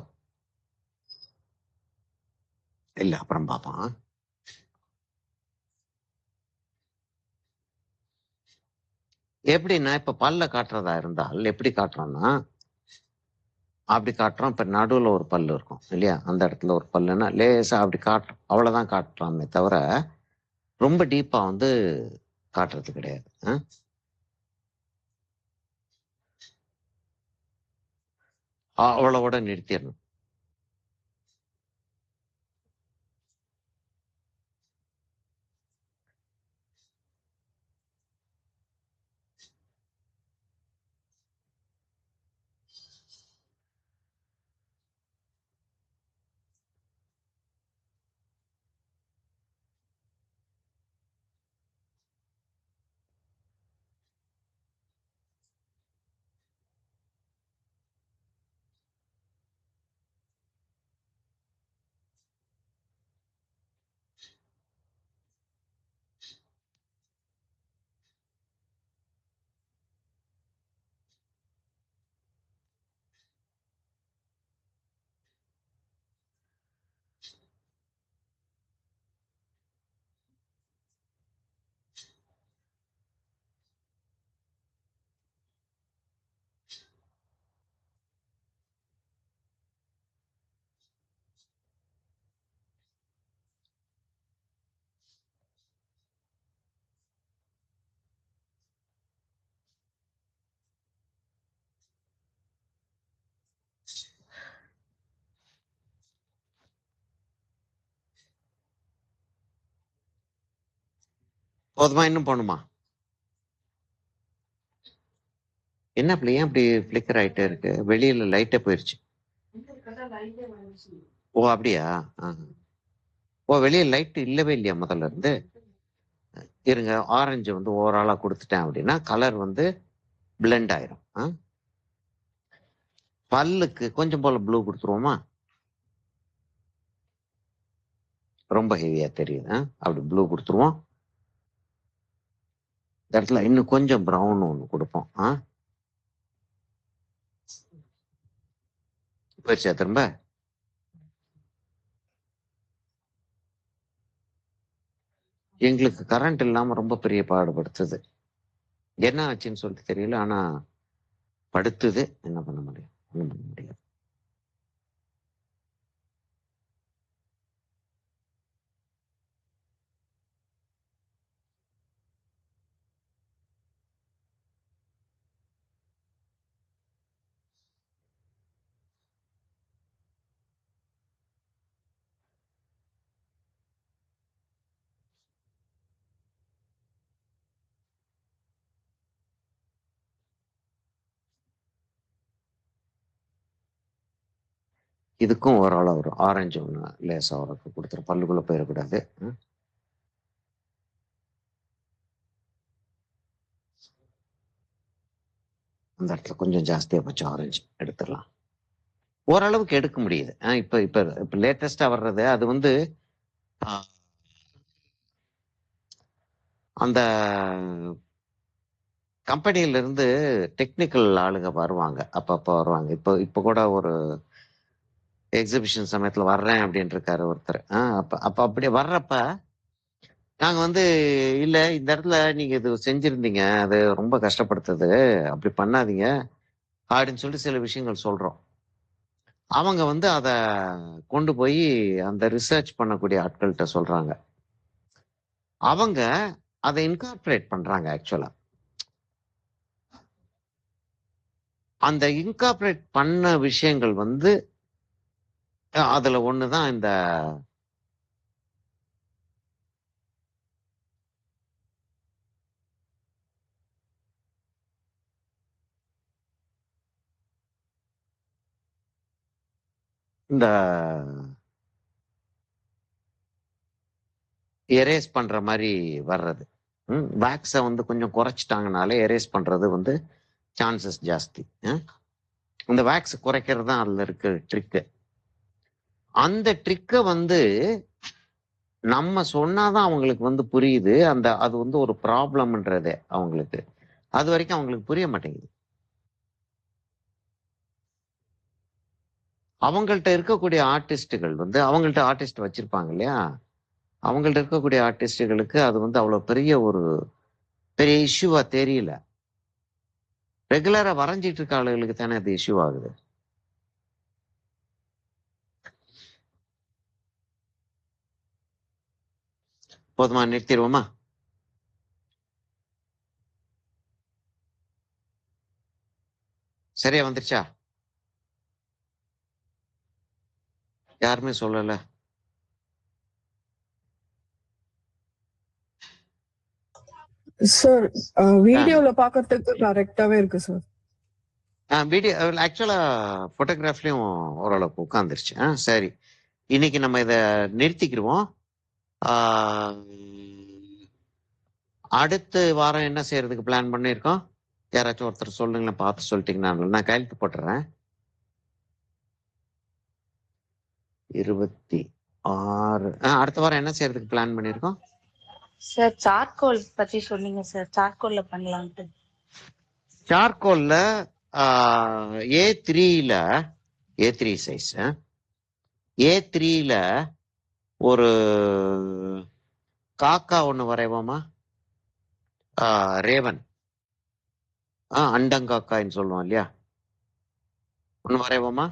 இல்ல, அப்புறம் பார்ப்போம். எப்படின்னா இப்ப பல்ல காட்டுறதா இருந்தால் எப்படி காட்டுறோம்னா, அப்படி காட்டுறோம். இப்ப நடுவுல ஒரு பல்லு இருக்கும் இல்லையா? அந்த இடத்துல ஒரு பல்லுன்னா லேசா அப்படி காட்டுறோம். அவ்வளவுதான் காட்டுறோமே தவிர ரொம்ப டீப்பா வந்து காட்டுறது கிடையாது. அவ்வளவோட நிறுத்திடணும். போதுமா? இன்னும் போகணுமா? என்ன அப்படி ஏன் அப்படி ஃபிளிக்கர் ஆயிட்டே இருக்கு? வெளியில லைட்டே போயிருச்சு. ஓ அப்படியா? ஓ வெளியே லைட் இல்லவே இல்லையா முதல்ல இருந்து? இருங்க, ஆரஞ்சு வந்து ஓவராலா கொடுத்துட்டேன் அப்படின்னா கலர் வந்து பிளெண்ட் ஆயிரும். பல்லுக்கு கொஞ்சம் போல ப்ளூ கொடுத்துருவோமா? ரொம்ப ஹெவியா தெரியுது. அப்படி ப்ளூ கொடுத்துருவோம். இந்த இடத்துல இன்னும் கொஞ்சம் ப்ரௌன் ஒன்று கொடுப்போம். போயிடுச்சா திரும்ப? எங்களுக்கு கரண்ட் இல்லாம ரொம்ப பெரிய பாடுபடுத்துது. என்ன ஆச்சுன்னு சொல்லிட்டு தெரியல, ஆனா படுத்துது. என்ன பண்ண முடியும்? ஒன்றும் பண்ண முடியாது. இதுக்கும் ஓரளவு ஒரு ஆரஞ்சு ஒன்று லேசா உரக்கு கொடுத்துரும். பல்லுக்குள்ள போயிடக்கூடாது. அந்த இடத்துல கொஞ்சம் ஜாஸ்தியா போச்சு, ஆரஞ்சு எடுத்துடலாம். ஓரளவுக்கு எடுக்க முடியுது. இப்ப இப்ப இப்ப லேட்டஸ்டா வர்றது அது வந்து அந்த கம்பெனியில இருந்து டெக்னிக்கல் ஆளுங்க வருவாங்க, அப்பப்ப வருவாங்க. இப்ப இப்ப கூட ஒரு எக்ஸிபிஷன் சமயத்துல வர்றேன் அப்படின்னு இருக்காரு ஒருத்தர். அப்ப அப்ப அப்படி வர்றப்ப நாங்க வந்து இல்ல இந்த இடத்துல நீங்க இது செஞ்சிருந்தீங்க, அது ரொம்ப கஷ்டப்படுத்துது, அப்படி பண்ணாதீங்க அப்படின்னு சொல்லி சில விஷயங்கள் சொல்றோம். அவங்க வந்து அத கொண்டு போய் அந்த ரிசர்ச் பண்ணக்கூடிய ஆட்கள்கிட்ட சொல்றாங்க. அவங்க அதை இன்கார்பரேட் பண்றாங்க. ஆக்சுவலா அந்த இன்கார்பரேட் பண்ண விஷயங்கள் வந்து அதுல ஒண்ணுதான் இந்த இந்த எரேஸ் பண்ற மாதிரி வர்றது. வேக்ஸை வந்து கொஞ்சம் குறைச்சிட்டாங்கனாலே எரேஸ் பண்றது வந்து சான்சஸ் ஜாஸ்தி. இந்த வேக்ஸ் குறைக்கிறது தான் அதுல இருக்க ட்ரிக்கு. அந்த ட்ரிக்கை வந்து நம்ம சொன்னாதான் அவங்களுக்கு வந்து புரியுது. அந்த அது வந்து ஒரு ப்ராப்ளம்ன்றதே அவங்களுக்கு. அது வரைக்கும் அவங்களுக்கு புரிய மாட்டேங்குது. அவங்கள்ட்ட இருக்கக்கூடிய ஆர்டிஸ்டுகள் வந்து அவங்கள்ட்ட ஆர்டிஸ்ட் வச்சிருப்பாங்க இல்லையா, அவங்கள்ட்ட இருக்கக்கூடிய ஆர்டிஸ்டுகளுக்கு அது வந்து அவ்வளவு பெரிய இஷ்யூவா தெரியல. ரெகுலரா வரைஞ்சிட்டு இருக்க ஆளுகளுக்கு தானே அது இஷ்யூ ஆகுது. போதுமா, நிறுத்திடுவோமா? சரியா வந்துருச்சா? யாருமே சொல்லல. சார் வீடியோல பாக்குறதுக்கு கரெக்டாவே இருக்கு சார். வீடியோ ஆக்சுவலா போட்டோகிராஃப்லயும் ஓரளவுக்கு உட்காந்துருச்சு. சரி, இன்னைக்கு நம்ம இதை நிறுத்திக்கிடுவோம். அடுத்த வாரம் என்ன செய்யறதுக்கு பிளான் பண்ணியிருக்கோம்? யாராச்சும் ஒருத்தர் சொல்லுங்களேன், பார்த்து சொல்லிட்டீங்கன்னா நான் கையெழுத்து போட்டுறேன். 26 அடுத்த வாரம் என்ன செய்யறதுக்கு பிளான் பண்ணியிருக்கோம்? சார் சார்கோல் பத்தி சொன்னீங்க சார், சார்கோல்ல பண்ணலாம்ட்டு. சார்கோல்ல A3 சைஸ், A3ல ஒரு காக்கா ஒண்ணு வரைவோமா? ரேவன், அண்டங்காக்கான்னு சொல்லுவோம் இல்லையா, ஒண்ணு வரைவோமா?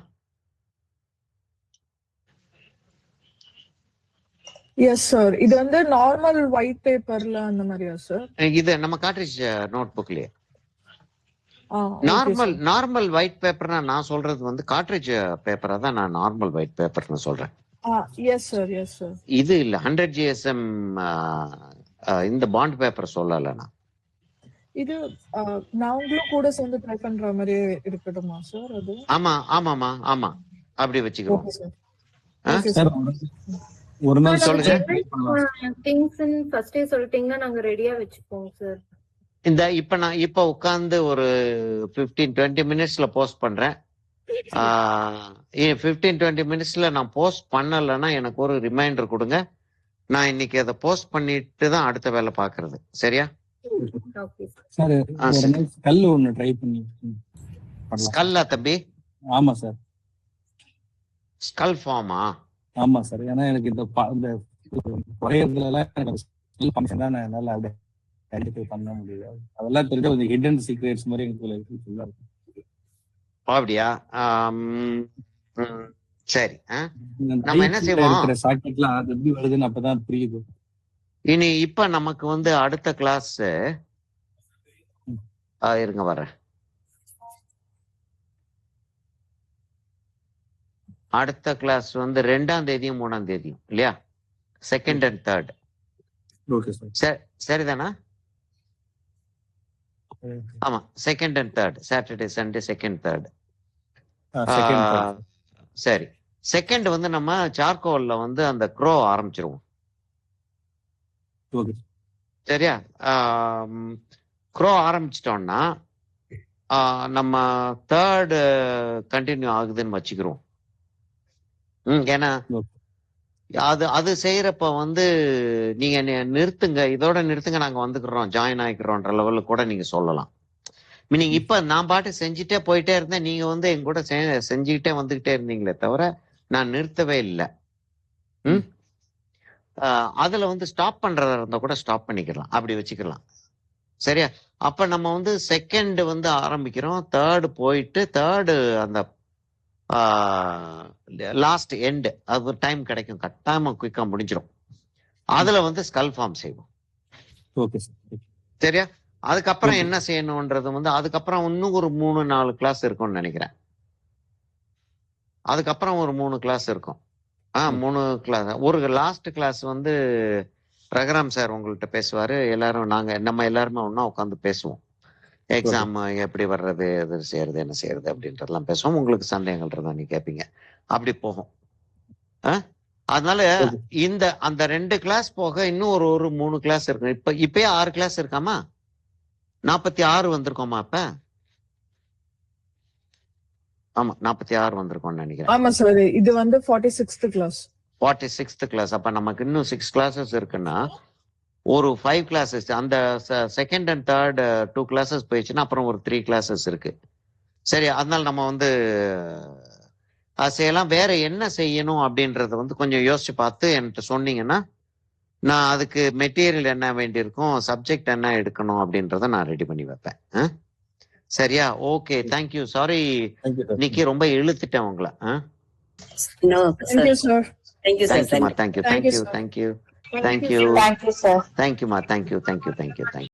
Yes sir. இது வந்து நார்மல் ஒயிட் பேப்பர்ல அந்த மாதிரியா சார்? இது நம்ம காட்ரேஜ் நோட் புக்லயே நார்மல் ஒயிட் பேப்பர்னா, நான் சொல்றது வந்து காட்ரேஜ் பேப்பரா தான் நான் நார்மல் ஒயிட் பேப்பர்னு சொல்றேன். Yes sir, yes sir. இது இல்ல 100 GSM இந்த பாண்ட் பேப்பர் சொல்லல நான். இது நாங்களும் கூட சேர்ந்து ட்ரை பண்ற மாதிரி இருக்கட்டுமா சார்? அது ஆமா அப்படி வச்சுக்கிறோம். Okay sir. சார் ஒரு நாள் சொல்லுங்க. திங்ஸ் ஃபர்ஸ்டே சொல்லிட்டீங்கன்னா நாங்க ரெடியா வச்சுப்போம் சார். இந்த இப்ப உட்கார்ந்து ஒரு 15-20 மினிட்ஸ்ல போஸ்ட் பண்றேன். 15-20 மினிட்ஸ்ல நான் போஸ்ட் பண்ணலைன்னா எனக்கு ஒரு ரிமைண்டர் கொடுங்க. நான் இன்னைக்கு அதை போஸ்ட் பண்ணிட்டு தான் அடுத்த வேலை பாக்குறது. சரியா? சார் ஸ்கல் ஒன்னு ட்ரை பண்ணி. ஸ்கல்லா தம்பி? ஆமா சார். Skull pharma? ஆமா சார். ஏன்னா எனக்கு இந்த குறையறதுல ஸ்கல் ஃபங்க்ஷன் தான் என்னால அப்படியே ஐடென்டிஃபை பண்ண முடியல. அதெல்லாம் தெரிஞ்ச கொஞ்சம் ஹிடன் சீக்ரெட்ஸ் மாதிரி எனக்கு அப்படியா? சரி, நம்ம என்ன செய்வோம்? ஷார்ட்கட்லாம் அது எப்படி வருதுன்னு அப்பதான் புரியுது. இப்ப நமக்கு வந்து அடுத்த கிளாஸ் இருங்க வர்றேன். அடுத்த கிளாஸ் வந்து 2ஆம் தேதியும் 3ஆம் தேதியும் இல்லையா? 2nd and 3rd. Okay sir. சரிதானா? ஆமா, 2nd and 3rd, Saturday Sunday 2nd 3rd. சரி, 2nd வந்து நம்ம சார்கோல்ல வந்து அந்த க்ரோ ஆரம்பிச்சிருவோம். சரியா? க்ரோ ஆரம்பிச்சிட்டோம்னா நம்ம 3rd கண்டினியூ ஆகுதுன்னு வச்சுக்கிறோம். ஏன்னா அது செய்யறப்ப வந்து நீங்க நிறுத்துங்க, இதோட நிறுத்துங்க, நாங்க வந்துக்கிறோம், ஜாயின் ஆகிக்கிறோம்ன்ற லெவலுக்கு கூட நீங்க சொல்லலாம். மீனிங் இப்ப நான் பாட்டு செஞ்சுட்டே போயிட்டே இருந்தேன், நீங்க வந்து எங்க கூட செஞ்சுக்கிட்டே வந்துகிட்டே இருந்தீங்களே தவிர நான் நிறுத்தவே இல்லை. அதுல வந்து ஸ்டாப் பண்றதா இருந்தா கூட ஸ்டாப் பண்ணிக்கலாம், அப்படி வச்சுக்கலாம். சரியா? அப்ப நம்ம வந்து 2nd வந்து ஆரம்பிக்கிறோம், 3rd போயிட்டு 3rd அந்த லாஸ்ட் எண்ட், அது டைம் கிடைக்கும், கட்டாயமா குயிக்கா முடிஞ்சிடும். அதுல வந்து ஸ்கல் ஃபார்ம் செய்வோம். Okay sir. சரியா? அதுக்கப்புறம் என்ன செய்யணும்ன்றது வந்து அதுக்கப்புறம் இன்னும் ஒரு 3-4 கிளாஸ் இருக்கும்னு நினைக்கிறேன். அதுக்கப்புறம் ஒரு 3 கிளாஸ் இருக்கும். 3 கிளாஸ். ஒரு லாஸ்ட் கிளாஸ் வந்து ரகுராம் சார் உங்கள்கிட்ட பேசுவாரு. நம்ம எல்லாருமே ஒன்னா உட்காந்து பேசுவோம். எக்ஸாம் எப்படி வர்றது, எது செய்யறது, என்ன செய்யறது அப்படின்றதெல்லாம் பேசுவோம். உங்களுக்கு சந்தேகங்கள் இருந்தா நீ கேட்பீங்க. அப்படி போகும். அதனால அந்த 2 கிளாஸ் போக இன்னும் ஒரு 3 கிளாஸ் இருக்கும். இப்பயே 6 கிளாஸ் இருக்காமா? 46 வந்திருக்கோமா? அப்ப ஆமா 46 வந்திருக்கோம்னு நினைக்கிறேன். ஆமா சார். இது வந்து 46th கிளாஸ். 46th class. அப்ப நமக்கு இன்னும் 6 கிளாஸஸ் இருக்குன்னா ஒரு 5 கிளாஸஸ், அந்த 2nd and 3rd 2 கிளாஸஸ் போயிடுச்சுன்னா அப்புறம் ஒரு 3 கிளாஸஸ் இருக்கு. சரி, அதனால நம்ம வந்து அது செய்யலாம். வேற என்ன செய்யணும் அப்படின்றத வந்து கொஞ்சம் யோசிச்சு பார்த்து என்கிட்ட சொன்னீங்கன்னா நான் அதுக்கு மெட்டீரியல் என்ன வேண்டியிருக்கும், சப்ஜெக்ட் என்ன எடுக்கணும் அப்படின்றத நான் ரெடி பண்ணி வைப்பேன். சரியா? Okay, thank you. சாரி இன்னைக்கு ரொம்ப இழுத்துட்டேன் உங்களை. No, Thank you, sir. Thank you, sir. தேங்க்யூமா, thank you, Thank you, thank you, sir. Thank you, Thank you, thank you, sir. Thank you sir. தேங்க்யூமா, தேங்க்யூ, தேங்க்யூ, தேங்க்யூ, தேங்க்யூ.